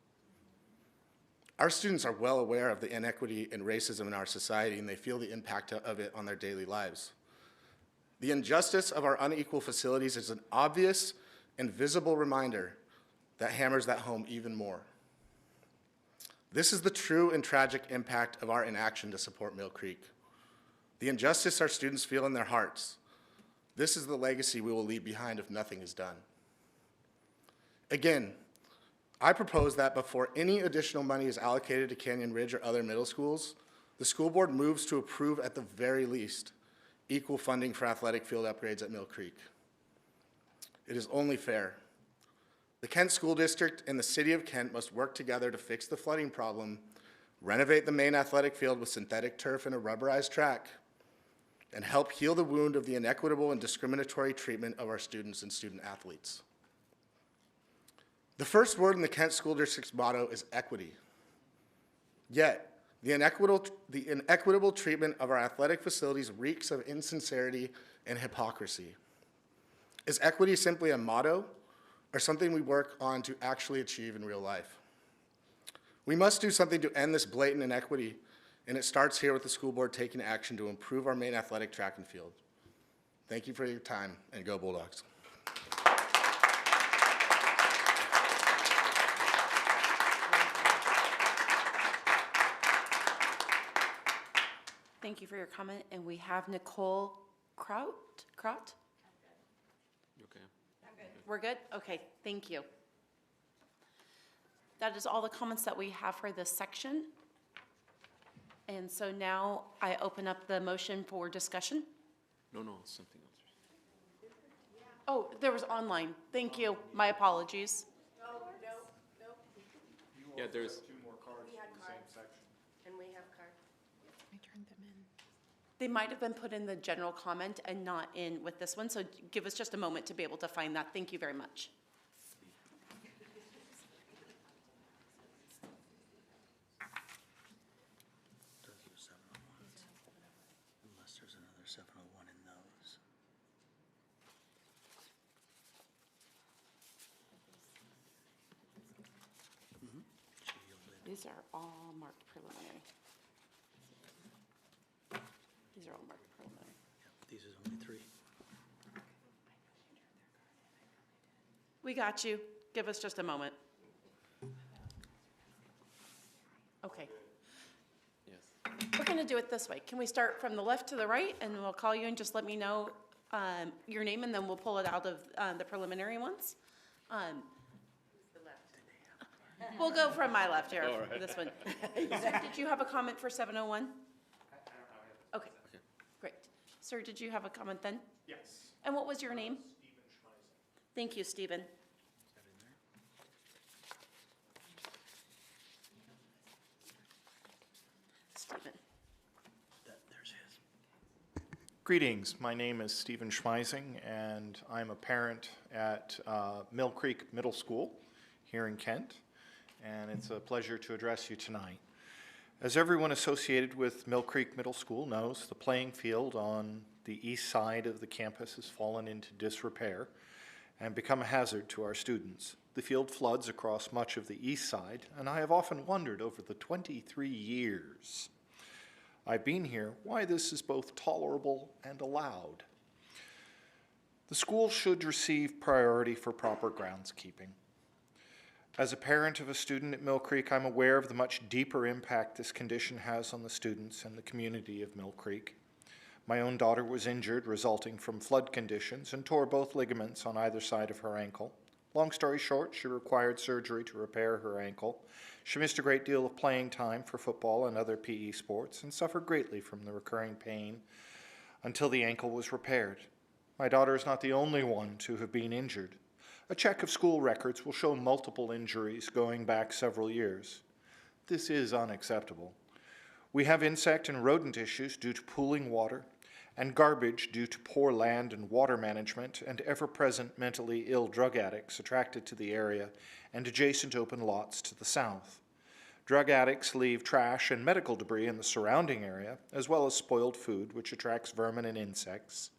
Our students are well aware of the inequity and racism in our society, and they feel the impact of it on their daily lives. The injustice of our unequal facilities is an obvious and visible reminder that hammers that home even more. This is the true and tragic impact of our inaction to support Mill Creek. The injustice our students feel in their hearts, This is the legacy we will leave behind if nothing is done. Again, I propose that before any additional money is allocated to Canyon Ridge or other middle schools, the school board moves to approve at the very least equal funding for athletic field upgrades at Mill Creek. It is only fair. The Kent School District and the City of Kent must work together to fix the flooding problem, renovate the main athletic field with synthetic turf and a rubberized track, and help heal the wound of the inequitable and discriminatory treatment of our students and student athletes. The first word in the Kent School District's motto is equity. Yet, the inequitable treatment of our athletic facilities reeks of insincerity and hypocrisy. Is equity simply a motto or something we work on to actually achieve in real life? We must do something to end this blatant inequity, and it starts here with the school board taking action to improve our main athletic track and field. Thank you for your time, and go Bulldogs. Thank you for your comment, and we have Nicole Kraut? Okay. We're good? Okay, thank you. That is all the comments that we have for this section. And so now I open up the motion for discussion. No, something else. Oh, there was online. Thank you. My apologies. Yeah, there's. And we have cards. I turned them in. They might have been put in the general comment and not in with this one, so give us just a moment to be able to find that. Thank you very much. Unless there's another 701 in those. These are all marked preliminary. These are all marked preliminary. These is only 3. We got you. Give us just a moment. Okay. Yes. We're going to do it this way. Can we start from the left to the right, and we'll call you and just let me know your name, and then we'll pull it out of the preliminary ones. We'll go from my left here, for this one. Sir, did you have a comment for 701? Okay, great. Sir, did you have a comment then? Yes. And what was your name? Thank you, Stephen. Stephen. There's his. Greetings. My name is Stephen Schmeising, and I'm a parent at Mill Creek Middle School here in Kent, and it's a pleasure to address you tonight. As everyone associated with Mill Creek Middle School knows, the playing field on the east side of the campus has fallen into disrepair and become a hazard to our students. The field floods across much of the east side, and I have often wondered over the 23 years I've been here why this is both tolerable and allowed. The school should receive priority for proper groundskeeping. As a parent of a student at Mill Creek, I'm aware of the much deeper impact this condition has on the students and the community of Mill Creek. My own daughter was injured resulting from flood conditions and tore both ligaments on either side of her ankle. Long story short, she required surgery to repair her ankle. She missed a great deal of playing time for football and other PE sports and suffered greatly from the recurring pain until the ankle was repaired. My daughter is not the only one to have been injured. A check of school records will show multiple injuries going back several years. This is unacceptable. We have insect and rodent issues due to pooling water, and garbage due to poor land and water management and ever-present mentally ill drug addicts attracted to the area and adjacent open lots to the south. Drug addicts leave trash and medical debris in the surrounding area, as well as spoiled food, which attracts vermin and insects.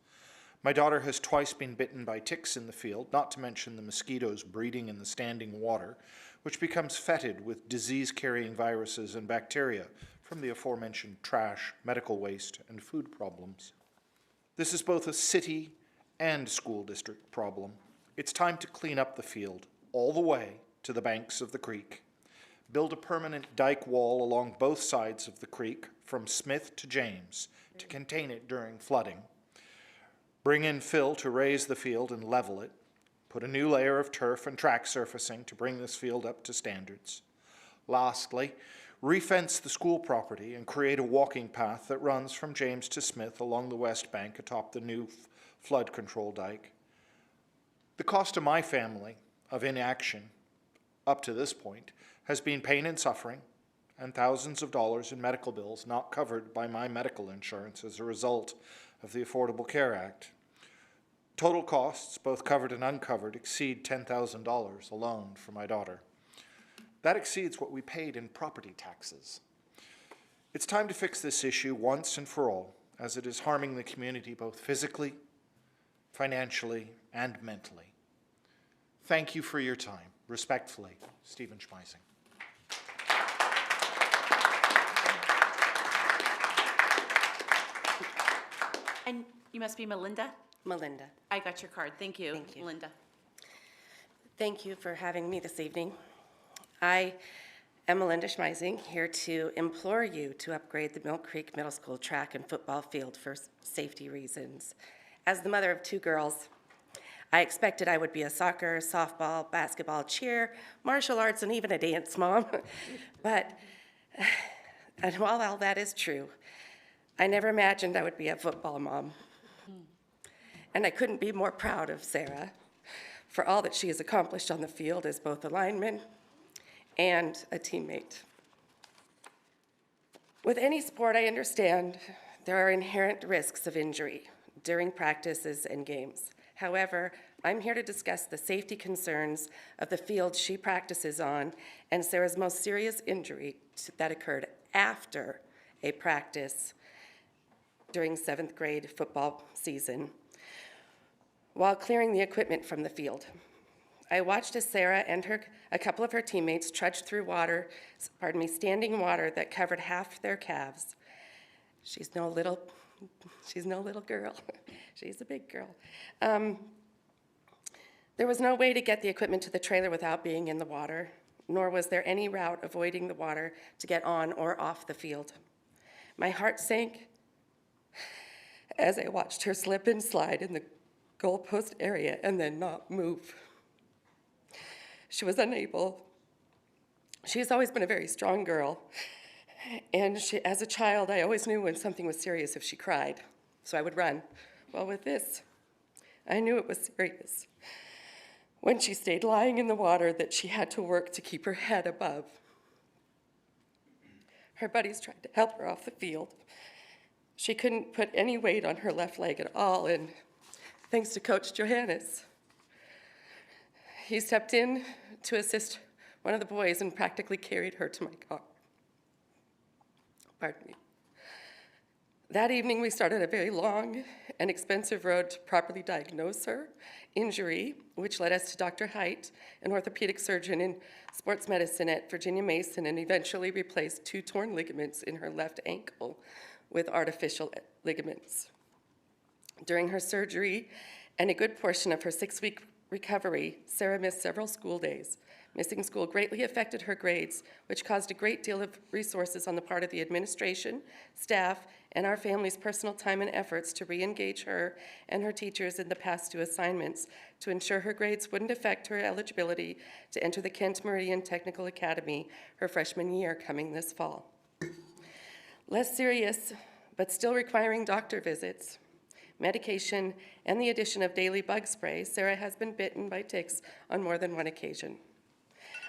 My daughter has twice been bitten by ticks in the field, not to mention the mosquitoes breeding in the standing water, which becomes fetid with disease-carrying viruses and bacteria from the aforementioned trash, medical waste, and food problems. This is both a city and school district problem. It's time to clean up the field all the way to the banks of the creek. Build a permanent dike wall along both sides of the creek from Smith to James to contain it during flooding. bring in fill to raise the field and level it, put a new layer of turf and track surfacing to bring this field up to standards. Lastly, refence the school property and create a walking path that runs from James to Smith along the west bank atop the new flood control dike. The cost to my family of inaction up to this point has been pain and suffering and thousands of dollars in medical bills not covered by my medical insurance as a result of the Affordable Care Act. Total costs, both covered and uncovered, exceed $10,000 alone for my daughter. That exceeds what we paid in property taxes. It's time to fix this issue once and for all, as it is harming the community both physically, financially, and mentally. Thank you for your time. Respectfully, Stephen Schmeising. And you must be Melinda? Melinda. I got your card. Thank you, Thank you. Melinda. Thank you for having me this evening. I am Melinda Schmeising, here to implore you to upgrade the Mill Creek Middle School track and football field for safety reasons. As the mother of 2 girls, I expected I would be a soccer, softball, basketball, cheer, martial arts, and even a dance mom. But, and while all that is true, I never imagined I would be a football mom. And I couldn't be more proud of Sarah for all that she has accomplished on the field as both a lineman and a teammate. With any sport, I understand there are inherent risks of injury during practices and games. However, I'm here to discuss the safety concerns of the field she practices on and Sarah's most serious injury that occurred after a practice during 7th grade football season while clearing the equipment from the field. I watched as Sarah and a couple of her teammates trudged through standing water that covered half their calves. She's no little girl. She's a big girl. There was no way to get the equipment to the trailer without being in the water, nor was there any route avoiding the water to get on or off the field. My heart sank as I watched her slip and slide in the goalpost area and then not move. She was unable. She's always been a very strong girl. And as a child, I always knew when something was serious if she cried, so I would run. Well, with this, I knew it was serious. When she stayed lying in the water that she had to work to keep her head above. Her buddies tried to help her off the field. She couldn't put any weight on her left leg at all, and thanks to Coach Johannes, he stepped in to assist one of the boys and practically carried her to my car. Pardon me. That evening, we started a very long and expensive road to properly diagnose her injury, which led us to Dr. Height, an orthopedic surgeon in sports medicine at Virginia Mason, and eventually replaced 2 torn ligaments in her left ankle with artificial ligaments. During her surgery and a good portion of her 6-week recovery, Sarah missed several school days. Missing school greatly affected her grades, which caused a great deal of resources on the part of the administration, staff, and our family's personal time and efforts to re-engage her and her teachers in the past 2 assignments to ensure her grades wouldn't affect her eligibility to enter the Kent Meridian Technical Academy her freshman year coming this fall. Less serious, but still requiring doctor visits, medication, and the addition of daily bug spray, Sarah has been bitten by ticks on more than 1 occasion.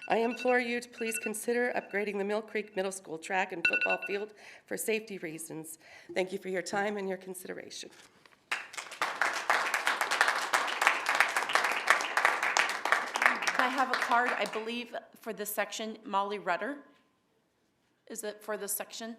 I implore you to please consider upgrading the Mill Creek Middle School track and football field for safety reasons. Thank you for your time and your consideration. I have a card, I believe, for this section. Molly Rudder. Is it for this section?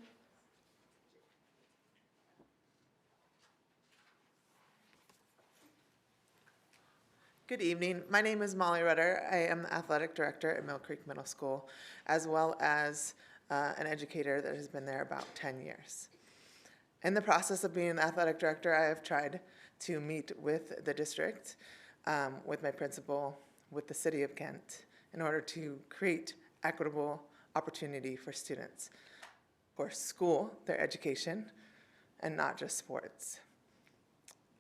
Good evening. My name is Molly Rudder. I am the athletic director at Mill Creek Middle School, as well as an educator that has been there about 10 years. In the process of being an athletic director, I have tried to meet with the district, with my principal, with the city of Kent, in order to create equitable opportunity for students, for school, their education, and not just sports.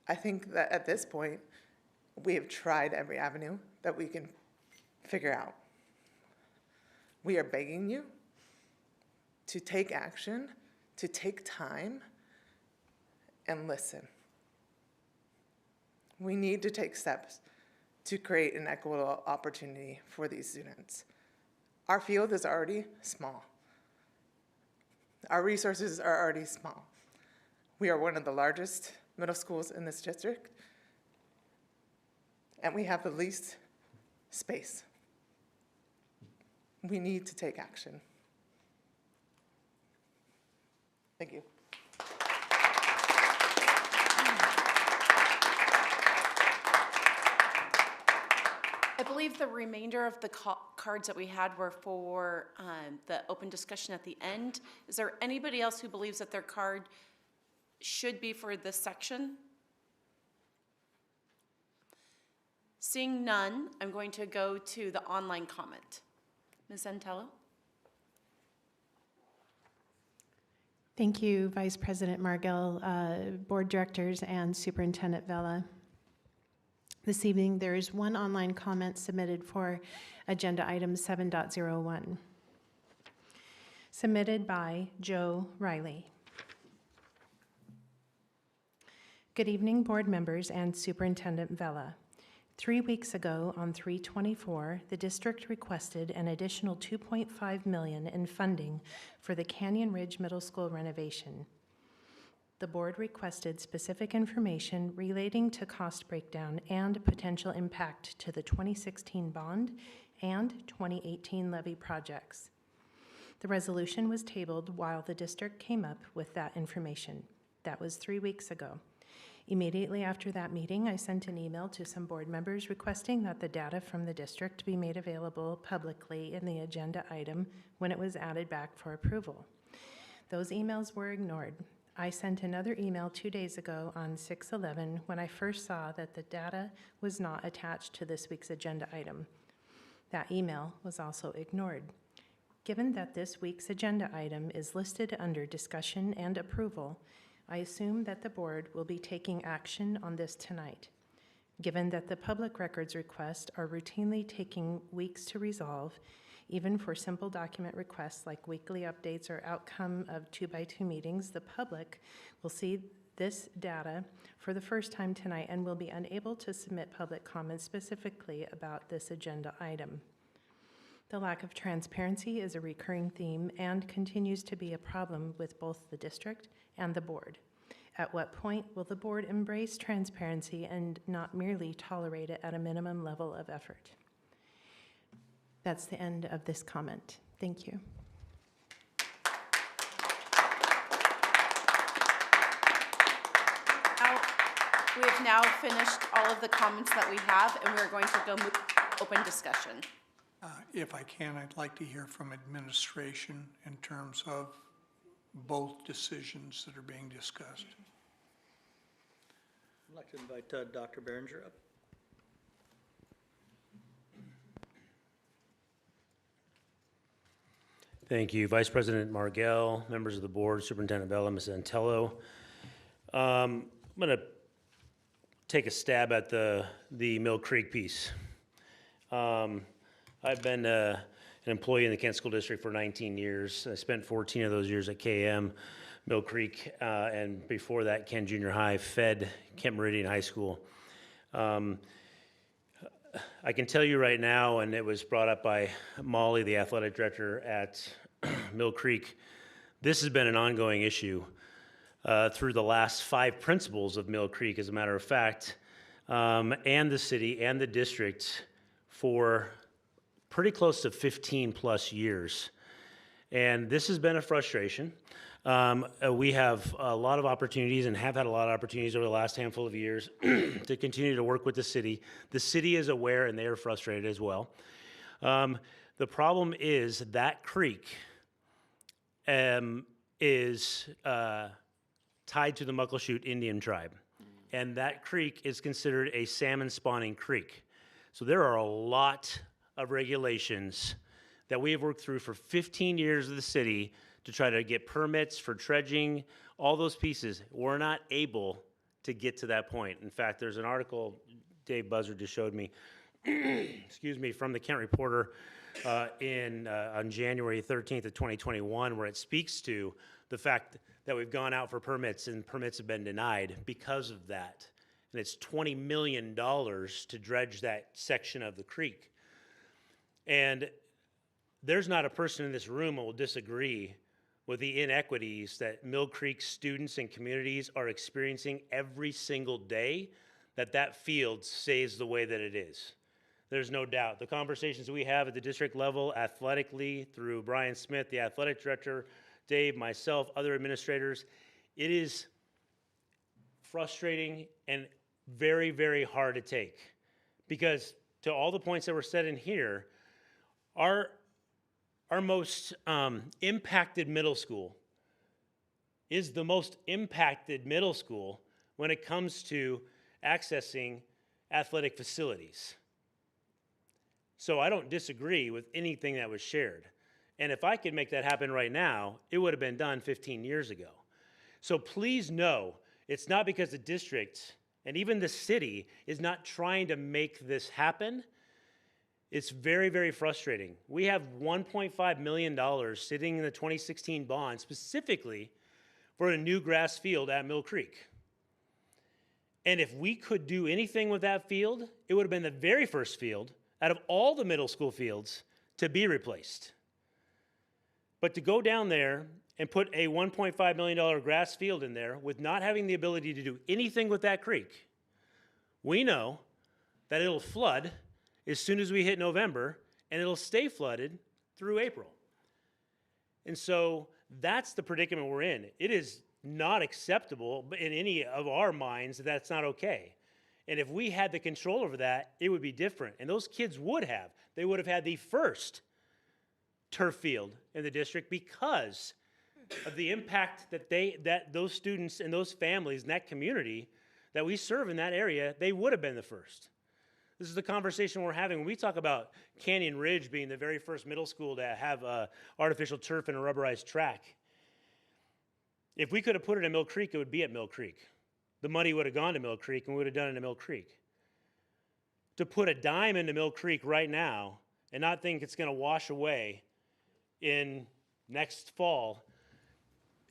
I think that at this point, we have tried every avenue that we can figure out. We are begging you to take action, to take time, and listen. We need to take steps to create an equitable opportunity for these students. Our field is already small. Our resources are already small. We are one of the largest middle schools in this district, and we have the least space. We need to take action. Thank you. I believe the remainder of the cards that we had were for the open discussion at the end. Is there anybody else who believes that their card should be for this section? Seeing none, I'm going to go to the online comment. Ms. Antello? Thank you, Vice President Margell, Board Directors, and Superintendent Vela. This evening, there is one online comment submitted for Agenda Item 7.01, submitted by Joe Riley. Good evening, board members and Superintendent Vela. 3 weeks ago, on 3/24, the district requested an additional $2.5 million in funding for the Canyon Ridge Middle School renovation. The board requested specific information relating to cost breakdown and potential impact to the 2016 bond and 2018 levy projects. The resolution was tabled while the district came up with that information. That was 3 weeks ago. Immediately after that meeting, I sent an email to some board members requesting that the data from the district be made available publicly in the agenda item when it was added back for approval. Those emails were ignored. I sent another email 2 days ago on 6/11 when I first saw that the data was not attached to this week's agenda item. That email was also ignored. Given that this week's agenda item is listed under discussion and approval, I assume that the board will be taking action on this tonight. Given that the public records requests are routinely taking weeks to resolve, even for simple document requests like weekly updates or outcome of 2x2 meetings, the public will see this data for the first time tonight and will be unable to submit public comments specifically about this agenda item. The lack of transparency is a recurring theme and continues to be a problem with both the district and the board. At what point will the board embrace transparency and not merely tolerate it at a minimum level of effort? That's the end of this comment. Thank you. We have now finished all of the comments that we have, and we're going to go move to open discussion. If I can, I'd like to hear from administration in terms of both decisions that are being discussed. I'd like to invite Dr. Behringer up. Thank you, Vice President Margell, members of the board, Superintendent Vela, Ms. Antello. I'm going to take a stab at the Mill Creek piece. I've been an employee in the Kent School District for 19 years. I spent 14 of those years at KM, Mill Creek, and before that, Kent Junior High, fed Kent Meridian High School. I can tell you right now, and it was brought up by Molly, the athletic director at Mill Creek, this has been an ongoing issue through the last 5 principals of Mill Creek, as a matter of fact, and the city and the district for pretty close to 15 plus years. And this has been a frustration. We have a lot of opportunities and have had a lot of opportunities over the last handful of years to continue to work with the city. The city is aware and they are frustrated as well. The problem is that creek is tied to the Muckleshoot Indian tribe. And that creek is considered a salmon spawning creek. So there are a lot of regulations that we have worked through for 15 years of the city to try to get permits for dredging, all those pieces. We're not able to get to that point. In fact, there's an article Dave Buzzard just showed me, excuse me, from the Kent Reporter on January 13th of 2021, where it speaks to the fact that we've gone out for permits and permits have been denied because of that. And it's $20 million to dredge that section of the creek. And there's not a person in this room who will disagree with the inequities that Mill Creek students and communities are experiencing every single day, that field stays the way that it is. There's no doubt. The conversations we have at the district level, athletically, through Brian Smith, the athletic director, Dave, myself, other administrators, it is frustrating and very, very hard to take. Because to all the points that were said in here, our most impacted middle school is the most impacted middle school when it comes to accessing athletic facilities. So I don't disagree with anything that was shared. And if I could make that happen right now, it would have been done 15 years ago. So please know, it's not because the district and even the city is not trying to make this happen. It's very, very frustrating. We have $1.5 million sitting in the 2016 bond specifically for a new grass field at Mill Creek. And if we could do anything with that field, it would have been the very first field out of all the middle school fields to be replaced. But to go down there and put a $1.5 million grass field in there with not having the ability to do anything with that creek, we know that it'll flood as soon as we hit November, and it'll stay flooded through April. And so that's the predicament we're in. It is not acceptable in any of our minds that that's not okay. And if we had the control over that, it would be different. And those kids would have. They would have had the first turf field in the district because of the impact that those students and those families and that community that we serve in that area, they would have been the first. This is the conversation we're having when we talk about Canyon Ridge being the very first middle school to have artificial turf and a rubberized track. If we could have put it in Mill Creek, it would be at Mill Creek. The money would have gone to Mill Creek, and we would have done it in Mill Creek. To put a dime into Mill Creek right now and not think it's going to wash away in next fall,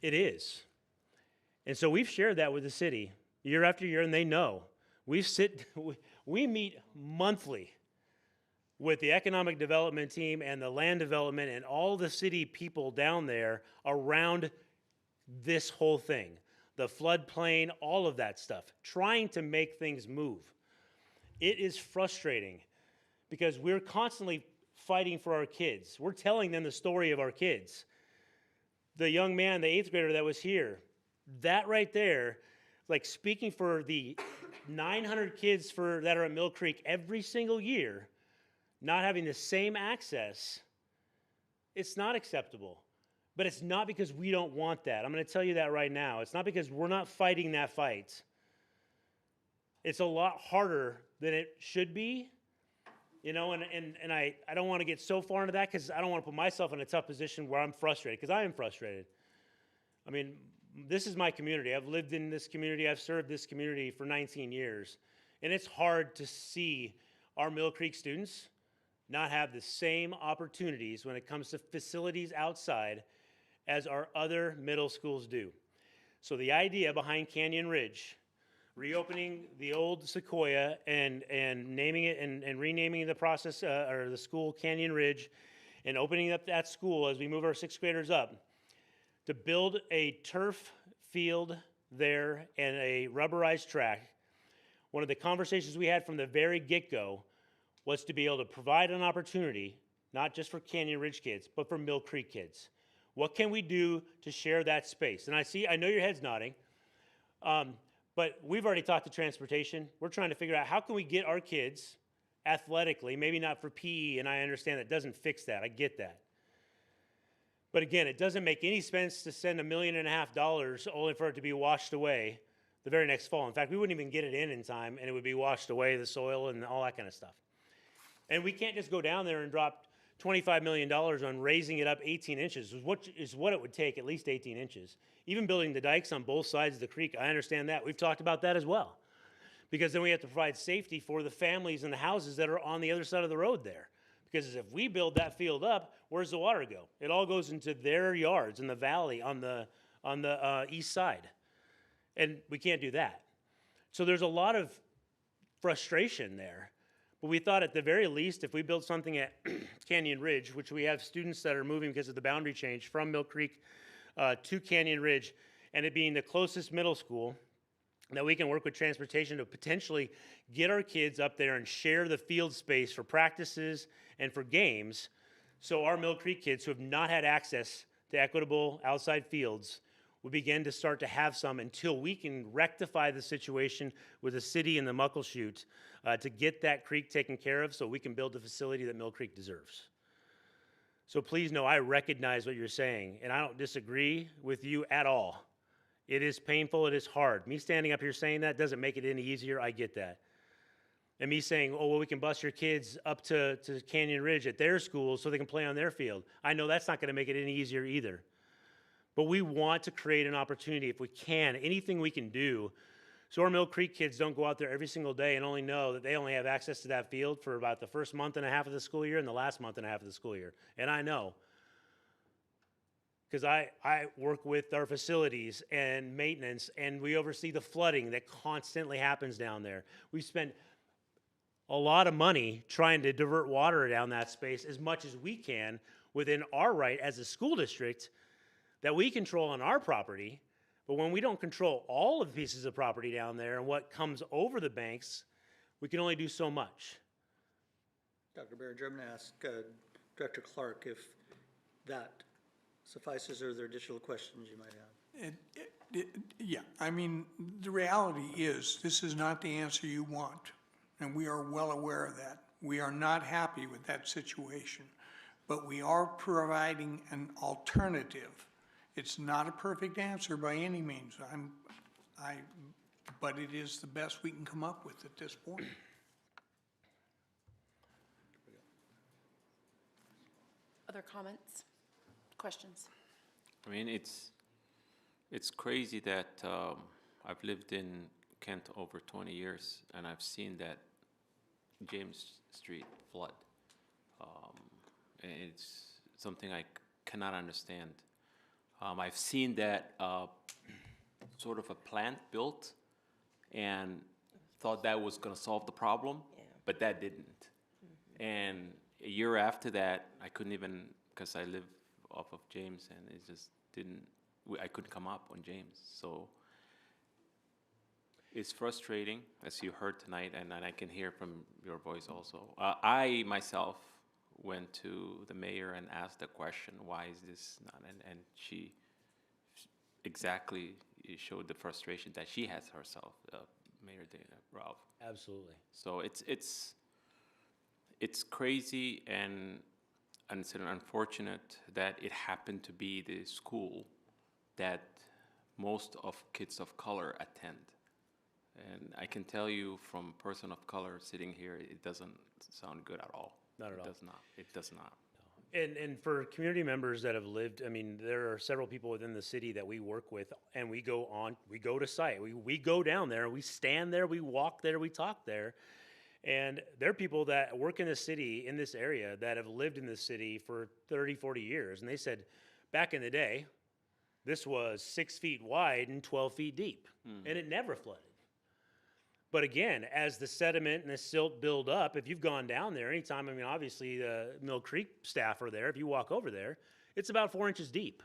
it is. And so we've shared that with the city year after year, and they know. We meet monthly with the economic development team and the land development and all the city people down there around this whole thing. The floodplain, all of that stuff, trying to make things move. It is frustrating because we're constantly fighting for our kids. We're telling them the story of our kids. The young man, the 8th grader that was here, that right there, like speaking for the 900 kids that are at Mill Creek every single year, not having the same access, it's not acceptable. But it's not because we don't want that. I'm going to tell you that right now. It's not because we're not fighting that fight. It's a lot harder than it should be, you know, and I don't want to get so far into that because I don't want to put myself in a tough position where I'm frustrated, because I am frustrated. I mean, this is my community. I've lived in this community. I've served this community for 19 years. And it's hard to see our Mill Creek students not have the same opportunities when it comes to facilities outside as our other middle schools do. So the idea behind Canyon Ridge, reopening the old Sequoia and naming it and renaming the process or the school Canyon Ridge, and opening up that school as we move our 6th graders up, to build a turf field there and a rubberized track. One of the conversations we had from the very get-go was to be able to provide an opportunity, not just for Canyon Ridge kids, but for Mill Creek kids. What can we do to share that space? And I know your head's nodding, but we've already talked to transportation. We're trying to figure out how can we get our kids athletically, maybe not for PE, and I understand that doesn't fix that. I get that. But again, it doesn't make any sense to send $1.5 million only for it to be washed away the very next fall. In fact, we wouldn't even get it in time, and it would be washed away, the soil and all that kind of stuff. And we can't just go down there and drop $25 million on raising it up 18 inches, is what it would take, at least 18 inches. Even building the dikes on both sides of the creek, I understand that. We've talked about that as well. Because then we have to provide safety for the families and the houses that are on the other side of the road there. Because if we build that field up, where's the water go? It all goes into their yards in the valley on the east side. And we can't do that. So there's a lot of frustration there. But we thought at the very least, if we build something at Canyon Ridge, which we have students that are moving because of the boundary change from Mill Creek to Canyon Ridge, and it being the closest middle school, that we can work with transportation to potentially get our kids up there and share the field space for practices and for games, so our Mill Creek kids who have not had access to equitable outside fields will begin to start to have some until we can rectify the situation with the city and the Muckleshoot to get that creek taken care of so we can build the facility that Mill Creek deserves. So please know I recognize what you're saying, and I don't disagree with you at all. It is painful, it is hard. Me standing up here saying that doesn't make it any easier, I get that. And me saying, oh, well, we can bus your kids up to Canyon Ridge at their school so they can play on their field. I know that's not gonna make it any easier either. But we want to create an opportunity, if we can, anything we can do, so our Mill Creek kids don't go out there every single day and only know that they only have access to that field for about the first month and a half of the school year and the last month and a half of the school year. And I know, because I work with our facilities and maintenance, and we oversee the flooding that constantly happens down there. We spent a lot of money trying to divert water down that space as much as we can within our right as a school district that we control on our property. But when we don't control all of the pieces of property down there and what comes over the banks, we can only do so much. Dr. Barrett, I'm going to ask Director Clark if that suffices, or are there additional questions you might have? Yeah, I mean, the reality is this is not the answer you want, and we are well aware of that. We are not happy with that situation, but we are providing an alternative. It's not a perfect answer by any means, but it is the best we can come up with at this point. Other comments, questions? I mean, it's crazy that I've lived in Kent over 20 years, and I've seen that James Street flood. And it's something I cannot understand. I've seen that sort of a plant built and thought that was going to solve the problem, but that didn't. And a year after that, I couldn't even, because I live off of James, and it just didn't, I couldn't come up on James. So it's frustrating, as you heard tonight, and I can hear from your voice also. I myself went to the mayor and asked the question, why is this not, and she exactly showed the frustration that she has herself, Mayor Dana Ralph. Absolutely. So it's crazy, and it's unfortunate that it happened to be the school that most of kids of color attend. And I can tell you from a person of color sitting here, it doesn't sound good at all. Not at all. It does not. It does not. And for community members that have lived, I mean, there are several people within the city that we work with, and we go to site. We go down there, we stand there, we walk there, we talk there. And there are people that work in the city, in this area, that have lived in the city for 30, 40 years. And they said, back in the day, this was 6 feet wide and 12 feet deep, and it never flooded. But again, as the sediment and the silt build up, if you've gone down there anytime, I mean, obviously the Mill Creek staff are there. If you walk over there, it's about 4 inches deep.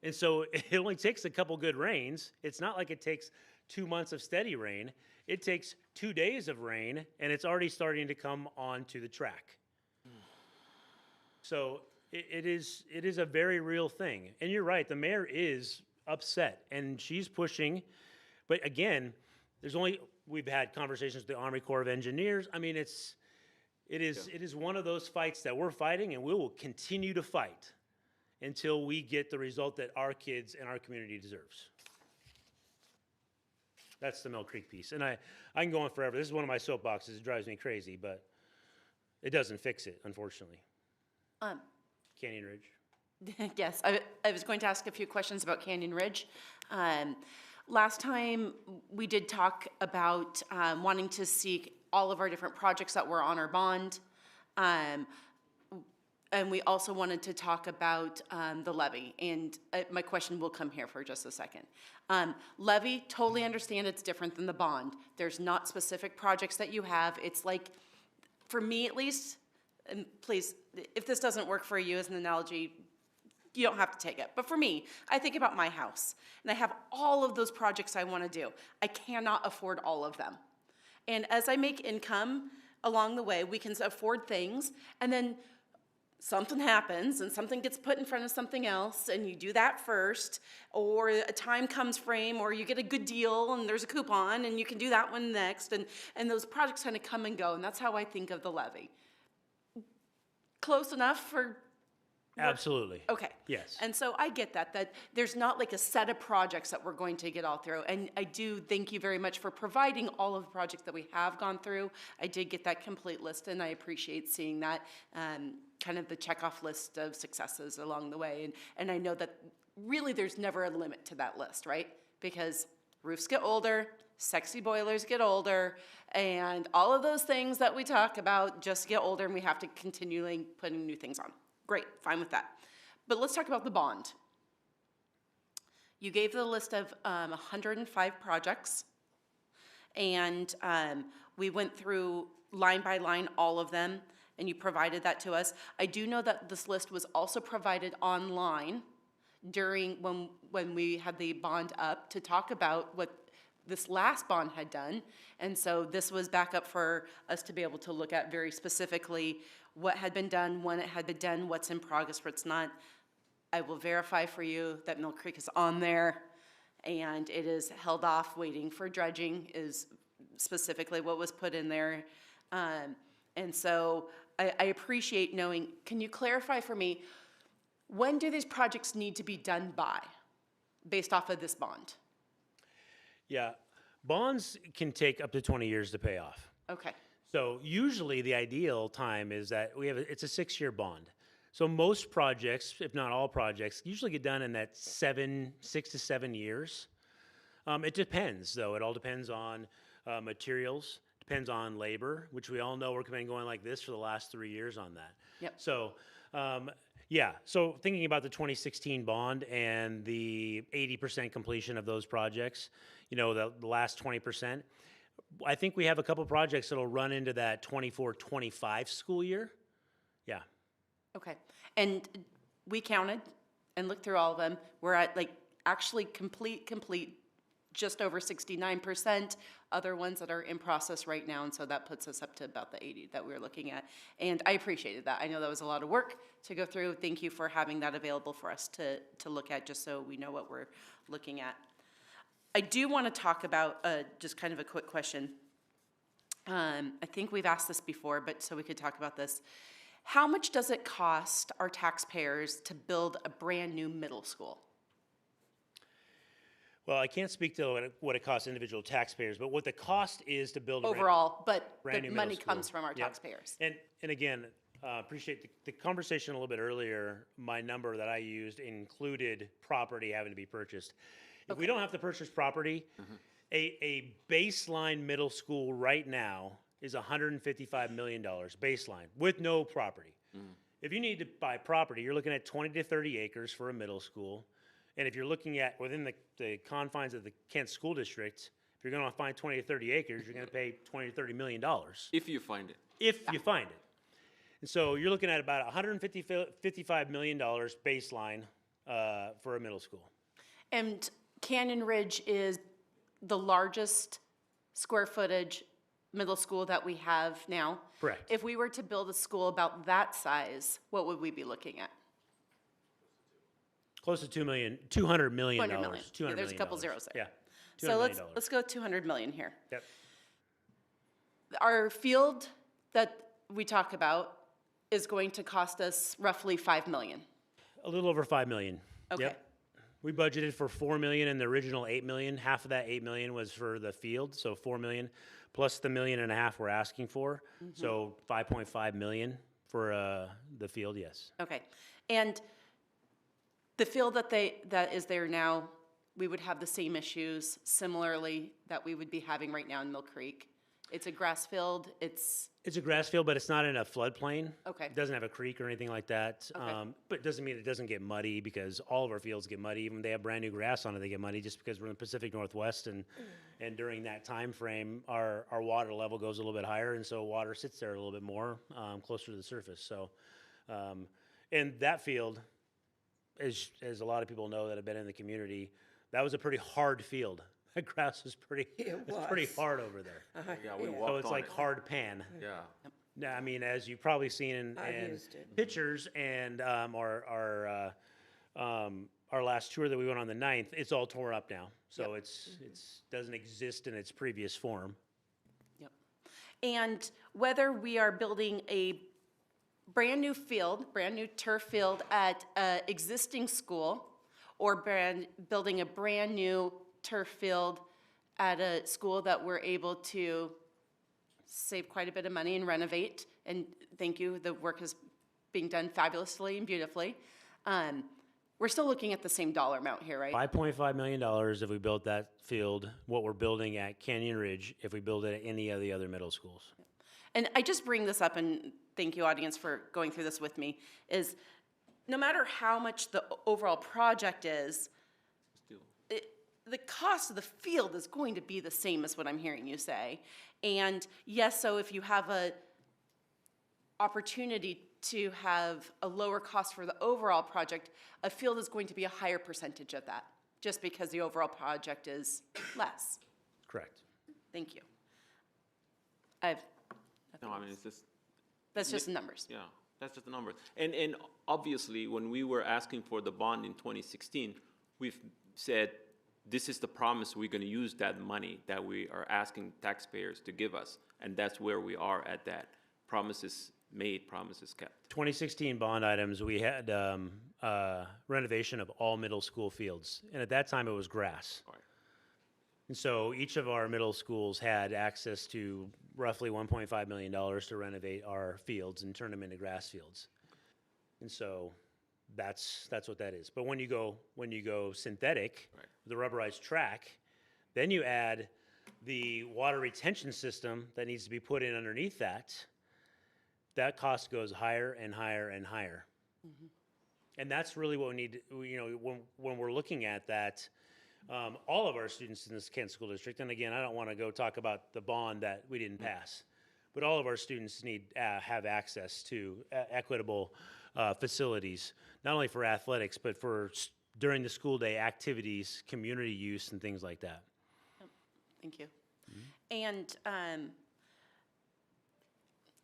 And so it only takes a couple good rains. It's not like it takes 2 months of steady rain. It takes 2 days of rain, and it's already starting to come onto the track. So it is a very real thing. And you're right, the mayor is upset, and she's pushing. But again, we've had conversations with the Army Corps of Engineers. I mean, it is one of those fights that we're fighting, and we will continue to fight until we get the result that our kids and our community deserves. That's the Mill Creek piece. And I can go on forever. This is one of my soapboxes. It drives me crazy, but it doesn't fix it, unfortunately. Canyon Ridge. Yes, I was going to ask a few questions about Canyon Ridge. Last time, we did talk about wanting to see all of our different projects that were on our bond. And we also wanted to talk about the levy, and my question will come here for just a second. Levy, totally understand it's different than the bond. There's not specific projects that you have. It's like, for me at least, and please, if this doesn't work for you as an analogy, you don't have to take it. But for me, I think about my house, and I have all of those projects I want to do. I cannot afford all of them. And as I make income along the way, we can afford things, and then something happens and something gets put in front of something else and you do that first, or a time comes frame, or you get a good deal and there's a coupon and you can do that one next, and those projects kind of come and go, and that's how I think of the levy. Close enough for... Absolutely. Okay. Yes. And so I get that there's not like a set of projects that we're going to get all through. And I do thank you very much for providing all of the projects that we have gone through. I did get that complete list, and I appreciate seeing that kind of the checkoff list of successes along the way. And I know that really there's never a limit to that list, right? Because roofs get older, sexy boilers get older, and all of those things that we talk about just get older, and we have to continually putting new things on. Great, fine with that. But let's talk about the bond. You gave the list of 105 projects, and we went through line by line all of them, and you provided that to us. I do know that this list was also provided online during when we had the bond up to talk about what this last bond had done, and so this was back up for us to be able to look at very specifically what had been done, when it had been done, what's in progress, what's not. I will verify for you that Mill Creek is on there, and it is held off waiting for dredging is specifically what was put in there. And so I appreciate knowing, can you clarify for me, when do these projects need to be done by, based off of this bond? Yeah, bonds can take up to 20 years to pay off. Okay. So usually the ideal time is that it's a 6-year bond. So most projects, if not all projects, usually get done in that 6 to 7 years. It depends, though. It all depends on materials, depends on labor, which we all know we're been going like this for the last 3 years on that. Yep. So, yeah. So thinking about the 2016 bond and the 80% completion of those projects, the last 20%, I think we have a couple projects that'll run into that 24-25 school year. Yeah. Okay. And we counted and looked through all of them. We're at actually complete, just over 69%. Other ones that are in process right now, and so that puts us up to about the 80 that we were looking at. And I appreciated that. I know that was a lot of work to go through. Thank you for having that available for us to look at, just so we know what we're looking at. I do want to talk about just kind of a quick question. I think we've asked this before, but so we could talk about this. How much does it cost our taxpayers to build a brand new middle school? Well, I can't speak to what it costs individual taxpayers, but what the cost is to build overall, but brand the new money middle school. comes from our taxpayers. And again, appreciate the conversation a little bit earlier. My number that I used included property having to be purchased. If we don't have to purchase property, a baseline middle school right now is $155 million baseline with no property. If you need to buy property, you're looking at 20 to 30 acres for a middle school. And if you're looking at within the confines of the Kent School District, if you're going to find 20 to 30 acres, you're going to pay $20 to $30 million. If you find it. If you find it. And so you're looking at about $155 million baseline for a middle school. And Canyon Ridge is the largest square footage middle school that we have now. Correct. If we were to build a school about that size, what would we be looking at? Close to $200 million. $200 million. Yeah, there's a couple zeros there. Yeah. So let's go $200 million here. Yep. Our field that we talk about is going to cost us roughly $5 million. A little over $5 million. Okay. Yep. We budgeted for $4 million in the original $8 million. Half of that $8 million was for the field, so $4 million plus the $1.5 million we're asking for. So $5.5 million for the field, yes. Okay. And the field that is there now, we would have the same issues similarly that we would be having right now in Mill Creek. It's a grass field. It's a grass field, but it's not in a floodplain. Okay. It doesn't have a creek or anything like that. Okay. But it doesn't mean it doesn't get muddy, because all of our fields get muddy. Even when they have brand new grass on it, they get muddy, just because we're in the Pacific Northwest, and during that time frame, our water level goes a little bit higher, and so water sits there a little bit more, closer to the surface. So, and that field, as a lot of people know that have been in the community, that was a pretty hard field. That grass was pretty hard over there. Yeah, we walked So it's on like it. hard pan. Yeah. Now, I mean, as you've probably seen in used it. pictures and our last tour that we went on the 9th, it's all torn up now. So it's doesn't exist in its previous form. Yep. And whether we are building a brand new turf field at an existing school, or building a brand new turf field at a school that we're able to save quite a bit of money and renovate, and thank you, the work is being done fabulously and beautifully. We're still looking at the same dollar amount here, right? $5.5 million if we built that field, what we're building at Canyon Ridge, if we build it at any of the other middle schools. And I just bring this up, and thank you, audience, for going through this with me, is no matter how much the overall project is, the cost of the field is going to be the same as what I'm hearing you say. And yes, so if you have a opportunity to have a lower cost for the overall project, a field is going to be a higher percentage of that, just because the overall project is less. Correct. Thank you. I've No, I mean, it's just. That's just the numbers. Yeah, that's just the numbers. And obviously, when we were asking for the bond in 2016, we've said, this is the promise we're going to use that money that we are asking taxpayers to give us. And that's where we are at that. Promises made, promises kept. 2016 bond items, we had renovation of all middle school fields. And at that time, it was grass. Right. And so each of our middle schools had access to roughly $1.5 million to renovate our fields and turn them into grass fields. And so that's what that is. But when you go synthetic, Right. the rubberized track, then you add the water retention system that needs to be put in underneath that. That cost goes higher and higher and higher. Mm-hmm. And that's really what we need, when we're looking at that, all of our students in this Kent School District, and again, I don't want to go talk about the bond that we didn't pass, but all of our students need have access to equitable facilities, not only for athletics, but for during the school day activities, community use, and things like that. Thank you. And I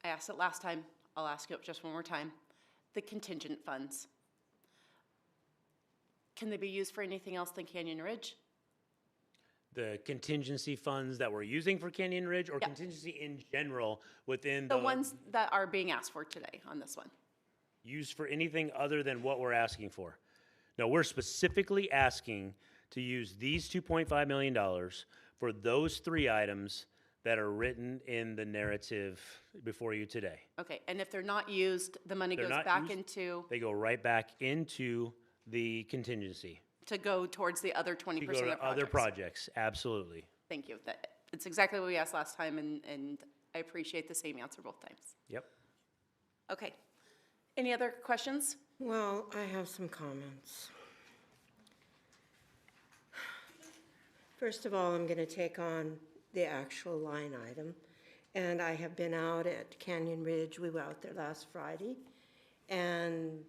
asked it last time, I'll ask it just one more time. The contingent funds. Can they be used for anything else than Canyon Ridge? The contingency funds that we're using for Canyon Ridge, or Yeah. contingency in general within The ones that are being asked for today on this one. used for anything other than what we're asking for? No, we're specifically asking to use these $2.5 million for those three items that are written in the narrative before you today. Okay, and if they're not used, the money They're goes not back used, into, They go right back into the contingency. to go towards the other 20% To of go projects. to other projects, absolutely. Thank you. It's exactly what we asked last time, and I appreciate the same answer both times. Yep. Okay. Any other questions? Well, I have some comments. First of all, I'm going to take on the actual line item. And I have been out at Canyon Ridge. We were out there last Friday. And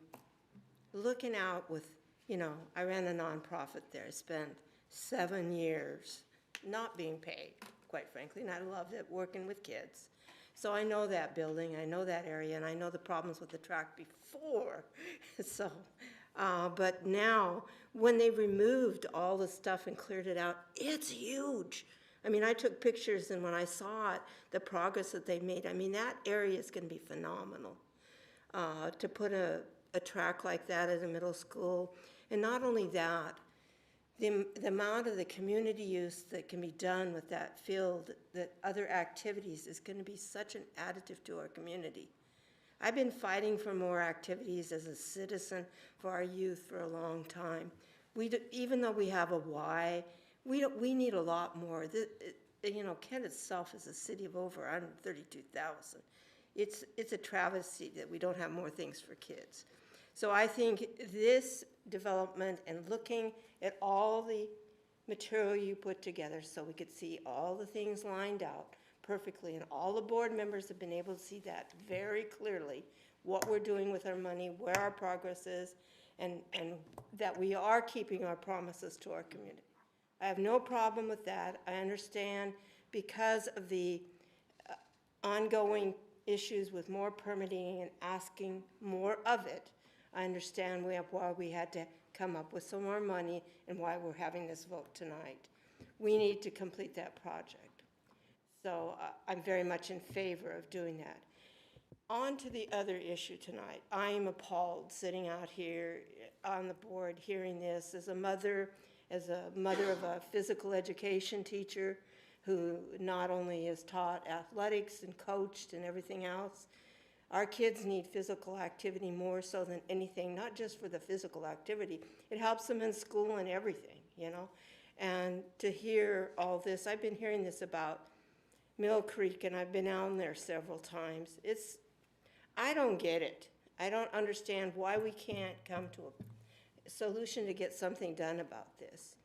looking out with, I ran a nonprofit there. I spent 7 years not being paid, quite frankly, and I loved it, working with kids. So I know that building, I know that area, and I know the problems with the track before. So, but now, when they removed all the stuff and cleared it out, it's huge. I mean, I took pictures, and when I saw it, the progress that they made, I mean, that area is going to be phenomenal. To put a track like that at a middle school, and not only that, the amount of the community use that can be done with that field, that other activities, is going to be such an additive to our community. I've been fighting for more activities as a citizen for our youth for a long time. Even though we have a why, we need a lot more. Kent itself is a city of over 132,000. It's a travesty that we don't have more things for kids. So I think this development and looking at all the material you put together so we could see all the things lined out perfectly, and all the board members have been able to see that very clearly, what we're doing with our money, where our progress is, and that we are keeping our promises to our community. I have no problem with that. I understand because of the ongoing issues with more permitting and asking more of it, I understand why we had to come up with some more money and why we're having this vote tonight. We need to complete that project. So I'm very much in favor of doing that. On to the other issue tonight. I am appalled sitting out here on the board hearing this as a mother of a physical education teacher who not only has taught athletics and coached and everything else. Our kids need physical activity more so than anything, not just for the physical activity. It helps them in school and everything, And to hear all this, I've been hearing this about Mill Creek, and I've been out there several times. I don't get it. I don't understand why we can't come to a solution to get something done about this.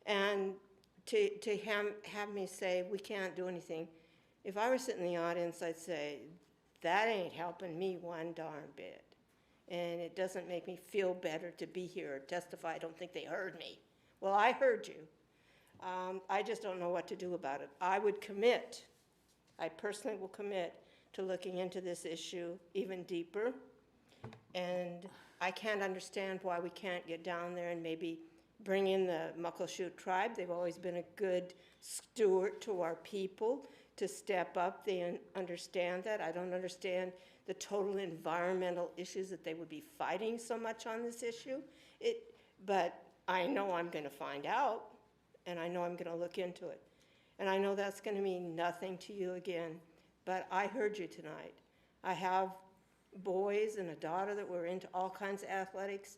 And to have me say we can't do anything, if I were sitting in the audience, I'd say, that ain't helping me one darn bit. And it doesn't make me feel better to be here or testify. I don't think they heard me. Well, I heard you. I just don't know what to do about it. I personally will commit to looking into this issue even deeper. And I can't understand why we can't get down there and maybe bring in the Muckleshoot tribe. They've always been a good steward to our people to step up. They understand that. I don't understand the total environmental issues that they would be fighting so much on this issue. But I know I'm going to find out, and I know I'm going to look into it. And I know that's going to mean nothing to you again, but I heard you tonight. I have boys and a daughter that were into all kinds of athletics.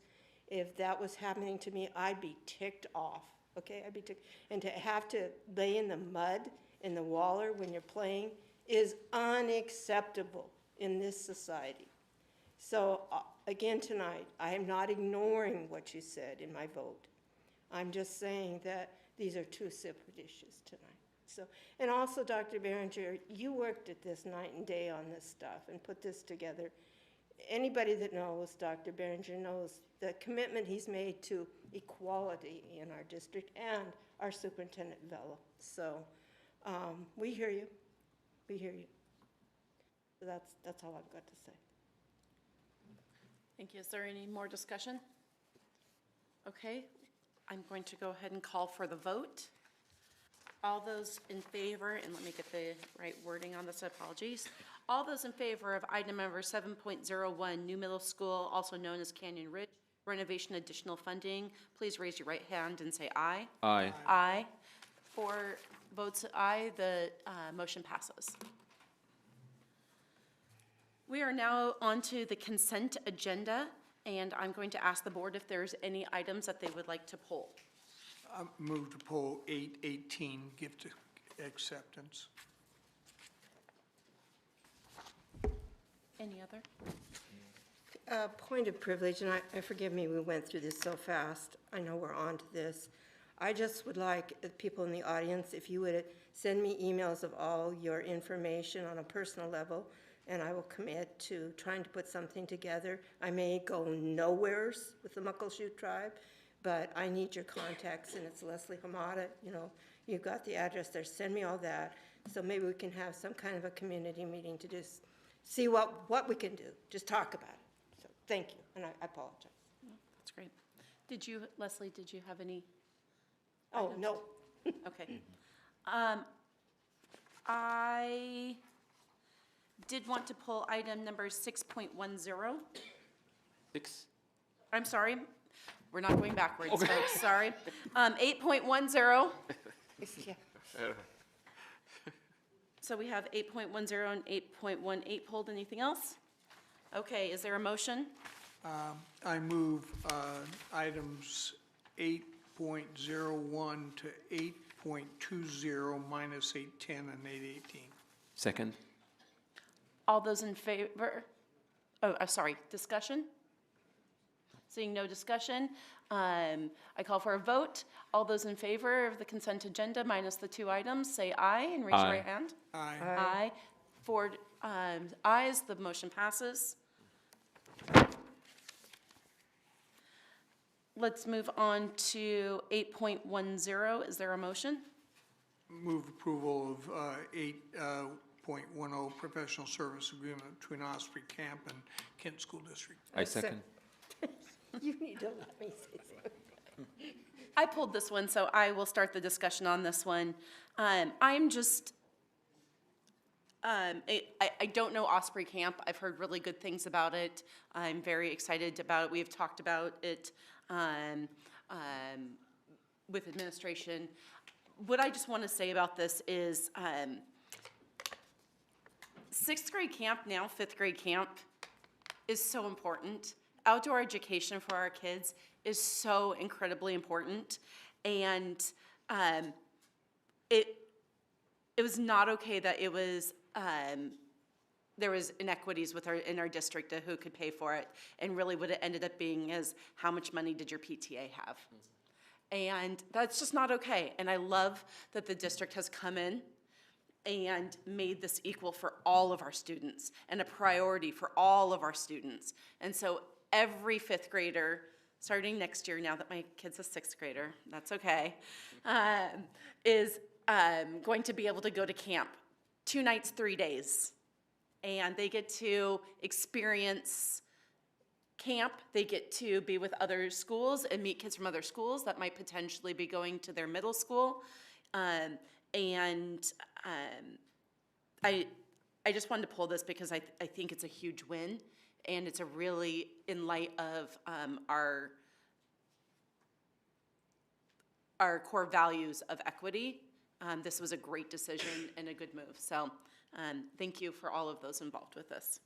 If that was happening to me, I'd be ticked off, okay? I'd be ticked. And to have to lay in the mud in the waller when you're playing is unacceptable in this society. So again tonight, I am not ignoring what you said in my vote. I'm just saying that these are two separate issues tonight. So, and also, Dr. Behringer, you worked at this night and day on this stuff and put this together. Anybody that knows Dr. Behringer knows the commitment he's made to equality in our district and our Superintendent Vela. So we hear you. We hear you. So that's all I've got to say. Thank you. Is there any more discussion? Okay, I'm going to go ahead and call for the vote. All those in favor, and let me get the right wording on this, apologies. All those in favor of item number 7.01, new middle school, also known as Canyon Ridge, renovation additional funding, please raise your right hand and say aye. Aye. Aye. 4 votes aye, the motion passes. We are now on to the consent agenda, and I'm going to ask the board if there's any items that they would like to pull. I move to pull 818, gift acceptance. Any other? Point of privilege, and I forgive me, we went through this so fast. I know we're on to this. I just would like people in the audience, if you would send me emails of all your information on a personal level, and I will commit to trying to put something together. I may go nowheres with the Muckleshoot tribe, but I need your contacts, and it's Leslie Hamada. You've got the address there. Send me all that, so maybe we can have some kind of a community meeting to just see what we can do. Just talk about it. So thank you, and I apologize. No, that's great. Leslie, did you have any? Oh, no. Okay. I did want to pull item number 6.10. 6? I'm sorry. We're not going backwards, folks. Sorry. 8.10. Yeah. So we have 8.10 and 8.18 pulled. Anything else? Okay, is there a motion? I move items 8.01 to 8.20 minus 810 and 818. Second? All those in favor? Oh, sorry, discussion? Seeing no discussion, I call for a vote. All those in favor of the consent agenda minus the 2 items, say aye and raise your Aye. right hand. Aye. Aye. 4 ayes, the motion passes. Let's move on to 8.10. Is there a motion? Move approval of 8.10 professional service agreement between Osprey Camp and Kent School District. I second. You need to let me say something. I pulled this one, so I will start the discussion on this one. I'm just, I don't know Osprey Camp. I've heard really good things about it. I'm very excited about it. We've talked about it with administration. What I just want to say about this is 6th grade camp, now 5th grade camp, is so important. Outdoor education for our kids is so incredibly important, and it was not okay that it was there was inequities in our district of who could pay for it, and really what it ended up being is how much money did your PTA have, and that's just not okay. And I love that the district has come in and made this equal for all of our students and a priority for all of our students. And so every 5th grader, starting next year, now that my kid's a 6th grader, that's okay, is going to be able to go to camp 2 nights, 3 days. And they get to experience camp. They get to be with other schools and meet kids from other schools that might potentially be going to their middle school. I just wanted to pull this because I think it's a huge win, and it's a really, in light of our core values of equity, this was a great decision and a good move. So thank you for all of those involved with this.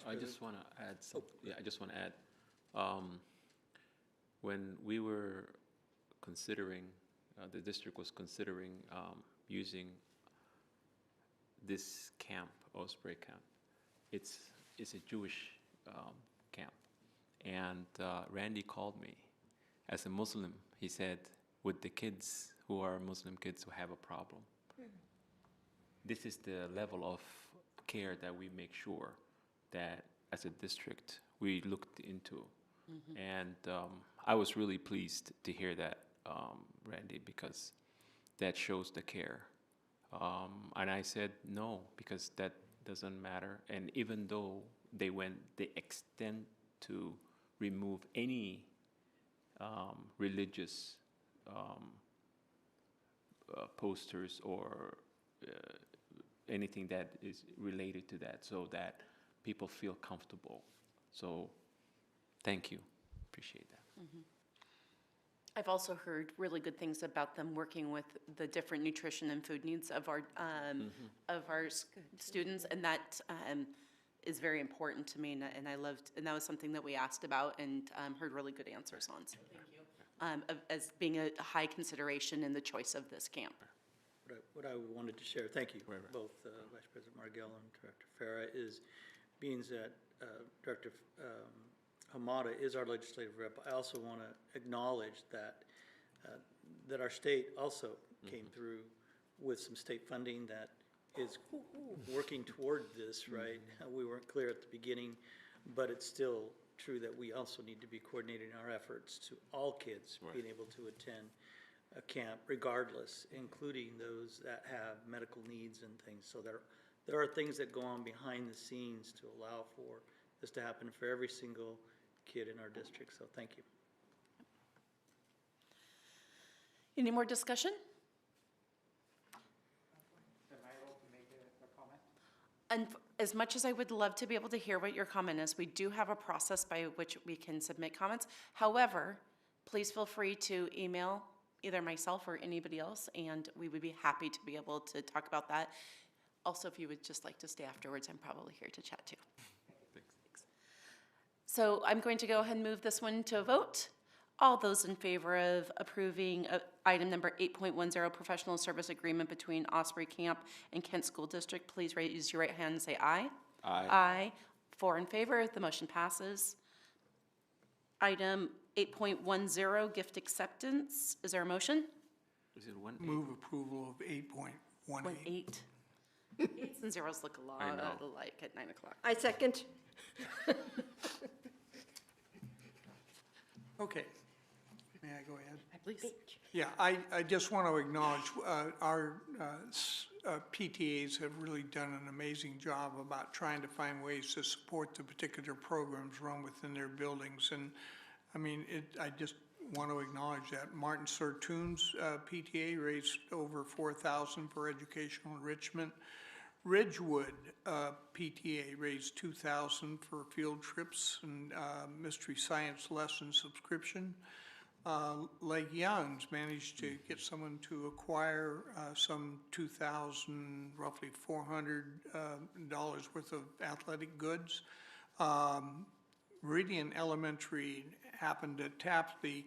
I just want to add something. Yeah, I just want to add, when we were considering, the district was considering using this camp, Osprey Camp. It's a Jewish camp, and Randy called me. As a Muslim, he said, "With the kids who are Muslim kids who have a problem, this is the level of care that we make sure that as a district we looked into." And I was really pleased to hear that, Randy, because that shows the care. And I said no, because that doesn't matter. And even though they went the extent to remove any religious posters or anything that is related to that, so that people feel comfortable. So thank you, appreciate that. I've also heard really good things about them working with the different nutrition and food needs of our students, and that is very important to me. And I loved, and that was something that we asked about and heard really good answers on. So thank you, as being a high consideration in the choice of this camp. What I wanted to share, thank you, both Vice President Margell and Director Farah, is being that Director Hamada is our legislative rep. I also want to acknowledge that that our state also came through with some state funding that is working toward this, right? We weren't clear at the beginning, but it's still true that we also need to be coordinating our efforts to all kids being able to attend a camp regardless, including those that have medical needs and things. So there are things that go on behind the scenes to allow for this to happen for every single kid in our district. So thank you. Any more discussion? And as much as I would love to be able to hear what your comment is, we do have a process by which we can submit comments. However, please feel free to email either myself or anybody else, and we would be happy to be able to talk about that. Also, if you would just like to stay afterwards, I'm probably here to chat too. So I'm going to go ahead and move this one to a vote. All those in favor of approving item number 8.10, professional service agreement between Osprey Camp and Kent School District, please raise your right hand and say aye. Aye. Aye. 4 in favor, the motion passes. Item 8.10, gift acceptance. Is there a motion? Is it 1-8? Move approval of 8.18. 8. 8s and zeros look a lot I know. alike at 9 o'clock. I second. Okay. May I go ahead? Please. Yeah, I just want to acknowledge our PTAs have really done an amazing job about trying to find ways to support the particular programs run within their buildings. And I mean, I just want to acknowledge that. Martin Sertoon's PTA raised over $4,000 for educational enrichment. Ridgewood PTA raised $2,000 for field trips and mystery science lesson subscription. Lake Young's managed to get someone to acquire some $2,000, roughly $400 worth of athletic goods. Meridian Elementary happened to tap the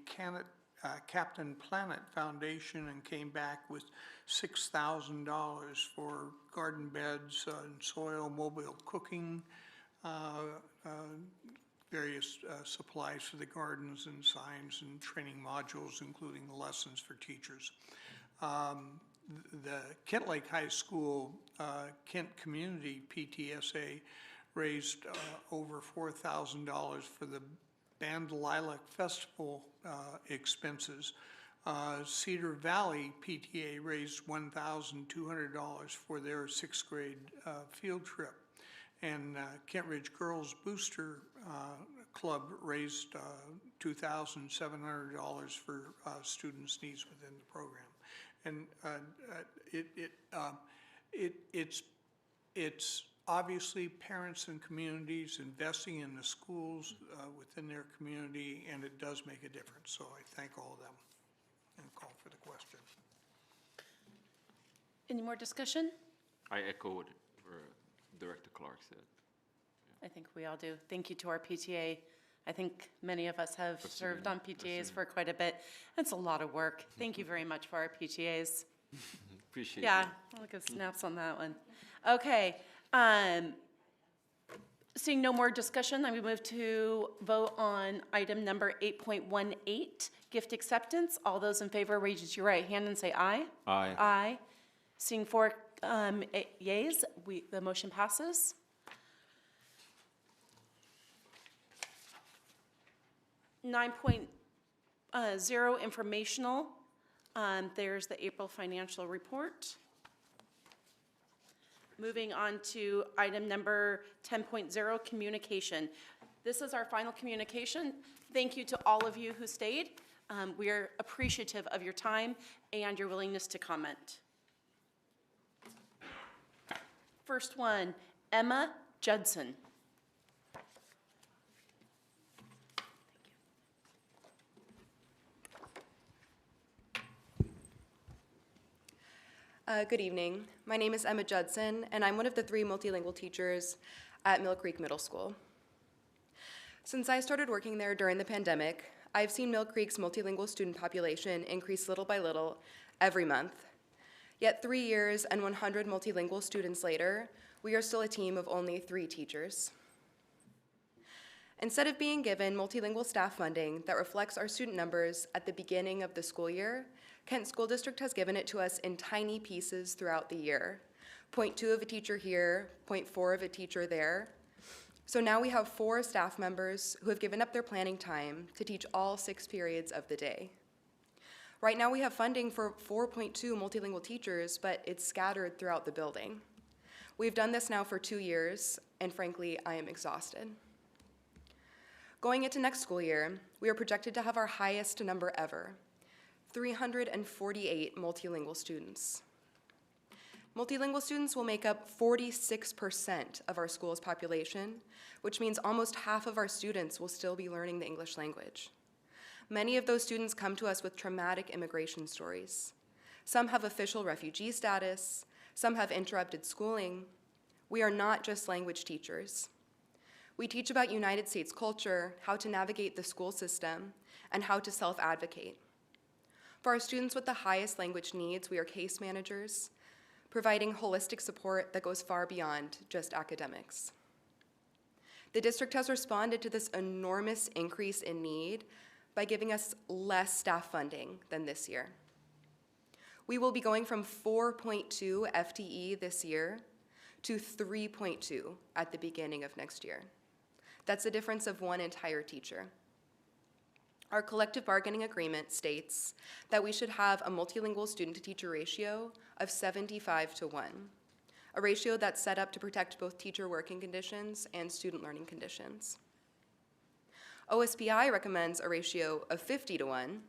Captain Planet Foundation and came back with $6,000 for garden beds and soil, mobile cooking, various supplies for the gardens and signs and training modules, including the lessons for teachers. The Kent Lake High School Kent Community PTSA raised over $4,000 for the Band Lilac Festival expenses. Cedar Valley PTA raised $1,200 for their 6th grade field trip. And Kent Ridge Girls Booster Club raised $2,700 for students' needs within the program. And it's obviously parents and communities investing in the schools within their community, and it does make a difference. So I thank all of them and call for the question. Any more discussion? I echo what Director Clark said. I think we all do. Thank you to our PTA. I think many of us have served on PTAs for quite a bit. It's a lot of work. Thank you very much for our PTAs. Appreciate Yeah, it. look at snaps on that one. Okay. Seeing no more discussion, I will move to vote on item number 8.18, gift acceptance. All those in favor, raise your right hand and say aye. Aye. Aye. Seeing 4 yeas, the motion passes. Nine point zero informational. There's the April financial report. Moving on to item number 10.0, communication. This is our final communication. Thank you to all of you who stayed. We are appreciative of your time and your willingness to comment. First one, Emma Judson. Good evening. My name is Emma Judson, and I'm one of the 3 multilingual teachers at Mill Creek Middle School. Since I started working there during the pandemic, I've seen Mill Creek's multilingual student population increase little by little every month. Yet 3 years and 100 multilingual students later, we are still a team of only 3 teachers. Instead of being given multilingual staff funding that reflects our student numbers at the beginning of the school year, Kent School District has given it to us in tiny pieces throughout the year. 0.2 of a teacher here, 0.4 of a teacher there. So now we have 4 staff members who have given up their planning time to teach all 6 periods of the day. Right now we have funding for 4.2 multilingual teachers, but it's scattered throughout the building. We've done this now for 2 years, and frankly, I am exhausted. Going into next school year, we are projected to have our highest number ever, 348 multilingual students. Multilingual students will make up 46% of our school's population, which means almost half of our students will still be learning the English language. Many of those students come to us with traumatic immigration stories. Some have official refugee status, some have interrupted schooling. We are not just language teachers. We teach about United States culture, how to navigate the school system, and how to self-advocate. For our students with the highest language needs, we are case managers, providing holistic support that goes far beyond just academics. The district has responded to this enormous increase in need by giving us less staff funding than this year. We will be going from 4.2 FTE this year to 3.2 at the beginning of next year. That's a difference of one entire teacher. Our collective bargaining agreement states that we should have a multilingual student-to-teacher ratio of 75:1, a ratio that's set up to protect both teacher working conditions and student learning conditions. OSPI recommends a ratio of 50:1.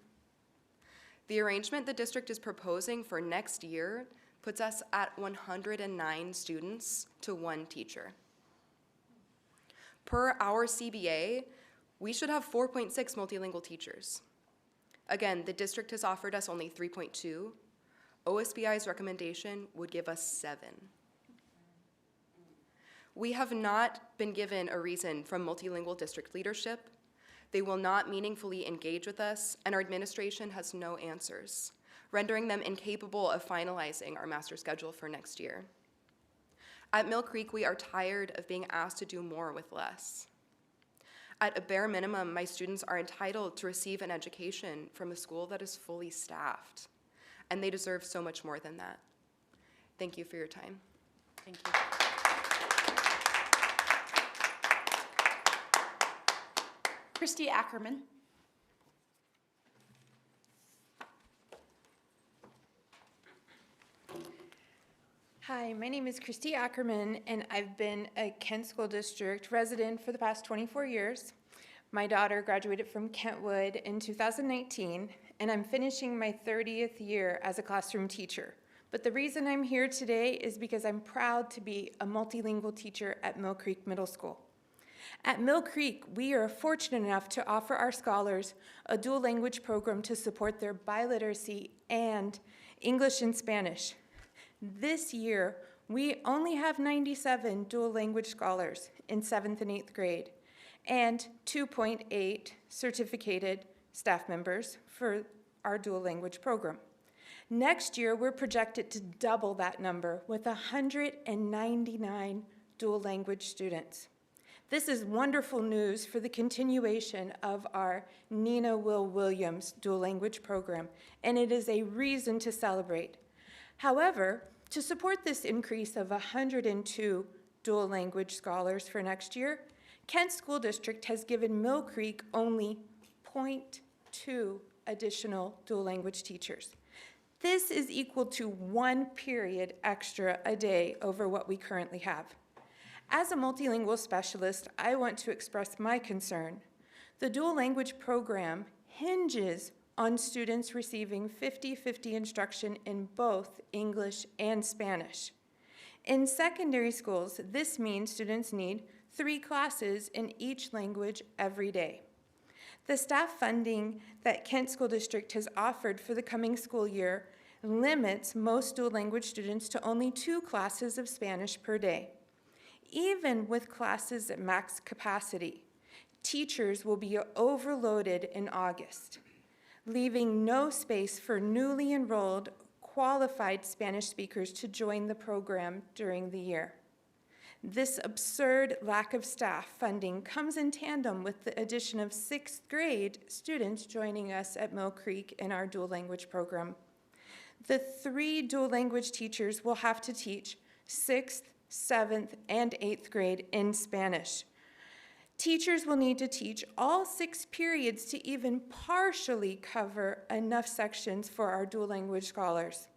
The arrangement the district is proposing for next year puts us at 109 students to 1 teacher. Per our CBA, we should have 4.6 multilingual teachers. Again, the district has offered us only 3.2. OSBI's recommendation would give us 7. We have not been given a reason from multilingual district leadership. They will not meaningfully engage with us, and our administration has no answers, rendering them incapable of finalizing our master schedule for next year. At Mill Creek, we are tired of being asked to do more with less. At a bare minimum, my students are entitled to receive an education from a school that is fully staffed, and they deserve so much more than that. Thank you for your time. Thank you. Christy Ackerman. Hi, my name is Christy Ackerman, and I've been a Kent School District resident for the past 24 years. My daughter graduated from Kentwood in 2019, and I'm finishing my 30th year as a classroom teacher. But the reason I'm here today is because I'm proud to be a multilingual teacher at Mill Creek Middle School. At Mill Creek, we are fortunate enough to offer our scholars a dual language program to support their biliteracy and English and Spanish. This year, we only have 97 dual language scholars in 7th and 8th grade and 2.8 certificated staff members for our dual language program. Next year, we're projected to double that number with 199 dual language students. This is wonderful news for the continuation of our Nina Will Williams dual language program, and it is a reason to celebrate. However, to support this increase of 102 dual language scholars for next year, Kent School District has given Mill Creek only 0.2 additional dual language teachers. This is equal to 1 period extra a day over what we currently have. As a multilingual specialist, I want to express my concern. The dual language program hinges on students receiving 50-50 instruction in both English and Spanish. In secondary schools, this means students need 3 classes in each language every day. The staff funding that Kent School District has offered for the coming school year limits most dual language students to only 2 classes of Spanish per day. Even with classes at max capacity, teachers will be overloaded in August, leaving no space for newly enrolled, qualified Spanish speakers to join the program during the year. This absurd lack of staff funding comes in tandem with the addition of 6th grade students joining us at Mill Creek in our dual language program. The 3 dual language teachers will have to teach 6th, 7th, and 8th grade in Spanish. Teachers will need to teach all 6 periods to even partially cover enough sections for our dual language scholars.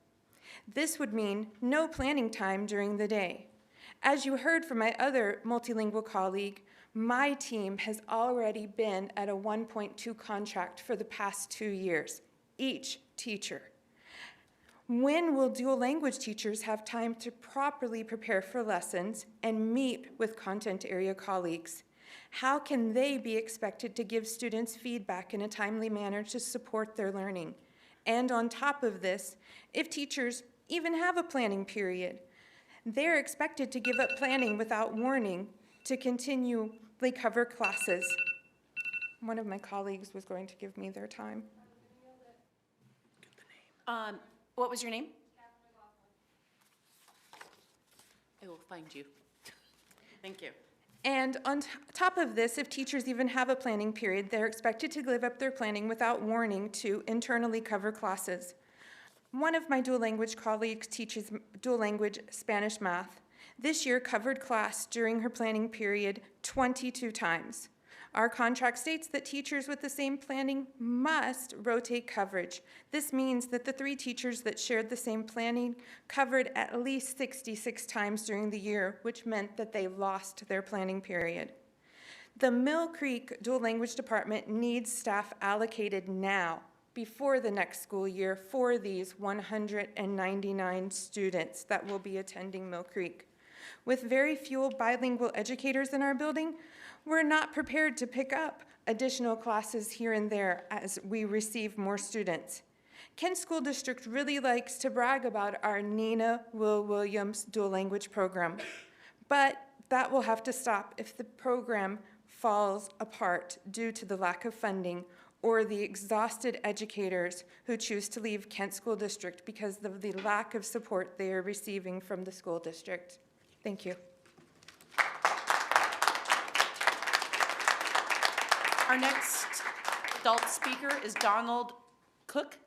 This would mean no planning time during the day. As you heard from my other multilingual colleague, my team has already been at a 1.2 contract for the past 2 years, each teacher. When will dual language teachers have time to properly prepare for lessons and meet with content area colleagues? How can they be expected to give students feedback in a timely manner to support their learning? And on top of this, if teachers even have a planning period, they're expected to give up planning without warning to continue cover classes. One of my colleagues was going to give me their time. What was your name? I will find you. Thank you. And on top of this, if teachers even have a planning period, they're expected to live up their planning without warning to internally cover classes. One of my dual language colleagues teaches dual language Spanish math. This year covered class during her planning period 22 times. Our contract states that teachers with the same planning must rotate coverage. This means that the 3 teachers that shared the same planning covered at least 66 times during the year, which meant that they lost their planning period. The Mill Creek Dual Language Department needs staff allocated now, before the next school year, for these 199 students that will be attending Mill Creek. With very few bilingual educators in our building, we're not prepared to pick up additional classes here and there as we receive more students. Kent School District really likes to brag about our Nina Will Williams dual language program, but that will have to stop if the program falls apart due to the lack of funding or the exhausted educators who choose to leave Kent School District because of the lack of support they are receiving from the school district. Thank you. Our next adult speaker is Donald Cook.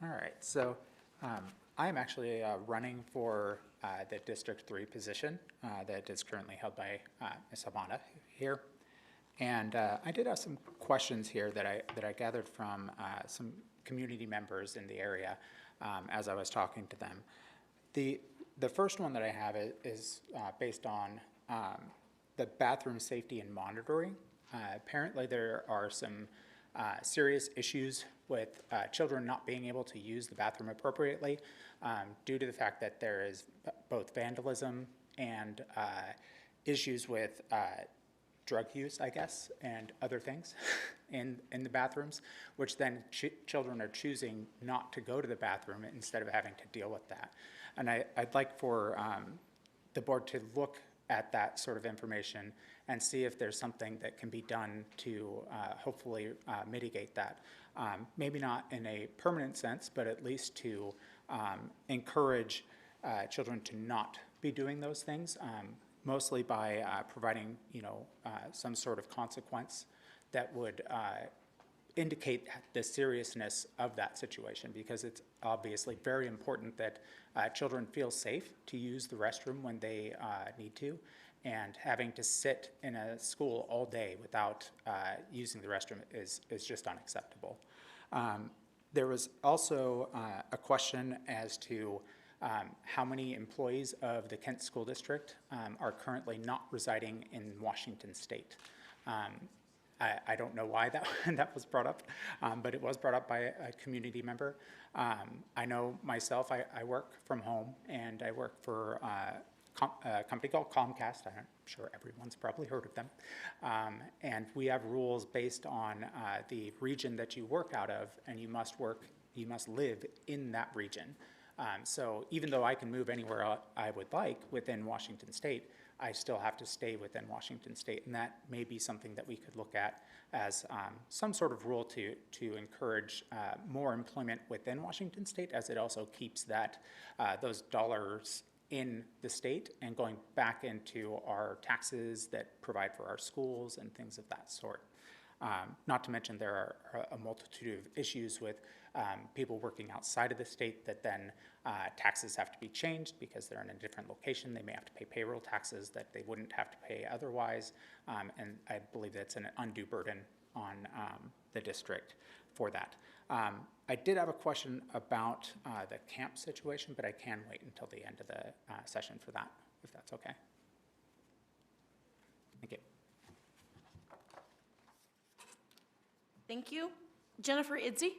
All right, so I'm actually running for the District 3 position that is currently held by Ms. Hamada here. And I did have some questions here that I gathered from some community members in the area as I was talking to them. The first one that I have is based on the bathroom safety and monitoring. Apparently there are some serious issues with children not being able to use the bathroom appropriately due to the fact that there is both vandalism and issues with drug use, I guess, and other things in the bathrooms, which then children are choosing not to go to the bathroom instead of having to deal with that. And I'd like for the board to look at that sort of information and see if there's something that can be done to hopefully mitigate that. Maybe not in a permanent sense, but at least to encourage children to not be doing those things, mostly by providing, some sort of consequence that would indicate the seriousness of that situation, because it's obviously very important that children feel safe to use the restroom when they need to, and having to sit in a school all day without using the restroom is just unacceptable. There was also a question as to how many employees of the Kent School District are currently not residing in Washington State. I don't know why that was brought up, but it was brought up by a community member. I know myself, I work from home, and I work for a company called Comcast. I'm sure everyone's probably heard of them. And we have rules based on the region that you work out of, and you must live in that region. So even though I can move anywhere I would like within Washington State, I still have to stay within Washington State, and that may be something that we could look at as some sort of rule to encourage more employment within Washington State, as it also keeps those dollars in the state and going back into our taxes that provide for our schools and things of that sort. Not to mention there are a multitude of issues with people working outside of the state that then taxes have to be changed because they're in a different location. They may have to pay payroll taxes that they wouldn't have to pay otherwise. And I believe that's an undue burden on the district for that. I did have a question about the camp situation, but I can wait until the end of the session for that, if that's okay. Thank you. Thank you. Jennifer Idzy?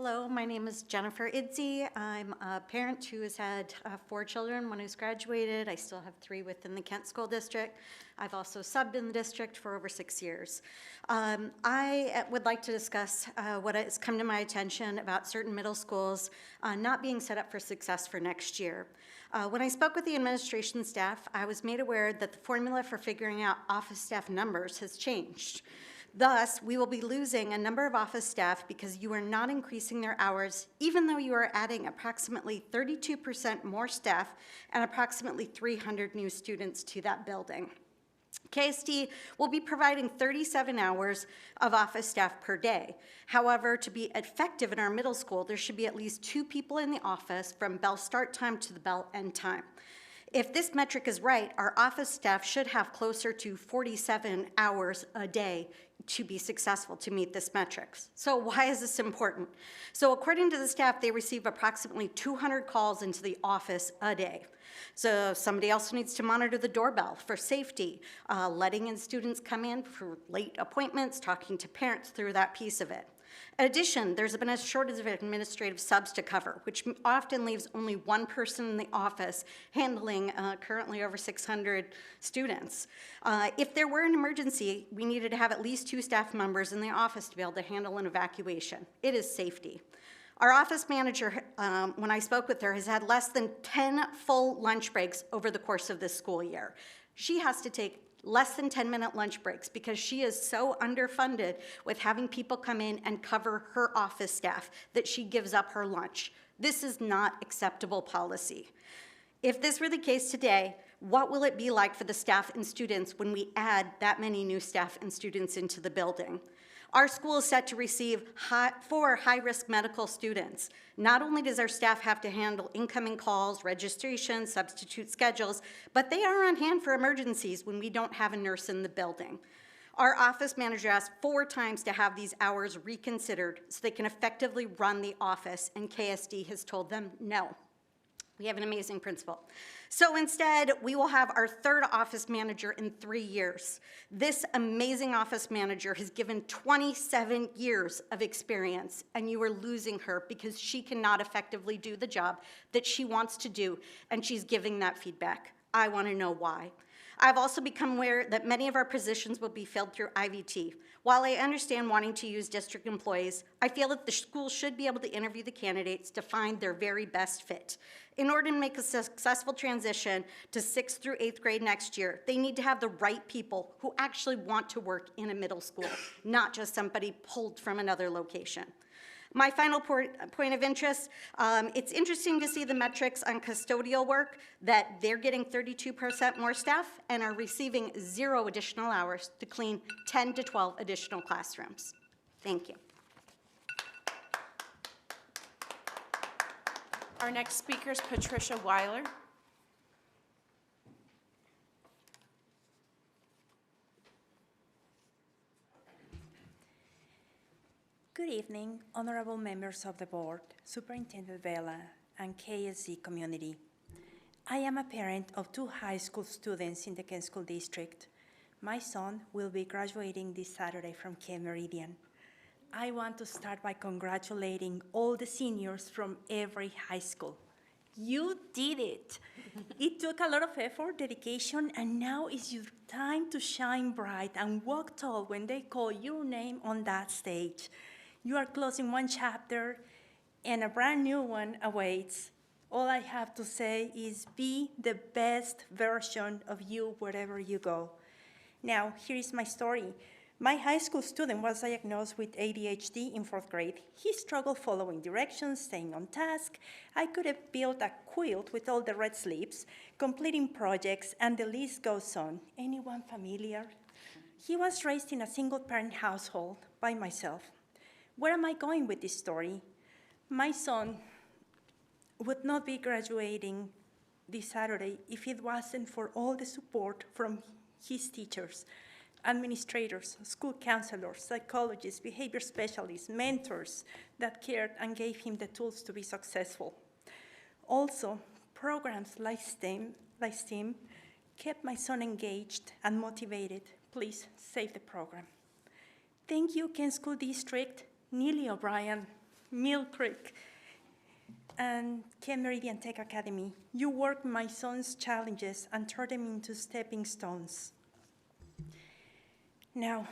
Hello, my name is Jennifer Idzi. I'm a parent who has had 4 children, one who's graduated. I still have 3 within the Kent School District. I've also subbed in the district for over 6 years. I would like to discuss what has come to my attention about certain middle schools not being set up for success for next year. When I spoke with the administration staff, I was made aware that the formula for figuring out office staff numbers has changed. Thus, we will be losing a number of office staff because you are not increasing their hours, even though you are adding approximately 32% more staff and approximately 300 new students to that building. KSD will be providing 37 hours of office staff per day. However, to be effective in our middle school, there should be at least 2 people in the office from bell start time to the bell end time. If this metric is right, our office staff should have closer to 47 hours a day to be successful to meet this metric. So why is this important? So according to the staff, they receive approximately 200 calls into the office a day. So somebody else needs to monitor the doorbell for safety, letting in students come in for late appointments, talking to parents through that piece of it. In addition, there's been a shortage of administrative subs to cover, which often leaves only one person in the office handling currently over 600 students. If there were an emergency, we needed to have at least 2 staff members in the office to be able to handle an evacuation. It is safety. Our office manager, when I spoke with her, has had less than 10 full lunch breaks over the course of this school year. She has to take less than 10-minute lunch breaks because she is so underfunded with having people come in and cover her office staff that she gives up her lunch. This is not acceptable policy. If this were the case today, what will it be like for the staff and students when we add that many new staff and students into the building? Our school is set to receive 4 high-risk medical students. Not only does our staff have to handle incoming calls, registrations, substitute schedules, but they are on hand for emergencies when we don't have a nurse in the building. Our office manager asked 4 times to have these hours reconsidered so they can effectively run the office, and KSD has told them no. We have an amazing principal. So instead, we will have our 3rd office manager in 3 years. This amazing office manager has given 27 years of experience, and you are losing her because she cannot effectively do the job that she wants to do, and she's giving that feedback. I want to know why. I've also become aware that many of our positions will be filled through IVT. While I understand wanting to use district employees, I feel that the school should be able to interview the candidates to find their very best fit. In order to make a successful transition to 6th through 8th grade next year, they need to have the right people who actually want to work in a middle school, not just somebody pulled from another location. My final point of interest, it's interesting to see the metrics on custodial work, that they're getting 32% more staff and are receiving 0 additional hours to clean 10 to 12 additional classrooms. Thank you. Our next speaker is Patricia Weiler. Good evening, honorable members of the board, Superintendent Vela, and KSD community. I am a parent of 2 high school students in the Kent School District. My son will be graduating this Saturday from Kent Meridian. I want to start by congratulating all the seniors from every high school. You did it. It took a lot of effort, dedication, and now is your time to shine bright and walk tall when they call your name on that stage. You are closing one chapter and a brand new one awaits. All I have to say is be the best version of you wherever you go. Now, here is my story. My high school student was diagnosed with ADHD in 4th grade. He struggled following directions, staying on task. I could have built a quilt with all the red sleeves, completing projects, and the list goes on. Anyone familiar? He was raised in a single-parent household by myself. Where am I going with this story? My son would not be graduating this Saturday if it wasn't for all the support from his teachers, administrators, school counselors, psychologists, behavior specialists, mentors that cared and gave him the tools to be successful. Also, programs like STEAM kept my son engaged and motivated. Please save the program. Thank you, Kent School District. Neely O'Brien. Mill Creek, and Kent Meridian Tech Academy. You work my son's challenges and turn them into stepping stones. Now,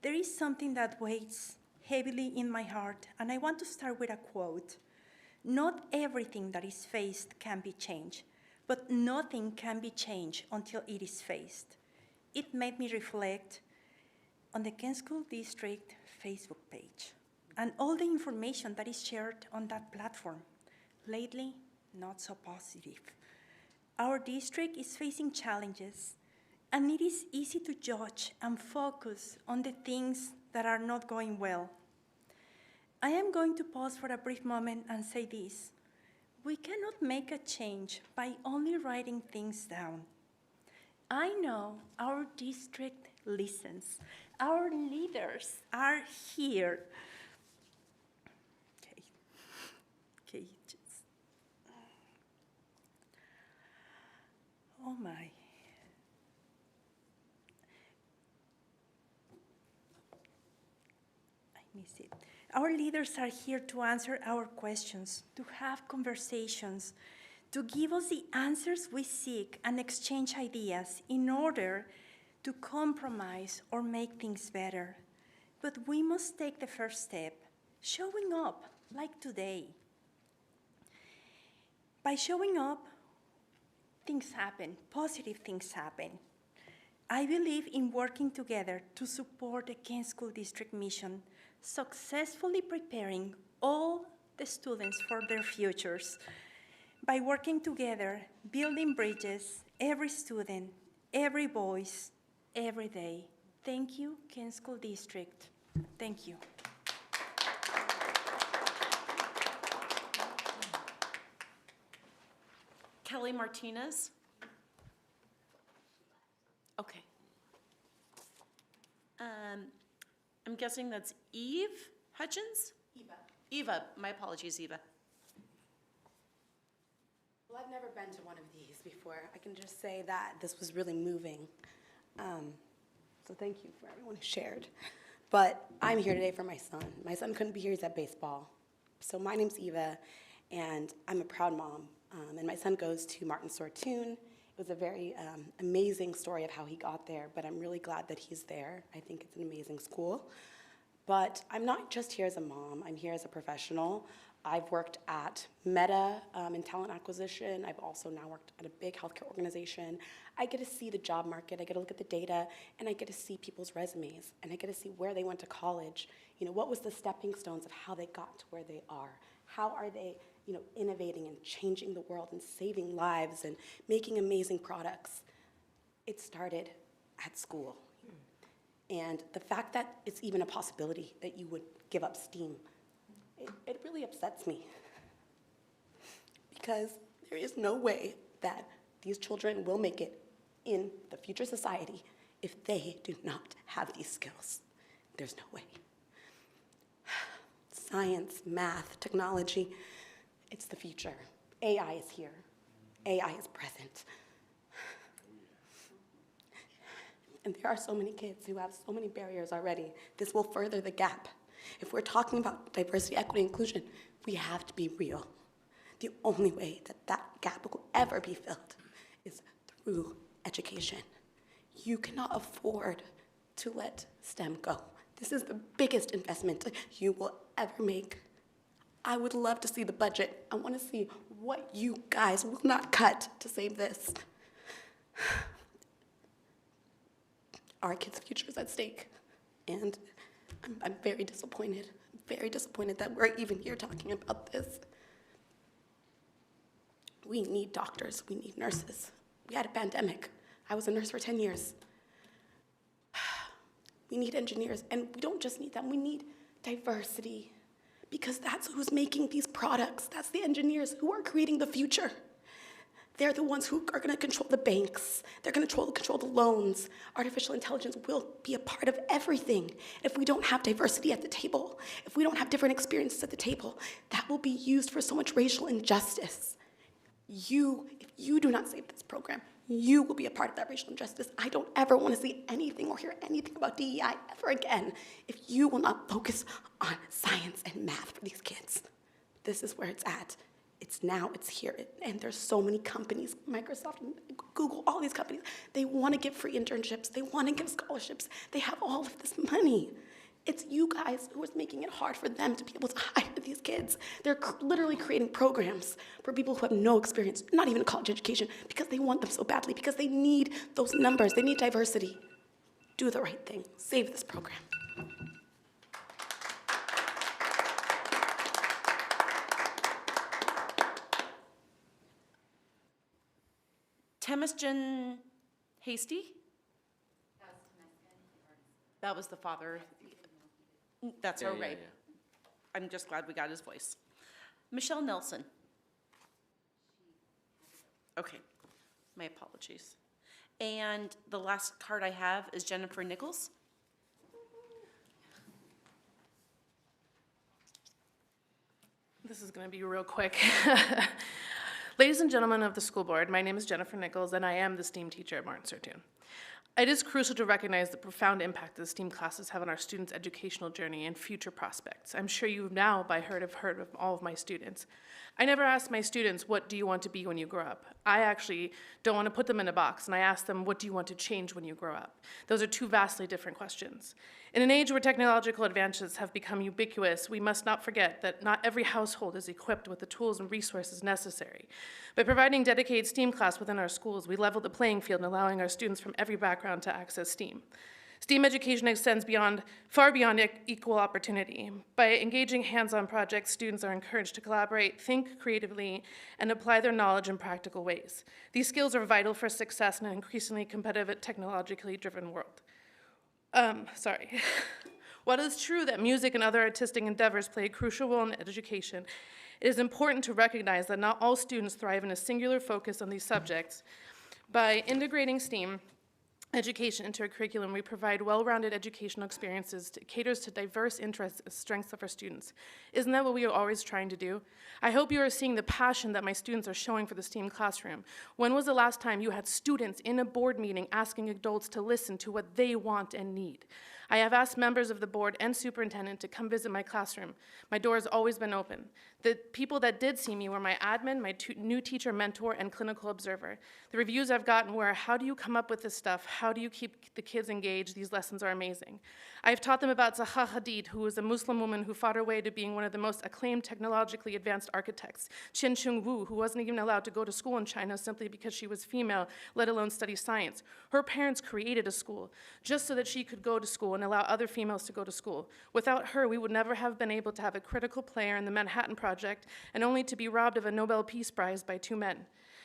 there is something that weighs heavily in my heart, and I want to start with a quote. Not everything that is faced can be changed, but nothing can be changed until it is faced. It made me reflect on the Kent School District Facebook page and all the information that is shared on that platform. Lately, not so positive. Our district is facing challenges, and it is easy to judge and focus on the things that are not going well. I am going to pause for a brief moment and say this. We cannot make a change by only writing things down. I know our district listens. Our leaders are here. Okay, just. Oh my. I miss it. Our leaders are here to answer our questions, to have conversations, to give us the answers we seek and exchange ideas in order to compromise or make things better. But we must take the first step, showing up like today. By showing up, things happen, positive things happen. I believe in working together to support the Kent School District mission, successfully preparing all the students for their futures. By working together, building bridges, every student, every voice, every day. Thank you, Kent School District. Thank you. Kelly Martinez. Okay. I'm guessing that's Eve Hutchins? Eva, my apologies, Eva. Well, I've never been to one of these before. I can just say that this was really moving. So thank you for everyone who shared. But I'm here today for my son. My son couldn't be here, he's at baseball. So my name's Eva, and I'm a proud mom. And my son goes to Martin Sortoon. It was a very amazing story of how he got there, but I'm really glad that he's there. I think it's an amazing school. But I'm not just here as a mom, I'm here as a professional. I've worked at Meta in talent acquisition. I've also now worked at a big healthcare organization. I get to see the job market, I get to look at the data, and I get to see people's resumes, and I get to see where they went to college. You know, what was the stepping stones of how they got to where they are? How are they, you know, innovating and changing the world and saving lives and making amazing products? It started at school. And the fact that it's even a possibility that you would give up STEAM, it really upsets me. Because there is no way that these children will make it in the future society if they do not have these skills. There's no way. Science, math, technology, it's the future. AI is here. AI is present. And there are so many kids who have so many barriers already. This will further the gap. If we're talking about diversity, equity, inclusion, we have to be real. The only way that that gap will ever be filled is through education. You cannot afford to let STEM go. This is the biggest investment you will ever make. I would love to see the budget. I want to see what you guys will not cut to save this. Our kids' future is at stake, and I'm very disappointed that we're even here talking about this. We need doctors, we need nurses. We had a pandemic. I was a nurse for 10 years. We need engineers, and we don't just need them, we need diversity, because that's who's making these products. That's the engineers who are creating the future. They're the ones who are gonna control the banks. They're gonna control the loans. Artificial intelligence will be a part of everything. If we don't have diversity at the table, if we don't have different experiences at the table, that will be used for so much racial injustice. if you do not save this program, you will be a part of that racial injustice. I don't ever want to see anything or hear anything about DEI ever again if you will not focus on science and math for these kids. This is where it's at. It's now, it's here. And there's so many companies, Microsoft, Google, all these companies, they want to give free internships. They want to give scholarships. They have all of this money. It's you guys who is making it hard for them to be able to hire these kids. They're literally creating programs for people who have no experience, not even a college education, because they want them so badly, because they need those numbers. They need diversity. Do the right thing. Save this program. Temesgen Hasty? That was the father. That's Yeah, all yeah, right. yeah. I'm just glad we got his voice. Michelle Nelson. Okay, my apologies. And the last card I have is Jennifer Nichols. This is going to be real quick. Ladies and gentlemen of the school board, my name is Jennifer Nichols, and I am the STEAM teacher at Martin Sertoon. It is crucial to recognize the profound impact that the STEAM classes have on our students' educational journey and future prospects. I'm sure you've now, by heard of all of my students. I never ask my students, what do you want to be when you grow up? I actually don't want to put them in a box, and I ask them, what do you want to change when you grow up? Those are two vastly different questions. In an age where technological advances have become ubiquitous, we must not forget that not every household is equipped with the tools and resources necessary. By providing dedicated STEAM class within our schools, we level the playing field in allowing our students from every background to access STEAM. STEAM education extends far beyond equal opportunity. By engaging hands-on projects, students are encouraged to collaborate, think creatively, and apply their knowledge in practical ways. These skills are vital for success in an increasingly competitive, technologically driven world. While it is true that music and other artistic endeavors play a crucial role in education, it is important to recognize that not all students thrive in a singular focus on these subjects. By integrating STEAM education into our curriculum, we provide well-rounded educational experiences that caters to diverse interests and strengths of our students. Isn't that what we are always trying to do? I hope you are seeing the passion that my students are showing for the STEAM classroom. When was the last time you had students in a board meeting asking adults to listen to what they want and need? I have asked members of the board and superintendent to come visit my classroom. My door has always been open. The people that did see me were my admin, my new teacher mentor, and clinical observer. The reviews I've gotten were, how do you come up with this stuff? How do you keep the kids engaged? These lessons are amazing. I've taught them about Zaha Hadid, who was a Muslim woman who fought her way to being one of the most acclaimed technologically advanced architects. Qin Chung Wu, who wasn't even allowed to go to school in China simply because she was female, let alone study science. Her parents created a school just so that she could go to school and allow other females to go to school. Without her, we would never have been able to have a critical player in the Manhattan Project and only to be robbed of a Nobel Peace Prize by two men.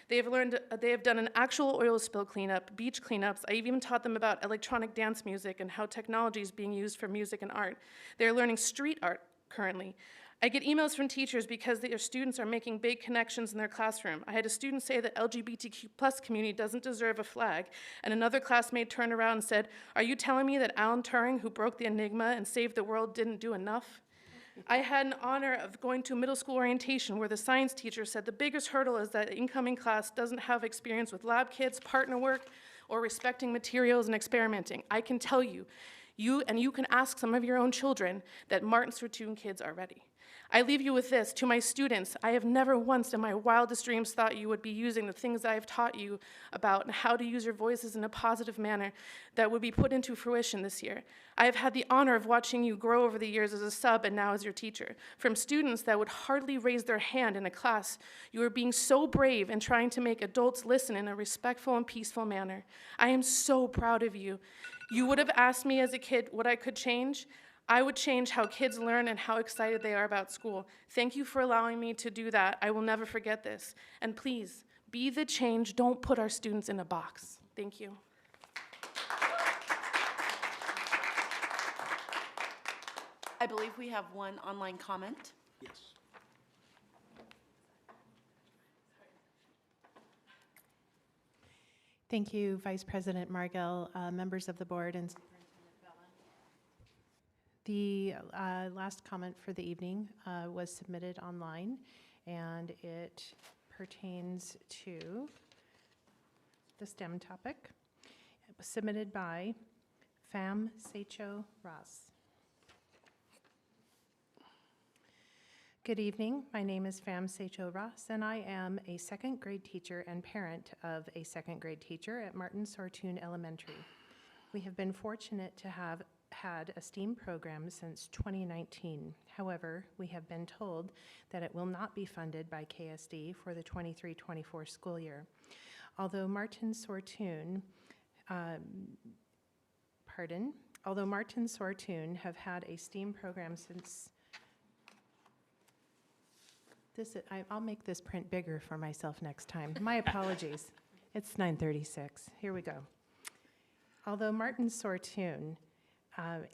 They have done an actual oil spill cleanup, beach cleanups. I even taught them about electronic dance music and how technology is being used for music and art. They're learning street art currently. I get emails from teachers because their students are making big connections in their classroom. I had a student say that LGBTQ+ community doesn't deserve a flag, and another classmate turned around and said, "Are you telling me that Alan Turing, who broke the Enigma and saved the world, didn't do enough?" I had an honor of going to middle school orientation where the science teacher said the biggest hurdle is that the incoming class doesn't have experience with lab kits, partner work, or respecting materials and experimenting. I can tell you, you can ask some of your own children that Martin Sertoon kids are ready. I leave you with this. To my students, I have never once in my wildest dreams thought you would be using the things I have taught you about and how to use your voices in a positive manner that would be put into fruition this year. I have had the honor of watching you grow over the years as a sub and now as your teacher. From students that would hardly raise their hand in a class, you are being so brave and trying to make adults listen in a respectful and peaceful manner. I am so proud of you. You would have asked me as a kid what I could change. I would change how kids learn and how excited they are about school. Thank you for allowing me to do that. I will never forget this. And please, be the change. Don't put our students in a box. Thank you. I believe we have one online comment. Yes. Thank you, Vice President Margell, members of the board, and the last comment for the evening was submitted online, and it pertains to the STEM topic. It was submitted by Pham Secho Ross. Good evening. My name is Pham Secho Ross, and I am a second grade teacher and parent of a second grade teacher at Martin Sortoon Elementary. We have been fortunate to have had a STEAM program since 2019. However, we have been told that it will not be funded by KSD for the 23-24 school year. Although Martin Sortoon have had a STEAM program since I'll make this print bigger for myself next time. My apologies. It's 9:36. Here we go. Although Martin Sortoon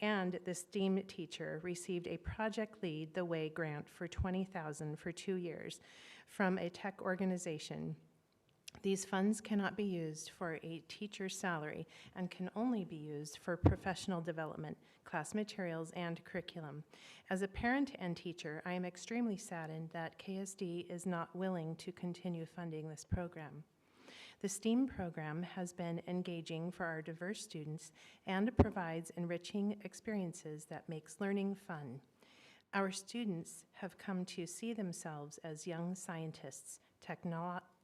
and the STEAM teacher received a Project Lead the Way grant for $20,000 for 2 years from a tech organization, these funds cannot be used for a teacher's salary and can only be used for professional development, class materials, and curriculum. As a parent and teacher, I am extremely saddened that KSD is not willing to continue funding this program. The STEAM program has been engaging for our diverse students and provides enriching experiences that makes learning fun. Our students have come to see themselves as young scientists,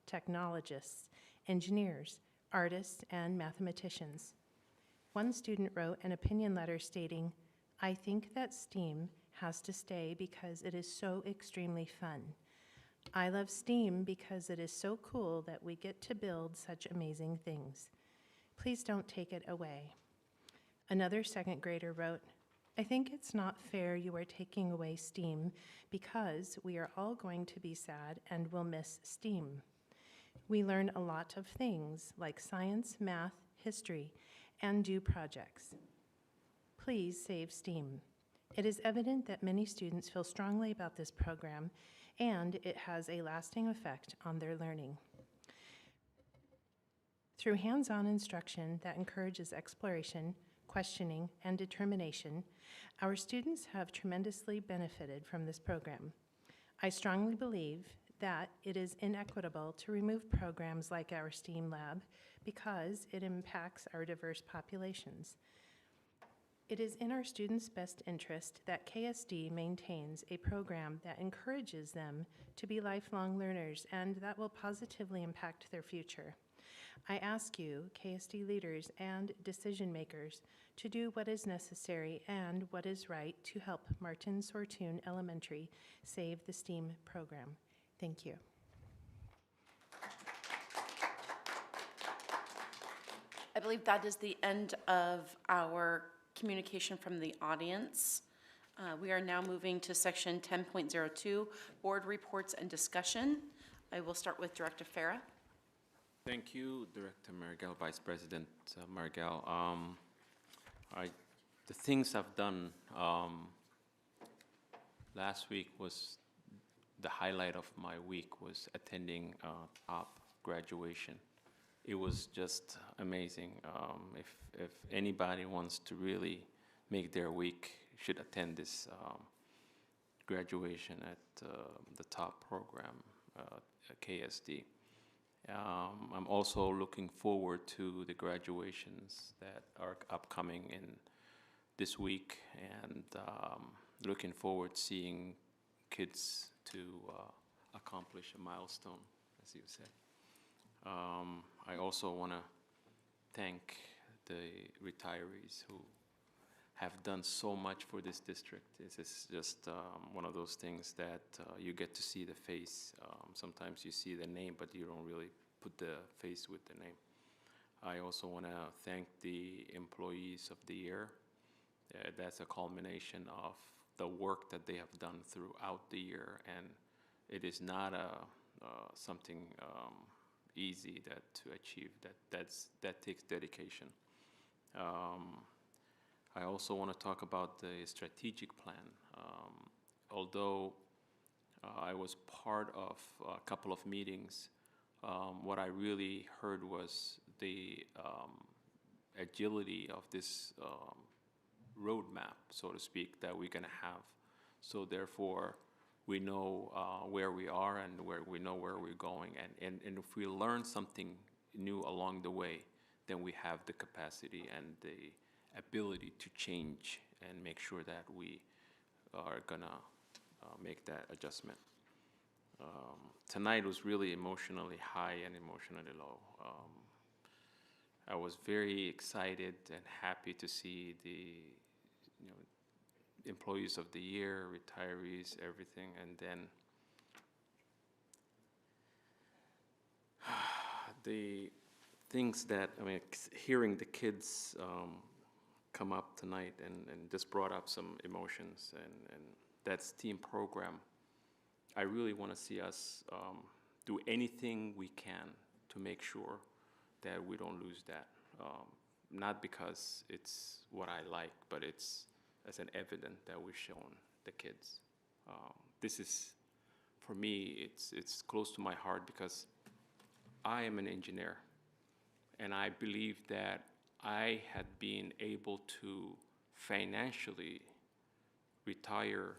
technologists, engineers, artists, and mathematicians. One student wrote an opinion letter stating, "I think that STEAM has to stay because it is so extremely fun. I love STEAM because it is so cool that we get to build such amazing things. Please don't take it away." Another second grader wrote, "I think it's not fair you are taking away STEAM because we are all going to be sad and will miss STEAM. We learn a lot of things like science, math, history, and do projects. Please save STEAM. It is evident that many students feel strongly about this program, and it has a lasting effect on their learning. Through hands-on instruction that encourages exploration, questioning, and determination, our students have tremendously benefited from this program. I strongly believe that it is inequitable to remove programs like our STEAM lab because it impacts our diverse populations. It is in our students' best interest that KSD maintains a program that encourages them to be lifelong learners and that will positively impact their future. I ask you, KSD leaders and decision makers, to do what is necessary and what is right to help Martin Sortoon Elementary save the STEAM program. Thank you. I believe that is the end of our communication from the audience. We are now moving to section 10.02, board reports and discussion. I will start with Director Farah. Thank you, Director Margell, Vice President Margell. The things I've done last week was the highlight of my week was attending top graduation. It was just amazing. If anybody wants to really make their week, should attend this graduation at the top program at KSD. I'm also looking forward to the graduations that are upcoming in this week, and looking forward to seeing kids to accomplish a milestone, as you said. I also want to thank the retirees who have done so much for this district. This is just one of those things that you get to see the face. Sometimes you see the name, but you don't really put the face with the name. I also want to thank the employees of the year. That's a culmination of the work that they have done throughout the year, and it is not something easy to achieve. That takes dedication. I also want to talk about the strategic plan. Although I was part of a couple of meetings, what I really heard was the agility of this roadmap, so to speak, that we're going to have. So therefore, we know where we are and we know where we're going. And if we learn something new along the way, then we have the capacity and the ability to change and make sure that we are gonna make that adjustment. Tonight was really emotionally high and emotionally low. I was very excited and happy to see the employees of the year, retirees, everything, and then the things that, hearing the kids come up tonight and just brought up some emotions, and that's team program. I really want to see us do anything we can to make sure that we don't lose that. Not because it's what I like, but it's as an evidence that we've shown the kids. This is, for me, it's close to my heart because I am an engineer, and I believe that I had been able to financially retire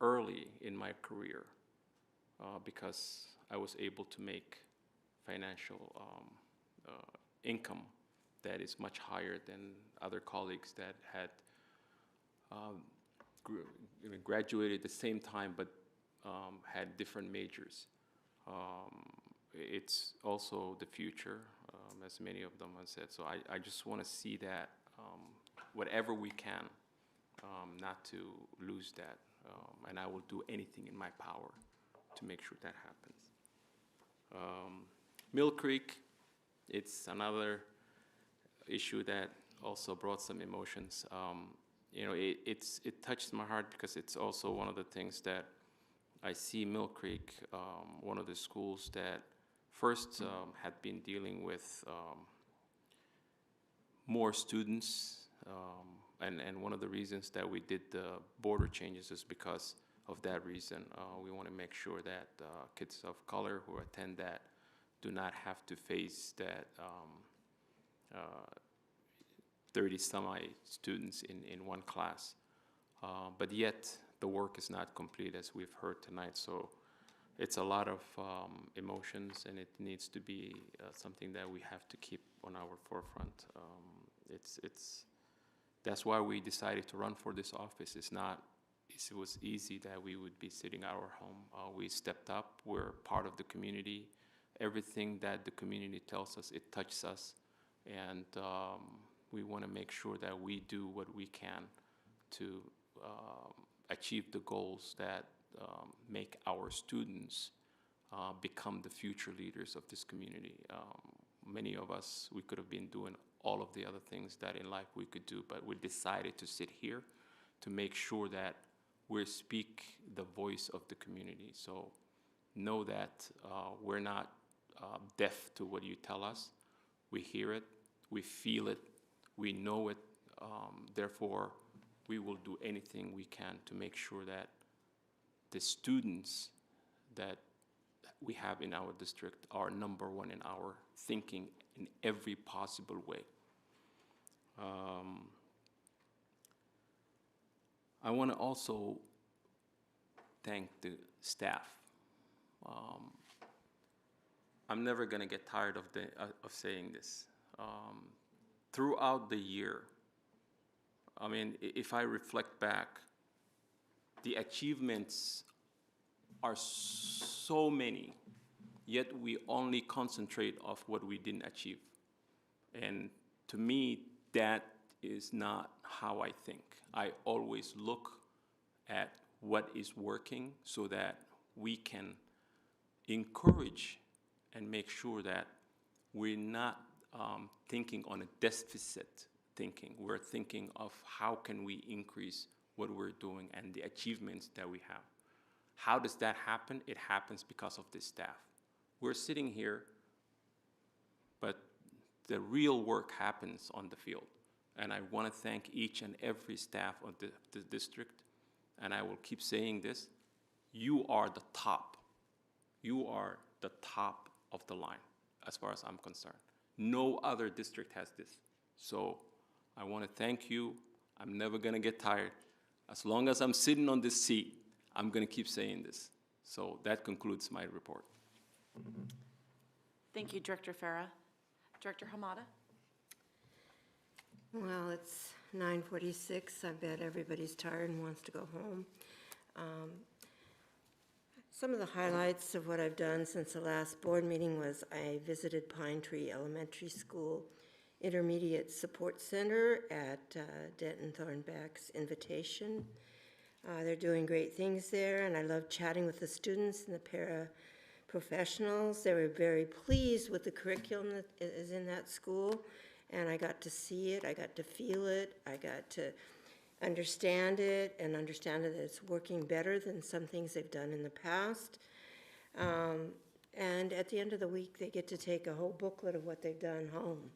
early in my career because I was able to make financial income that is much higher than other colleagues that had graduated at the same time but had different majors. It's also the future, as many of them have said. So I just want to see that whatever we can, not to lose that. And I will do anything in my power to make sure that happens. Mill Creek, it's another issue that also brought some emotions. It touched my heart because it's also one of the things that I see Mill Creek, one of the schools that first had been dealing with more students, and one of the reasons that we did the border changes is because of that reason. We want to make sure that kids of color who attend that do not have to face that 30-some-odd students in one class. But yet, the work is not complete, as we've heard tonight. So it's a lot of emotions, and it needs to be something that we have to keep on our forefront. That's why we decided to run for this office. It was easy that we would be sitting at our home. We stepped up. We're part of the community. Everything that the community tells us, it touches us. And we want to make sure that we do what we can to achieve the goals that make our students become the future leaders of this community. Many of us, we could have been doing all of the other things that in life we could do, but we decided to sit here to make sure that we speak the voice of the community. So know that we're not deaf to what you tell us. We hear it, we feel it, we know it. Therefore, we will do anything we can to make sure that the students that we have in our district are number one in our thinking in every possible way. I want to also thank the staff. I'm never going to get tired of saying this. Throughout the year, if I reflect back, the achievements are so many, yet we only concentrate on what we didn't achieve. And to me, that is not how I think. I always look at what is working so that we can encourage and make sure that we're not thinking on a deficit thinking. We're thinking of how can we increase what we're doing and the achievements that we have. How does that happen? It happens because of the staff. We're sitting here, but the real work happens on the field. And I want to thank each and every staff of the district, and I will keep saying this, you are the top. You are the top of the line, as far as I'm concerned. No other district has this. So I want to thank you. I'm never going to get tired. As long as I'm sitting on this seat, I'm going to keep saying this. So that concludes my report. Thank you, Director Farah. Director Hamada? Well, it's 9:46. I bet everybody's tired and wants to go home. Some of the highlights of what I've done since the last board meeting was I visited Pine Tree Elementary School Intermediate Support Center at Denton Thornback's invitation. They're doing great things there, and I love chatting with the students and the paraprofessionals. They were very pleased with the curriculum that is in that school, and I got to see it, I got to feel it, I got to understand it, and understand that it's working better than some things they've done in the past. And at the end of the week, they get to take a whole booklet of what they've done home.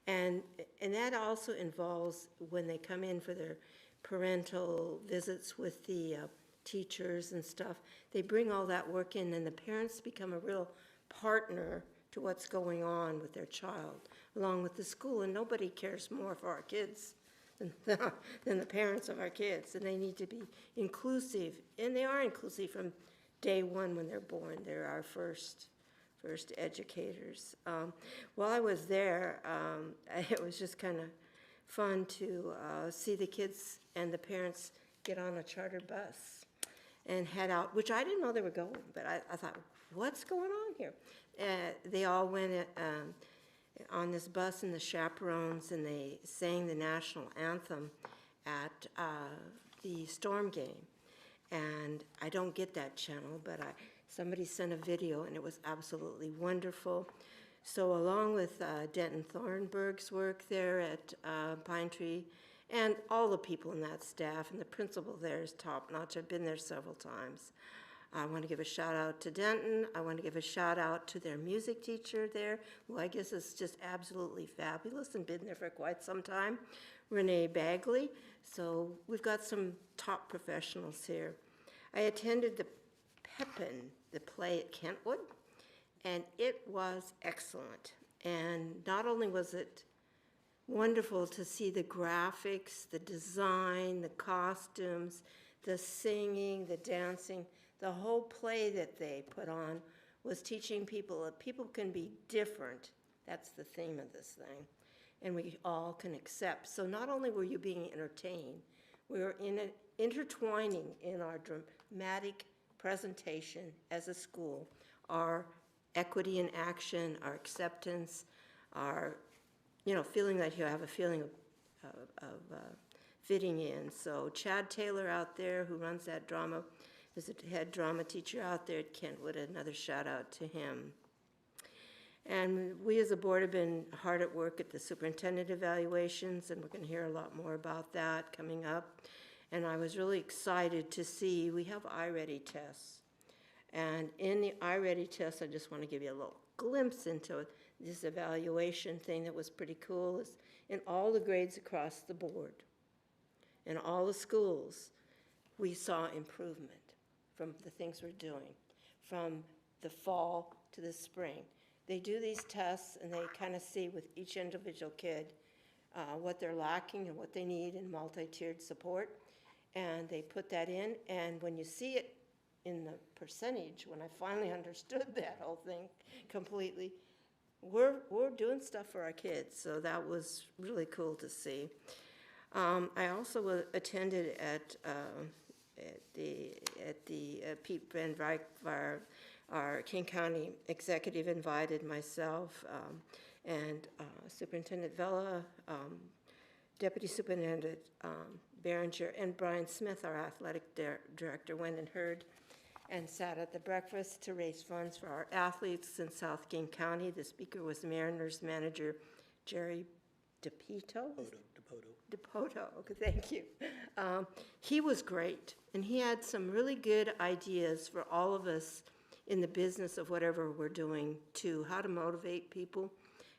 And that also involves when they come in for their parental visits with the teachers and stuff, they bring all that work in, and the parents become a real partner to what's going on with their child, along with the school. And nobody cares more for our kids than the parents of our kids, and they need to be inclusive, and they are inclusive from day one when they're born. They're our first educators. While I was there, it was just kind of fun to see the kids and the parents get on a charter bus and head out, which I didn't know they were going, but I thought, what's going on here? They all went on this bus and the chaperones, and they sang the national anthem at the Storm game. And I don't get that channel, but somebody sent a video, and it was absolutely wonderful. So along with Denton Thornburg's work there at Pine Tree, and all the people in that staff, and the principal there is top-notch. I've been there several times. I want to give a shout out to Denton. I want to give a shout out to their music teacher there, who I guess is just absolutely fabulous and been there for quite some time, Renee Bagley. So we've got some top professionals here. I attended the Pepin, the play at Kentwood, and it was excellent. And not only was it wonderful to see the graphics, the design, the costumes, the singing, the dancing, the whole play that they put on was teaching people that people can be different. That's the theme of this thing. And we all can accept. So not only were you being entertained, we were intertwining in our dramatic presentation as a school, our equity in action, our acceptance, our, feeling that you have a feeling of fitting in. So Chad Taylor out there, who runs that drama, is a head drama teacher out there at Kentwood. Another shout out to him. And we as a board have been hard at work at the superintendent evaluations, and we're going to hear a lot more about that coming up. And I was really excited to see we have iReady tests. And in the iReady test, I just want to give you a little glimpse into this evaluation thing that was pretty cool. Is in all the grades across the board, in all the schools, we saw improvement from the things we're doing, from the fall to the spring. They do these tests, and they kind of see with each individual kid what they're lacking and what they need in multi-tiered support. And they put that in, and when you see it in the percentage, when I finally understood that whole thing completely, we're doing stuff for our kids, so that was really cool to see. I also attended at the Pete Van Wyk, our King County executive invited myself and Superintendent Vela, Deputy Superintendent Berenger, and Brian Smith, our athletic director, went and heard and sat at the breakfast to raise funds for our athletes in South King County. The speaker was Mariners manager Jerry DePito? DePoto, okay, thank you. He was great, and he had some really good ideas for all of us in the business of whatever we're doing to how to motivate people,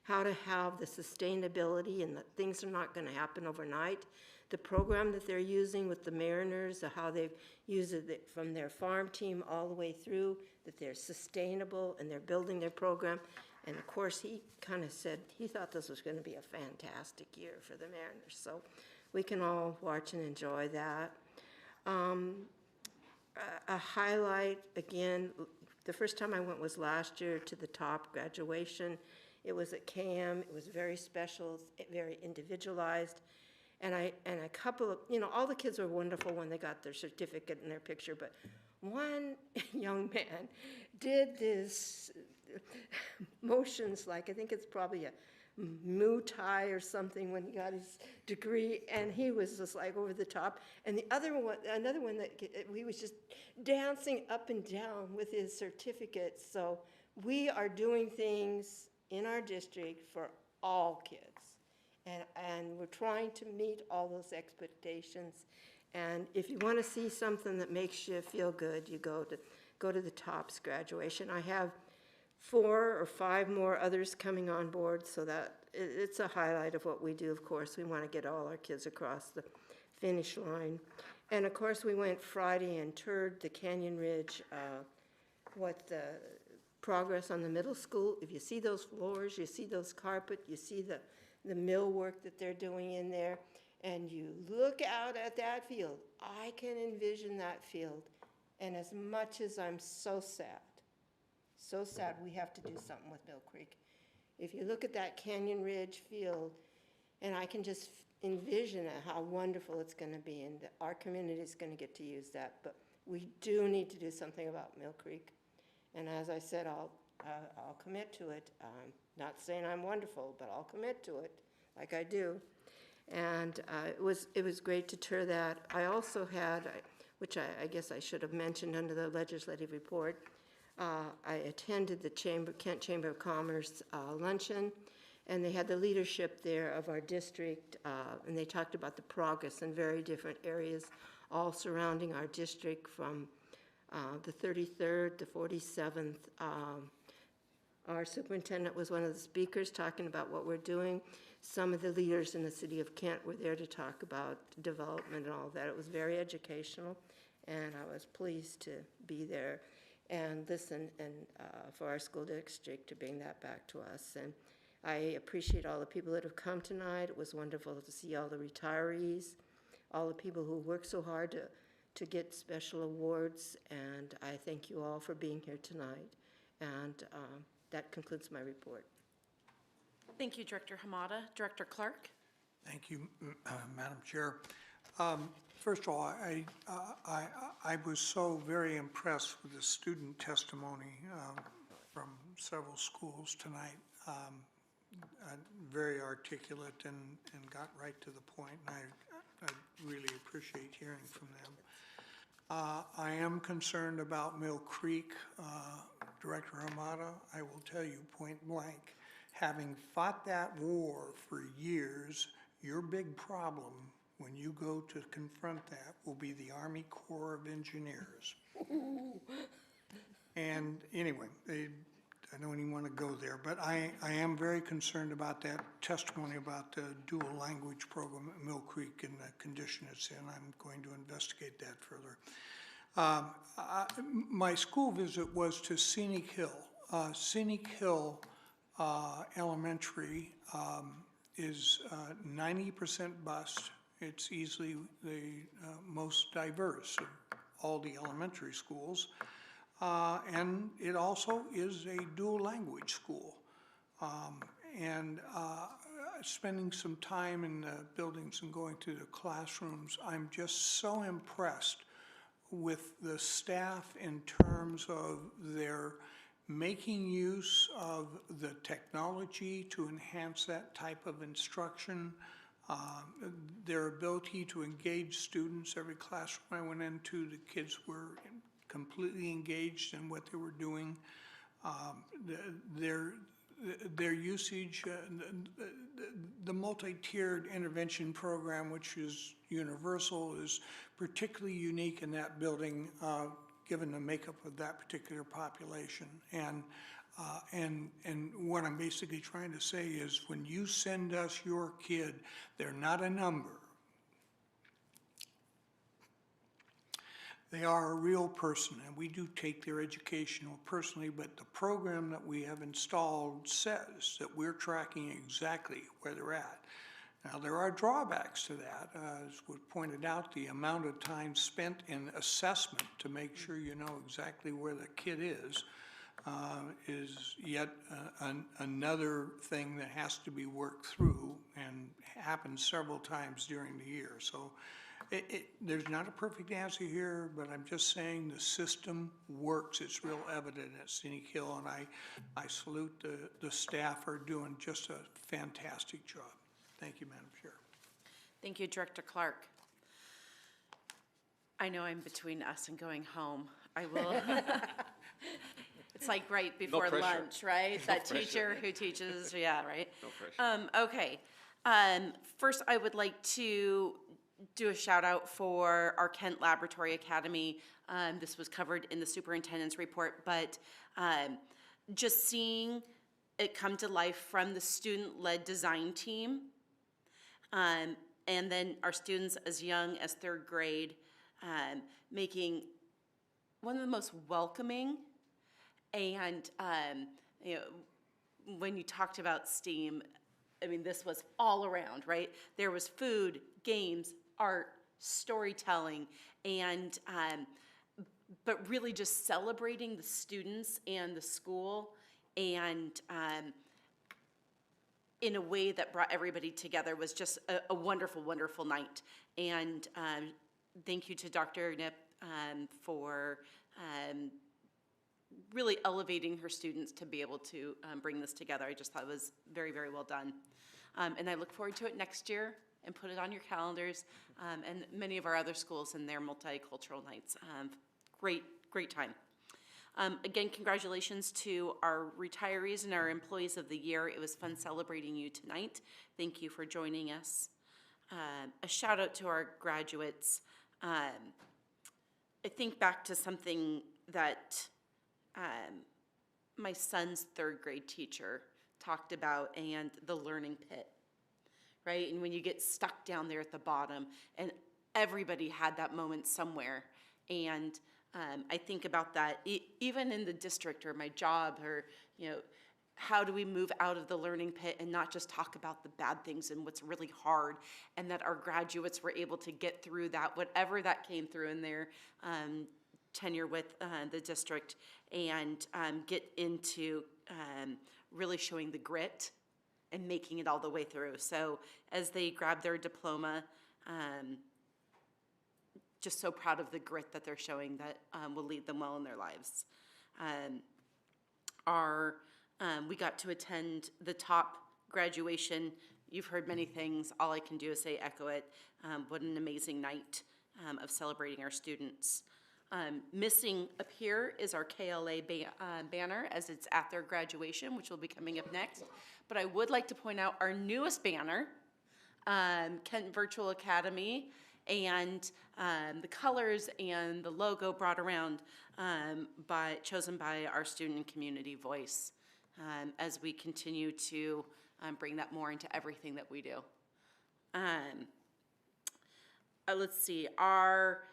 how to have the sustainability, and that things are not going to happen overnight. The program that they're using with the Mariners, how they've used it from their farm team all the way through, that they're sustainable and they're building their program. And of course, he kind of said he thought this was going to be a fantastic year for the Mariners. So we can all watch and enjoy that. a highlight, again, the first time I went was last year to the top graduation. It was at KM, it was very special, very individualized. And a couple of, all the kids were wonderful when they got their certificate and their picture, but one young man did this motions like, I think it's probably a Muay Thai or something when he got his degree, and he was just like over the top. And the other one, another one that he was just dancing up and down with his certificate. So we are doing things in our district for all kids. And we're trying to meet all those expectations. And if you want to see something that makes you feel good, you go to the TOPS graduation. I have 4 or 5 more others coming on board, so that it's a highlight of what we do. Of course, we want to get all our kids across the finish line. And of course, we went Friday and toured the Canyon Ridge, the progress on the middle school. If you see those floors, you see those carpet, you see the mill work that they're doing in there, and you look out at that field, I can envision that field. And as much as I'm so sad we have to do something with Mill Creek. If you look at that Canyon Ridge field, and I can just envision how wonderful it's going to be, and that our community is going to get to use that. But we do need to do something about Mill Creek. And as I said, I'll commit to it. Not saying I'm wonderful, but I'll commit to it, like I do. And it was great to tour that. I also had, which I guess I should have mentioned under the legislative report, I attended the Kent Chamber of Commerce luncheon, and they had the leadership there of our district, and they talked about the progress in very different areas, all surrounding our district, from the 33rd to 47th. Our superintendent was one of the speakers talking about what we're doing. Some of the leaders in the city of Kent were there to talk about development and all that. It was very educational, and I was pleased to be there and listen, and for our school district to bring that back to us. And I appreciate all the people that have come tonight. It was wonderful to see all the retirees, all the people who work so hard to get special awards, and I thank you all for being here tonight. And that concludes my report. Thank you, Director Hamada. Director Clark? Thank you, Madam Chair. First of all, I was so very impressed with the student testimony from several schools tonight. Very articulate and got right to the point, and I really appreciate hearing from them. I am concerned about Mill Creek. Director Hamada, I will tell you point blank, having fought that war for years, your big problem when you go to confront that will be the Army Corps of Engineers. And anyway, I don't even want to go there, but I am very concerned about that testimony about the dual language program at Mill Creek and the condition it's in. I'm going to investigate that further. My school visit was to Scenic Hill. Scenic Hill Elementary is 90% bus. It's easily the most diverse of all the elementary schools. And it also is a dual language school. Spending some time in the buildings and going to the classrooms, I'm just so impressed with the staff in terms of their making use of the technology to enhance that type of instruction, their ability to engage students. Every classroom I went into, the kids were completely engaged in what they were doing. Their usage, the multi-tiered intervention program, which is universal, is particularly unique in that building, given the makeup of that particular population. And what I'm basically trying to say is, when you send us your kid, they're not a number. They are a real person, and we do take their educational personally, but the program that we have installed says that we're tracking exactly where they're at. Now, there are drawbacks to that. As was pointed out, the amount of time spent in assessment to make sure you know exactly where the kid is yet another thing that has to be worked through and happens several times during the year. So there's not a perfect answer here, but I'm just saying the system works. It's real evident at Scenic Hill, and I salute the staff are doing just a fantastic job. Thank you, Madam Chair. Thank you, Director Clark. I know I'm between us and going home. I will. It's like right before lunch, right? No That pressure. teacher who teaches, yeah, right? No pressure. Okay. First, I would like to do a shout out for our Kent Laboratory Academy. This was covered in the superintendent's report, but just seeing it come to life from the student-led design team, and then our students as young as third grade, making one of the most welcoming and, you know, when you talked about STEAM, I mean, this was all around, right? There was food, games, art, storytelling, and, but really just celebrating the students and the school, and in a way that brought everybody together was just a wonderful, wonderful night. And thank you to Dr. Nip for really elevating her students to be able to bring this together. I just thought it was very, very well done. And I look forward to it next year, and put it on your calendars, and many of our other schools in their multicultural nights. Great, great time. Again, congratulations to our retirees and our employees of the year. It was fun celebrating you tonight. Thank you for joining us. A shout out to our graduates. I think back to something that my son's third grade teacher talked about, and the learning pit, right? And when you get stuck down there at the bottom, and everybody had that moment somewhere. And I think about that even in the district or my job, or, you know, how do we move out of the learning pit and not just talk about the bad things and what's really hard, and that our graduates were able to get through that, whatever that came through in their tenure with the district, and get into really showing the grit and making it all the way through. So as they grab their diploma, just so proud of the grit that they're showing that will lead them well in their lives. We got to attend the top graduation. You've heard many things. All I can do is say echo it. What an amazing night of celebrating our students. Missing up here is our KLA banner, as it's at their graduation, which will be coming up next. But I would like to point out our newest banner, Kent Virtual Academy, and the colors and the logo brought around chosen by our student and community voice, as we continue to bring that more into everything that we do. Let's see, our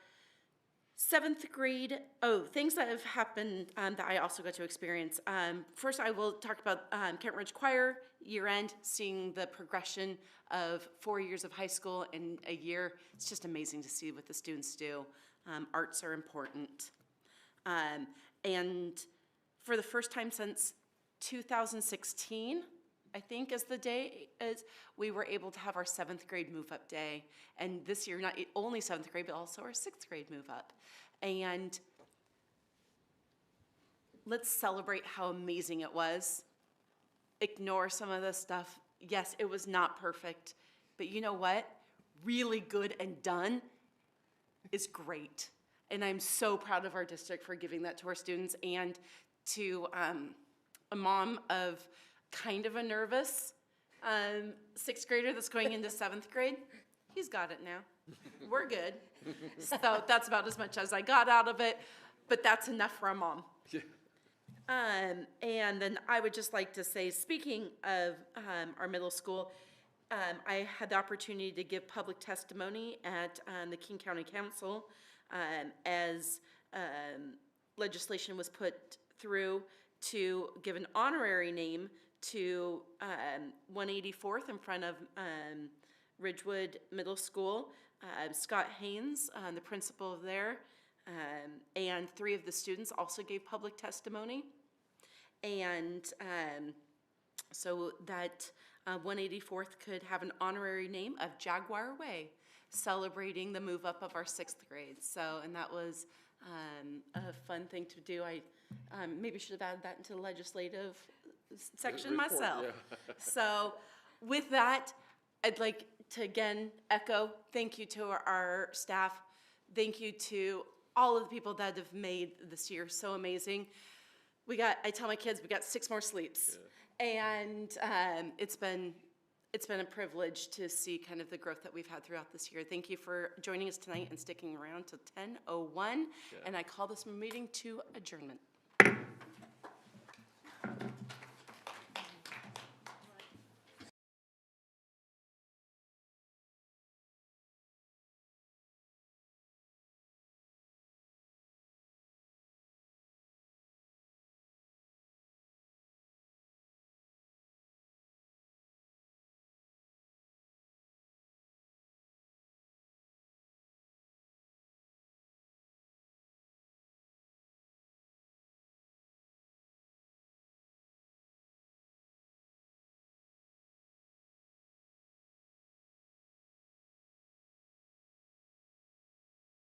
7th grade, things that have happened that I also got to experience. First, I will talk about Kent Ridge Choir year-end, seeing the progression of 4 years of high school in a year. It's just amazing to see what the students do. Arts are important. And for the first time since 2016, I think is the day, is we were able to have our 7th grade move-up day. And this year, not only 7th grade, but also our 6th grade move-up. And let's celebrate how amazing it was. Ignore some of the stuff. Yes, it was not perfect, but you know what? Really good and done is great. And I'm so proud of our district for giving that to our students, and to a mom of kind of a nervous 6th grader that's going into 7th grade. He's got it now. We're good. So that's about as much as I got out of it, but that's enough for a mom. Yeah. And then I would just like to say, speaking of our middle school, I had the opportunity to give public testimony at the King County Council as legislation was put through to give an honorary name to 184th in front of Ridgewood Middle School, Scott Haynes, the principal there, and 3 of the students also gave public testimony. And so that 184th could have an honorary name of Jaguar Way, celebrating the move up of our 6th grade. So, and that was a fun thing to do. I maybe should have added that into the legislative section report, myself. yeah. So with that, I'd like to again echo thank you to our staff. Thank you to all of the people that have made this year so amazing. I tell my kids, we got 6 more sleeps. Yeah. And it's been a privilege to see kind of the growth that we've had throughout this year. Thank you for joining us tonight and sticking around till 10:01. Yeah. And I call this meeting to adjournment.